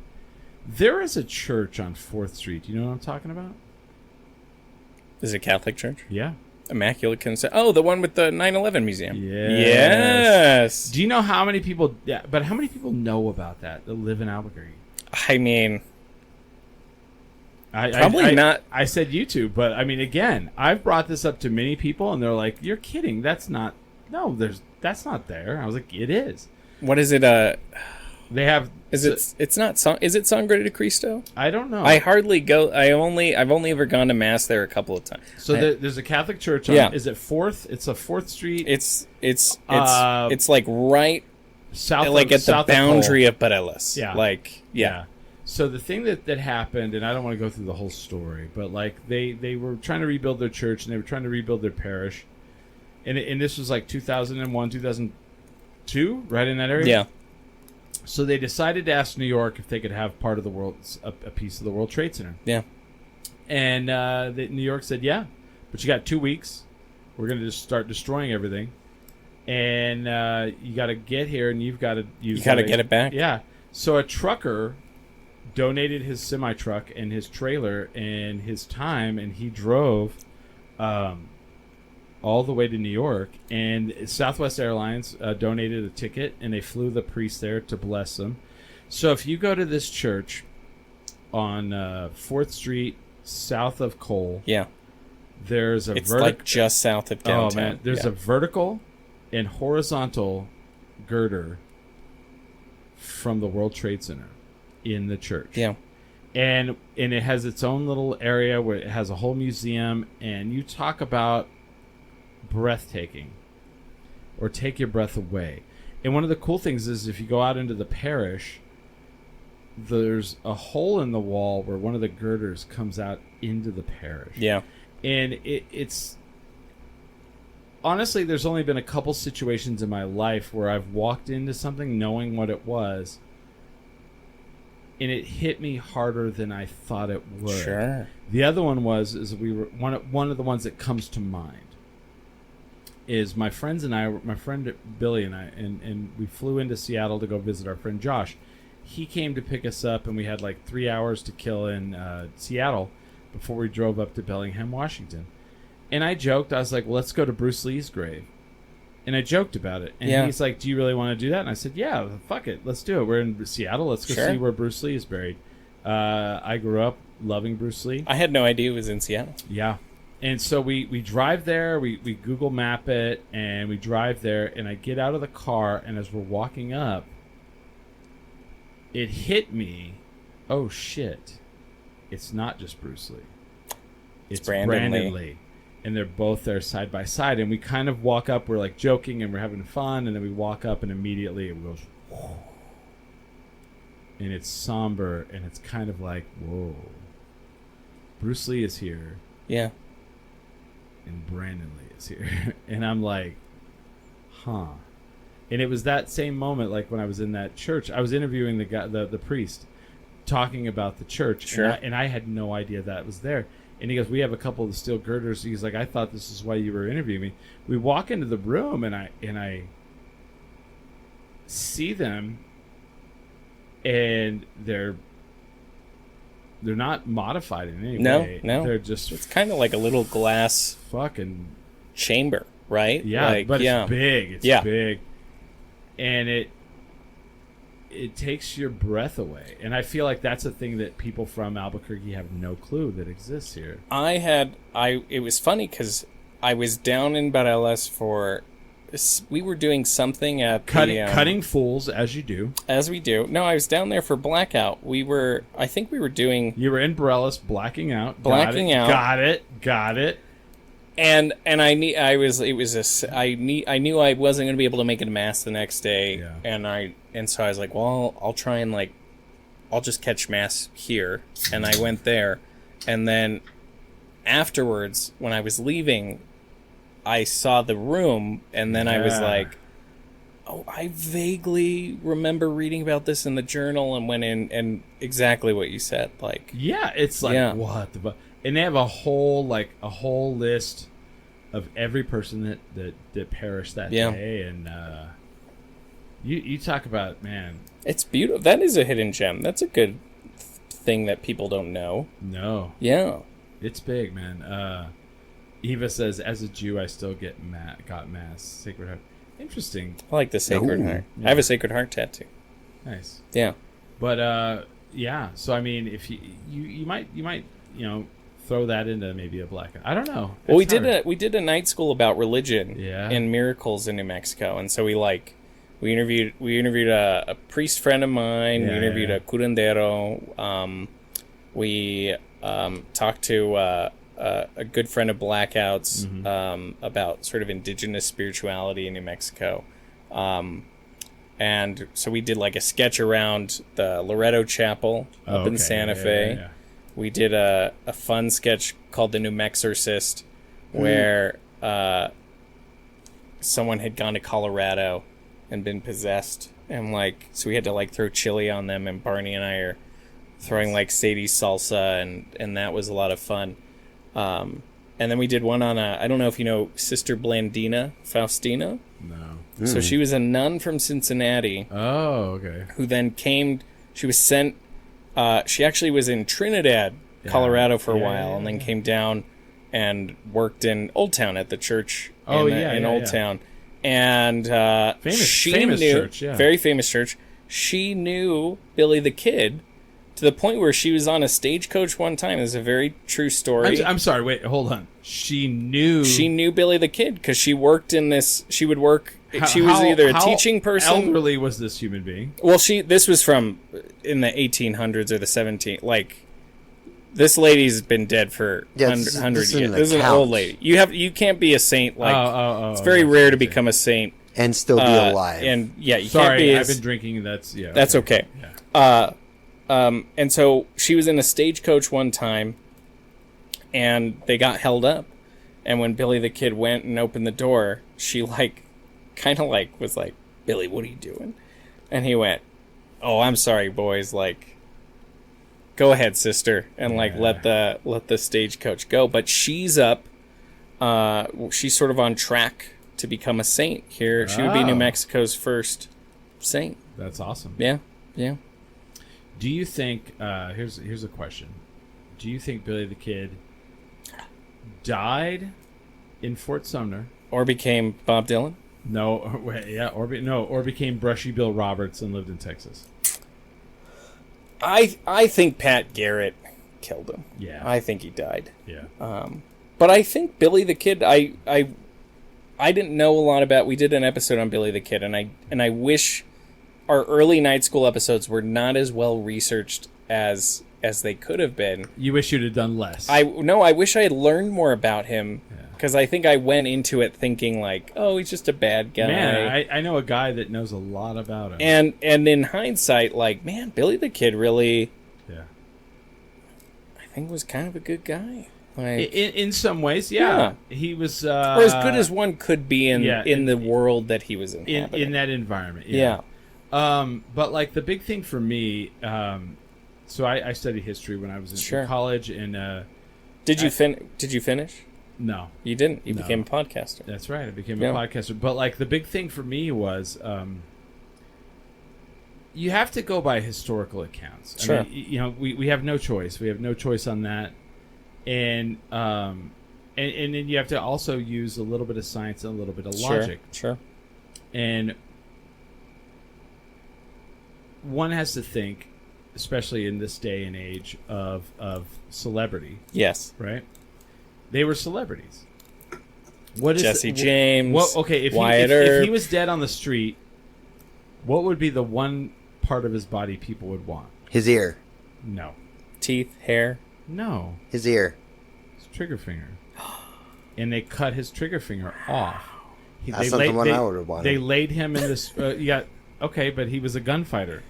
There is a church on 4th Street. Do you know what I'm talking about? Is it Catholic Church? Yeah. Immaculate Conception. Oh, the one with the 9/11 museum. Yes. Yes. Do you know how many people? Yeah, but how many people know about that live in Albuquerque? I mean, I Probably not. I said YouTube, but I mean, again, I've brought this up to many people, and they're like, "You're kidding? That's not. No, that's not there." I was like, "It is." what is it? They have. It's not. Is it Sangre de Cristo? I don't know. I hardly go. I've only ever gone to mass there a couple of times. So there's a Catholic church. Yeah. Is it 4th? It's a 4th Street. It's like right south, like at the south boundary of Pareles. Yeah. Like yeah. So the thing that happened, and I don't want to go through the whole story, but like they were trying to rebuild their church and they were trying to rebuild their parish, and this was like 2001, 2002, right in that area. Yeah. So they decided to ask New York if they could have part of the a piece of the World Trade Center. Yeah. And New York said, yeah, but you got 2 weeks. We're going to just start destroying everything. And you got to get here, and you got to get it back. Yeah. So a trucker donated his semi-truck and his trailer and his time, and he drove all the way to New York. And Southwest Airlines donated a ticket, and they flew the priest there to bless them. So if you go to this church on 4th Street, south of Cole, Yeah. there's a It's like just south of downtown. Oh man, there's a vertical and horizontal girder from the World Trade Center in the church. Yeah. And it has its own little area where it has a whole museum, and you talk about breathtaking or take your breath away. And one of the cool things is if you go out into the parish, there's a hole in the wall where one of the girders comes out into the parish. Yeah. And it's honestly, there's only been a couple situations in my life where I've walked into something knowing what it was, and it hit me harder than I thought it would. Sure. The other one is we were one of the ones that comes to mind is my friends and I, my friend Billy and I, and we flew into Seattle to go visit our friend Josh. He came to pick us up, and we had like 3 hours to kill in Seattle before we drove up to Bellingham, Washington. And I joked, I was like, well, let's go to Bruce Lee's grave. And I joked about it. And he's like, do you really want to do that? And I said, yeah, fuck it. Let's do it. We're in Seattle. Let's go see where Bruce Lee is buried. I grew up loving Bruce Lee. I had no idea it was in Seattle. Yeah. And so we drive there. We Google map it, and we drive there. And I get out of the car, and as we're walking up, it hit me, oh, shit. It's not just Bruce Lee. It's Brandon Lee. And they're both there side by side, and we kind of walk up. We're like joking, and we're having fun, and then we walk up, and immediately it goes, whoa. And it's somber, and it's kind of like, whoa. Bruce Lee is here. Yeah. And Brandon Lee is here. And I'm like, huh. And it was that same moment, like when I was in that church. I was interviewing the guy, the priest, talking about the church, sure. and I had no idea that was there. And he goes, we have a couple of the steel girders. He's like, I thought this is why you were interviewing me. We walk into the room, and I see them, and they're not modified in any way. No. They're just... It's kind of like a little glass... fucking... chamber, right? Yeah, like, but it's big. It's big. And it takes your breath away. And I feel like that's a thing that people from Albuquerque have no clue that exists here. It was funny because I was down in Barelas for, we were doing something at cutting fools, as you do. As we do. No, I was down there for Blackout. I think we were doing... You were in Barelas blacking out. Blacking out. Got it. And I knew I knew I wasn't going to be able to make it to mass the next day, and so I was like, well, I'll try and I'll just catch mass here, and I went there, and then afterwards when I was leaving, I saw the room, and then I was like, oh, I vaguely remember reading about this in the journal, and went in, and exactly what you said, it's like what the. And they have a whole list of every person that perished that day, and you talk about, man. It's beautiful. That is a hidden gem. That's a good thing that people don't know. No. Yeah. It's big, man. Eva says, as a Jew, I still got mass, Sacred Heart. Interesting. I like the Sacred Heart. Yeah. I have a Sacred Heart tattoo. Nice. Yeah. But so I mean, if you might throw that into maybe a blackout. I don't know. Well, we did a night school about religion and miracles in New Mexico, and so we interviewed a priest friend of mine. We interviewed a curandero. We talked to a good friend of Blackout's about sort of indigenous spirituality in New Mexico. And so we did like a sketch around the Loretto Chapel up in Santa Fe. Yeah. We did a fun sketch called The New Mexorcist, where someone had gone to Colorado and been possessed, and so we had to throw chili on them, and Barney and I are throwing Sadie's salsa, and that was a lot of fun. And then we did one on I don't know if you know Sister Blandina Faustina. No. So she was a nun from Cincinnati. Oh, okay. Who then came. She was sent. She actually was in Trinidad, Colorado for a while, and then came down and worked in Old Town at the church in Old Town. And famous church, very famous church. She knew Billy the Kid to the point where she was on a stagecoach one time. It's a very true story. I'm sorry, wait, hold on. She knew Billy the Kid because she worked in this. She would work she was either a teaching person. Elderly was this human being? Well, this was from in the 1800s or the 17. Like, this lady's been dead for 100 years. This is an old lady. You can't be a saint. Like, it's very rare to become a saint and still be alive. And you Sorry, can't be. I've been drinking. That's okay. Yeah. And so she was in a stagecoach one time, and they got held up. And when Billy the Kid went and opened the door, she kind of was like, Billy, what are you doing? And he went, oh, I'm sorry, boys. Like, go ahead, sister, and let the stagecoach go. But she's up. She's sort of on track to become a saint here. She would be New Mexico's first saint. That's awesome. Yeah. Do you think? Here's a question. Do you think Billy the Kid died in Fort Sumner, or became Bob Dylan? No, or became Brushy Bill Roberts and lived in Texas? I think Pat Garrett killed him. Yeah, I think he died. Yeah. But I think Billy the Kid. I didn't know a lot about. We did an episode on Billy the Kid, and I wish our early night school episodes were not as well researched as they could have been. You wish you'd have done less. I wish I had learned more about him, because I think I went into it thinking like, oh, he's just a bad guy. Man, I know a guy that knows a lot about him. And in hindsight, like, man, Billy the Kid really, I think was kind of a good guy. Like, in some ways, yeah. He was or as good as one could be in the world that he was inhabiting. In that environment. Yeah. But like the big thing for me, so I studied history when I was in college, and did you finish? No, you didn't. You became a podcaster. That's right. I became a podcaster. But like the big thing for me was, you have to go by historical accounts. Sure. I mean, we have no choice. We have no choice on that, and then you have to also use a little bit of science and a little bit of logic. Sure. And one has to think, especially in this day and age of celebrity. Yes. Right? They were celebrities. What is Jesse James? If he was dead on the street, what would be the one part of his body people would want? His ear. No. Teeth, hair? No. His ear. His trigger finger. And they cut his trigger finger off. That's not the one I would have wanted. They laid him in this... okay, but he was a gunfighter.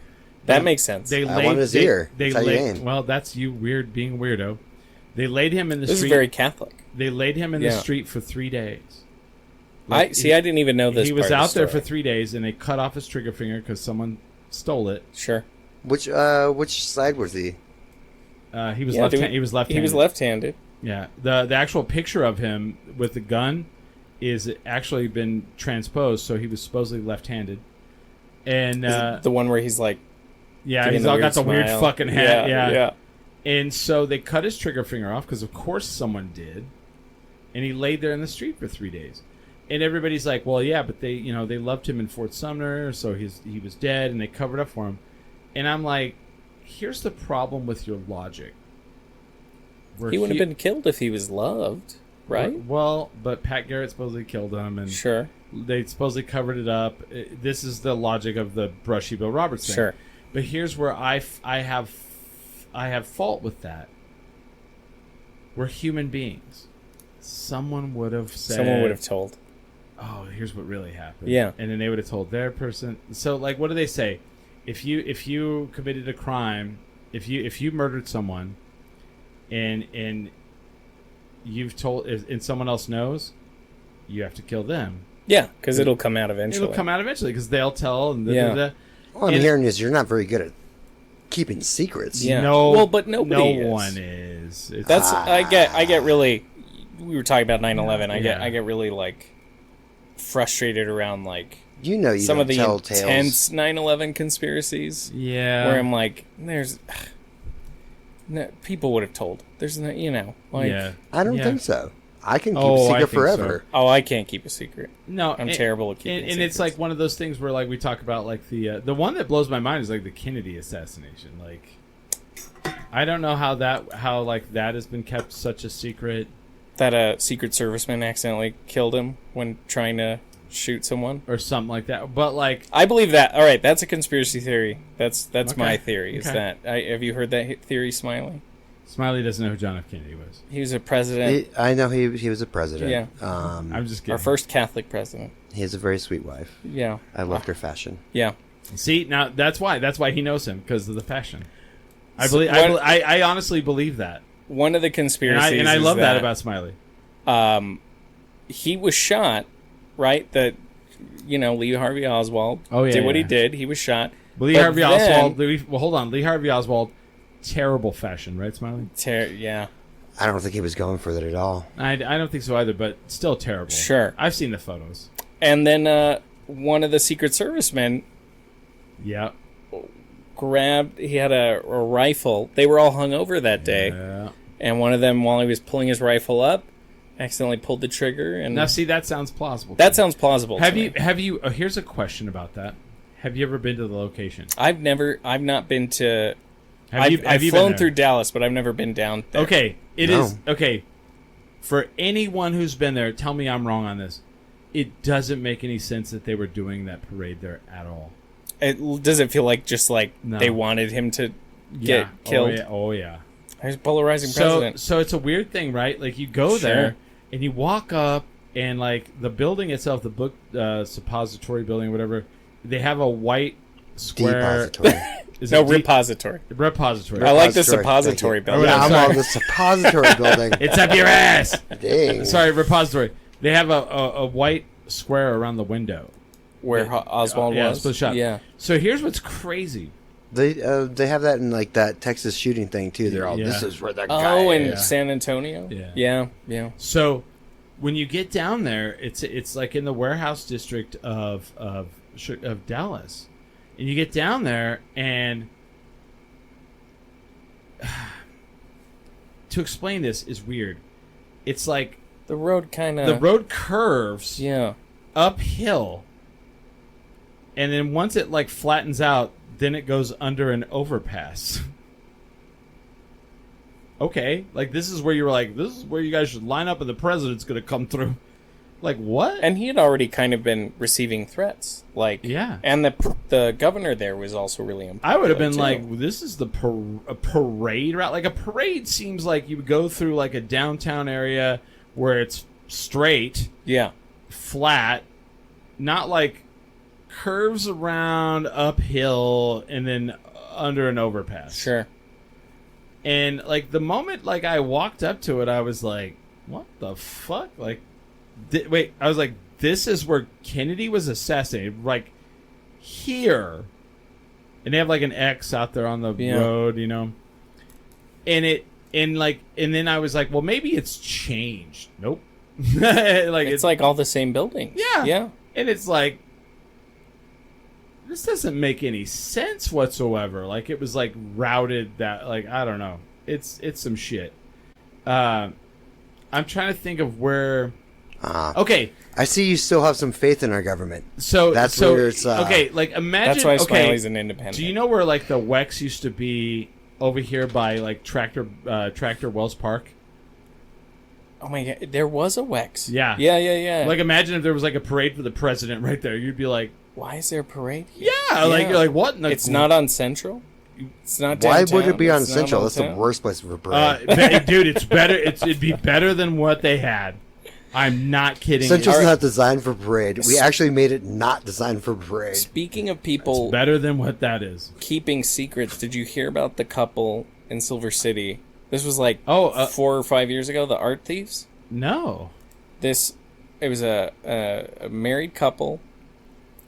That makes sense. I want his ear. Well, that's you weird being a weirdo. They laid him in the street. This is very Catholic. They laid him in the street for 3 days. I didn't even know this. He was out there for 3 days, and they cut off his trigger finger because someone stole it. Sure. Which side was he? He was left-handed. He was left-handed. He was left-handed. Yeah. The actual picture of him with the gun is actually been transposed, so he was supposedly left-handed. And the one where he's like, he's all got the weird fucking hat. Yeah. And so they cut his trigger finger off because, of course, someone did. And he laid there in the street for 3 days. And everybody's like, well, yeah, but they loved him in Fort Sumner, so he was dead, and they covered up for him. And I'm like, here's the problem with your logic. He wouldn't have been killed if he was loved, right? Well, but Pat Garrett supposedly killed him, and they supposedly covered it up. This is the logic of the Brushy Bill Roberts thing. Sure. But here's where I have fault with that. We're human beings. Someone would have said... Someone would have told. Oh, here's what really happened. Yeah. And then they would have told their person. So, like, what do they say? If you committed a crime, if you murdered someone, and you've told, and someone else knows, you have to kill them. Yeah, because it'll come out eventually. It'll come out eventually because they'll tell. And All I'm hearing is you're not very good at keeping secrets. Yeah. No, well, but nobody no one is. That's I get really. We were talking about 9/11. I get really like frustrated around like some of the intense 9/11 conspiracies. Yeah, where I'm like, people would have told. There's no, like I don't think so. I can keep a secret forever. So. Oh, I can't keep a secret. No, I'm terrible at keeping. And it's like one of those things where like we talk about like the one that blows my mind is like the Kennedy assassination. Like, I don't know how that has been kept such a secret. That a Secret Serviceman accidentally killed him when trying to shoot someone or something like that. But like, I believe that. All right, that's a conspiracy theory. That's my theory. Is Okay. that have you heard that theory, Smiley? Smiley doesn't know who John F. Kennedy was. He was a president. I know he was a president. Yeah. I'm just kidding. Our first Catholic president. He has a very sweet wife. Yeah. I loved her fashion. Yeah. See, now that's why he knows him, because of the fashion. So I honestly believe that, One of the conspiracies, and I love is that about Smiley. He was shot, right? That Lee Harvey Oswald did what he did. He was shot. Lee But Harvey then- Oswald. Hold on. Lee Harvey Oswald, terrible fashion, right, Smiley? Yeah. I don't think he was going for that at all. I don't think so either, but still terrible. Sure. I've seen the photos. And then one of the Secret Service men Yeah. he had a rifle. They were all hung over that day. Yeah. And one of them, while he was pulling his rifle up, accidentally pulled the trigger. And Now, see, that sounds plausible. that sounds plausible. Have to you? me. Have you? Here's a question about that. Have you ever been to the location? I've not been to. Have you I've been flown there? through Dallas, but I've never been down there. Okay, it No. is okay. For anyone who's been there, tell me I'm wrong on this. It doesn't make any sense that they were doing that parade there at all. Does it feel like just like No. they wanted him to Yeah. get killed? Oh yeah. He's a polarizing president. So it's a weird thing, right? Like you go Sure. there and you walk up, and like the building itself, the book suppository building, whatever, they have a white square. Depository. Is No, it repository. repository. I like the Suppository, suppository thank you. building. Oh, Yeah, I'm sorry. on the suppository building. It's up your ass. Dang. Sorry, repository. They have a white square around the window. Where Oswald Yeah, was. split shot. Yeah. So here's what's crazy. They have that in like that Texas shooting thing too. They're all, Yeah. this is where the guy Oh, in is. San Antonio. Yeah. Yeah. So when you get down there, it's like in the warehouse district of Dallas, and you get down there, and to explain this is weird. It's like The road kind of. the road curves Yeah. uphill, and then once it like flattens out, then it goes under an overpass. Okay, like this is where you were like, this is where you guys should line up and the president's gonna come through. Like what? And he had already kind of been receiving threats, like Yeah. And the governor there was also really important. I would have been too. like, well, this is a parade route. Like a parade seems like you would go through like a downtown area where it's straight, yeah, flat, not like curves around uphill and then under an overpass. sure. And like the moment like I walked up to it, I was like, what the fuck? Like, wait, I was like, this is where Kennedy was assassinated, like here. And they have like an X out there on the road, you know. And then I was like, well, maybe it's changed. Nope. Like It's like all the same buildings. Yeah. Yeah. And it's like, this doesn't make any sense whatsoever. Like it was like routed that, like, I don't know. It's some shit. I'm trying to think of where. Okay, I see you still have some faith in our government. so That's so where it's, okay. Like imagine. That's why okay, Smiley's an independent. do you know where like the Wex used to be over here by like Tractor Wells Park? Oh my god, there was a Wex. Yeah. Yeah. Like imagine if there was like a parade for the president right there. You'd be like, Why is there a parade here? yeah, like you're like what? In the It's not on Central. It's not. Why Downtown. would it be on It's not Central? That's the downtown? worst place for a parade. Dude, it's better. It'd be better than what they had. I'm not kidding. Central's It's not designed for parade. We actually made it not designed for parade. Speaking of people better than what that is. keeping secrets, did you hear about the couple in Silver City? This was like 4 or 5 years ago. The art thieves. No. It was a married couple.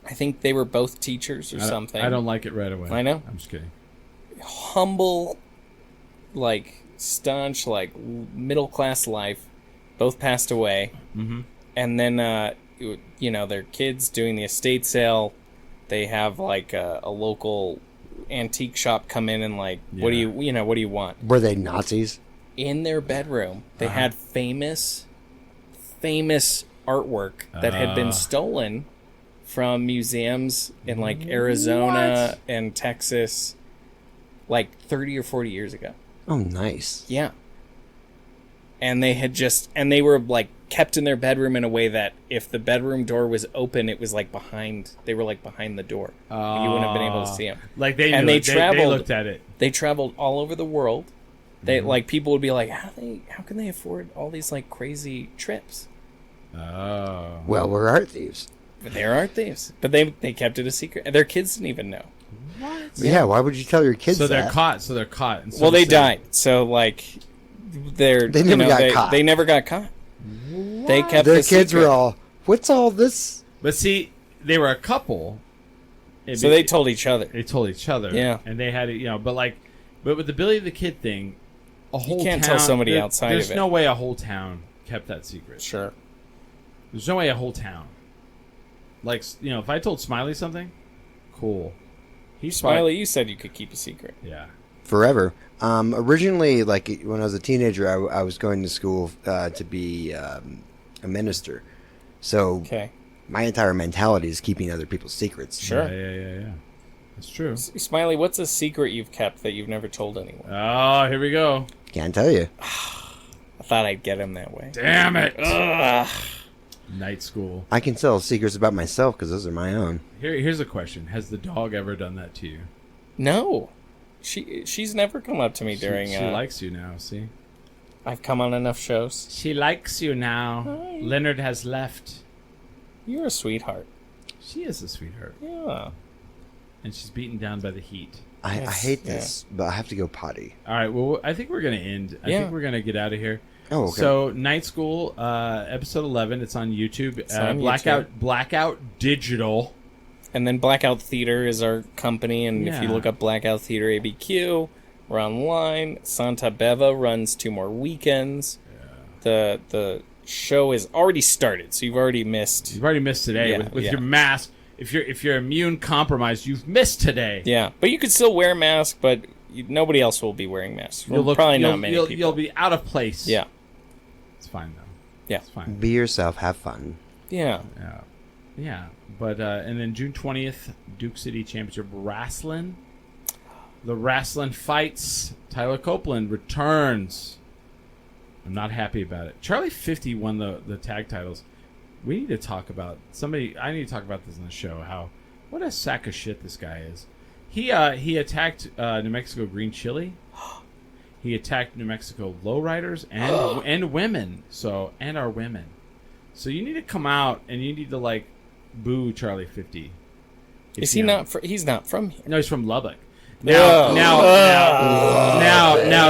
I think they were both teachers or something. I don't like it right away. I know. I'm just kidding. Humble, like staunch, like middle class life. Both passed away, and then their kids doing the estate sale. They have like a local antique shop come in and like, what do you want? Were they Nazis? In their bedroom, they had famous artwork that had been stolen from museums in like Arizona and Texas, like 30 or 40 years ago. Oh, nice. Yeah. And they were like kept in their bedroom in a way that if the bedroom door was open, it was like behind. They were like behind the door. You wouldn't have been able to see them. Like they and knew they it. traveled. They looked at it. They traveled all over the world. They like people would be like, how can they afford all these like crazy trips? Oh. Well, we're art thieves. But they are art thieves. But they kept it a secret. And their kids didn't even know. What? Yeah, why would you tell your kids So they're that? caught. So they're caught. And so Well, they say- died. So like, they never got caught. They never got caught. They kept Their the kids secret. were all, what's all this? But see, they were a couple. So they told each other. They told each other. Yeah. And they had it, but with the Billy the Kid thing, a whole can't town, tell somebody outside there's of it. no way a whole town kept that secret. Sure. There's no way a whole town. Like, if I told Smiley something, cool. He's Smiley, you said you could keep a secret. Yeah. Forever. Originally, like when I was a teenager, I was going to school to be a minister. So Okay. my entire mentality is keeping other people's secrets. Sure. Yeah. That's true. Smiley, what's a secret you've kept that you've never told anyone? Oh, here we go. Can't tell you. I thought I'd get him that way. Damn it. Ugh. Night school. I can tell secrets about myself because those are my own. Here's a question. Has the dog ever done that to you? No. She's never come up to me during... She likes you now, see? I've come on enough shows. She likes you now. Hi. Leonard has left. You're a sweetheart. She is a sweetheart. Yeah. And she's beaten down by the heat. I Yes, hate this, but I have to go potty. All right, well, I think we're going to end. I Yeah. think we're going to get out of here. Oh, okay. So, Night School, episode 11. It's on YouTube. It's on Blackout Digital. And then Blackout Theatre is our company, and if you Yeah. look up Blackout Theatre ABQ, we're online. Santa Beva runs 2 more weekends. Yeah. The show is already started, so you've already missed. You've already missed today Yeah, with yeah. your mask. If you're immune compromised, you've missed today. Yeah, but you could still wear a mask, but nobody else will be wearing masks. Probably not many people. You'll be out of place. Yeah, It's fine, though. yeah, It's fine. Be yourself. Have fun. yeah. Yeah. But, and then June 20th, Duke City Championship Wrestling. The Wrestling Fights. Tyler Copeland returns. I'm not happy about it. Charlie 50 won the tag titles. We need to talk about I need to talk about this in the show. What a sack of shit this guy is. He attacked New Mexico Green Chili. He attacked New Mexico lowriders and women. And our women. So you need to come out and you need to boo Charlie 50. Is he not? He's not from here. No, he's from Lubbock. Ugh. Now,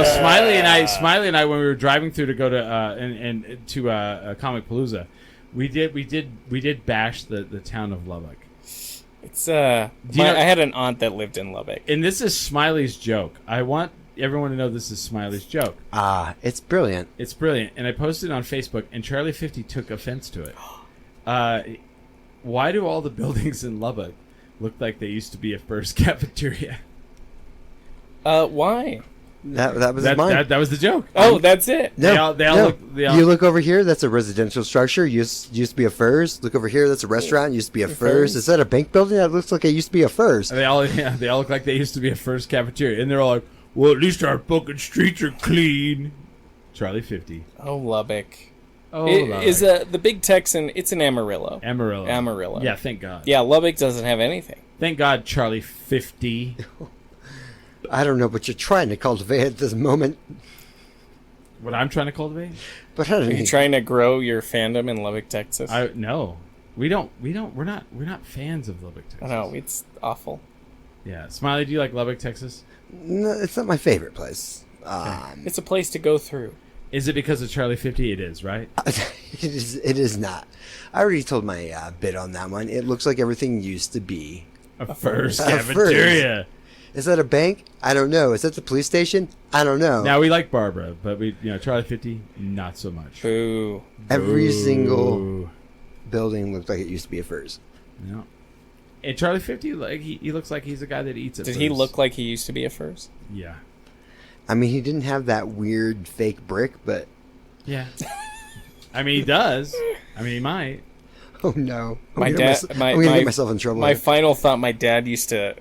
Smiley and I, when we were driving through to go to to Comic Palooza, we did bash the town of Lubbock. It's I had an aunt that lived in Lubbock. And this is Smiley's joke. I want everyone to know this is Smiley's joke. It's brilliant. It's brilliant, and I posted it on Facebook, and Charlie 50 took offense to it. Why do all the buildings in Lubbock look like they used to be a First cafeteria? Why? That was mine. That was the joke. Oh, that's it. No, They all no. look. You look over here. That's a residential structure. Used to be a Furs. Look over here. That's a restaurant. Used to be a Furs. Furs. Is that a bank building? That looks like it used to be a Furs. They all look like they used to be a First cafeteria, and they're all like, "Well, at least our fucking streets are clean." Charlie 50. Oh, Lubbock. Oh, It is the big Texan. It's in Amarillo. Amarillo. Yeah, thank God. Yeah, Lubbock doesn't have anything. Thank God, Charlie 50. I don't know what you're trying to cultivate at this moment, What I'm trying to cultivate? but I don't Are you know. trying to grow your fandom in Lubbock, Texas? No. We're not fans of Lubbock, Texas. I know, it's awful. Yeah. Smiley, do you like Lubbock, Texas? No, it's not my favorite place. It's a place to go through. Is it because of Charlie 50? It is, right? It is not. I already told my bit on that one. It looks like everything used to be. A First A cafeteria. Is that a bank? I don't know. Is that the police station? I don't know. Now, we like Barbara, but Charlie 50, not so much. Boo. Every Boo. single building looked like it used to be a Furs. No. And Charlie 50, he looks like he's a guy that eats at Did he Furs. look like he used to be a Furs? Yeah. I mean, he didn't have that weird fake brick, but Yeah. I mean, he does. I mean, he might. oh no, My I'm dad. gonna get myself in trouble. My final thought. My dad used to.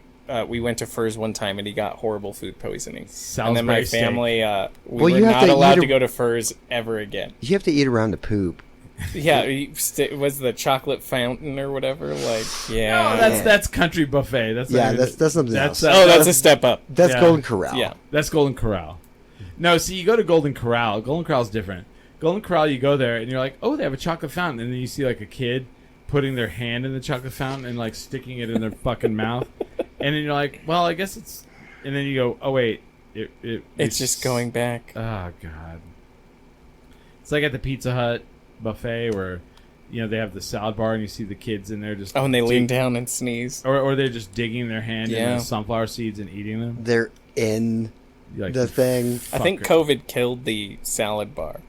We went to Furs one time and he got horrible food poisoning. And then my Salisbury steak. family, we Well, were you have not to allowed eat to go to Furs ever again. You have to eat around the poop. Yeah, was the chocolate fountain or whatever? Like, yeah. No, that's country buffet. That's Yeah, not even- that's something else. that's a step up. That's yeah. Golden Corral. Yeah. That's Golden Corral. No, see, you go to Golden Corral. Golden Corral's different. Golden Corral, you go there and you're like, oh, they have a chocolate fountain, and then you see like a kid putting their hand in the chocolate fountain and like sticking it in their fucking mouth, and then you're like, well, I guess it's, and then you go, oh wait, It's just going back. Oh god. It's like at the Pizza Hut buffet where, you know, they have the salad bar and you see the kids in there just Oh, and they lean down and sneeze. or they're just digging their hand in Yeah. the sunflower seeds and eating them. They're in You're like, the thing. I think COVID killed the salad bar.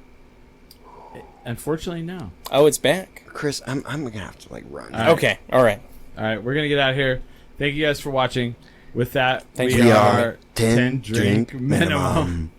unfortunately, no. Oh, it's back. Chris, I'm gonna have to like run. All right. Okay, all right. All right, we're gonna get out of here. Thank you guys for watching. With that, Thank we you. are 10 10 drink minimum.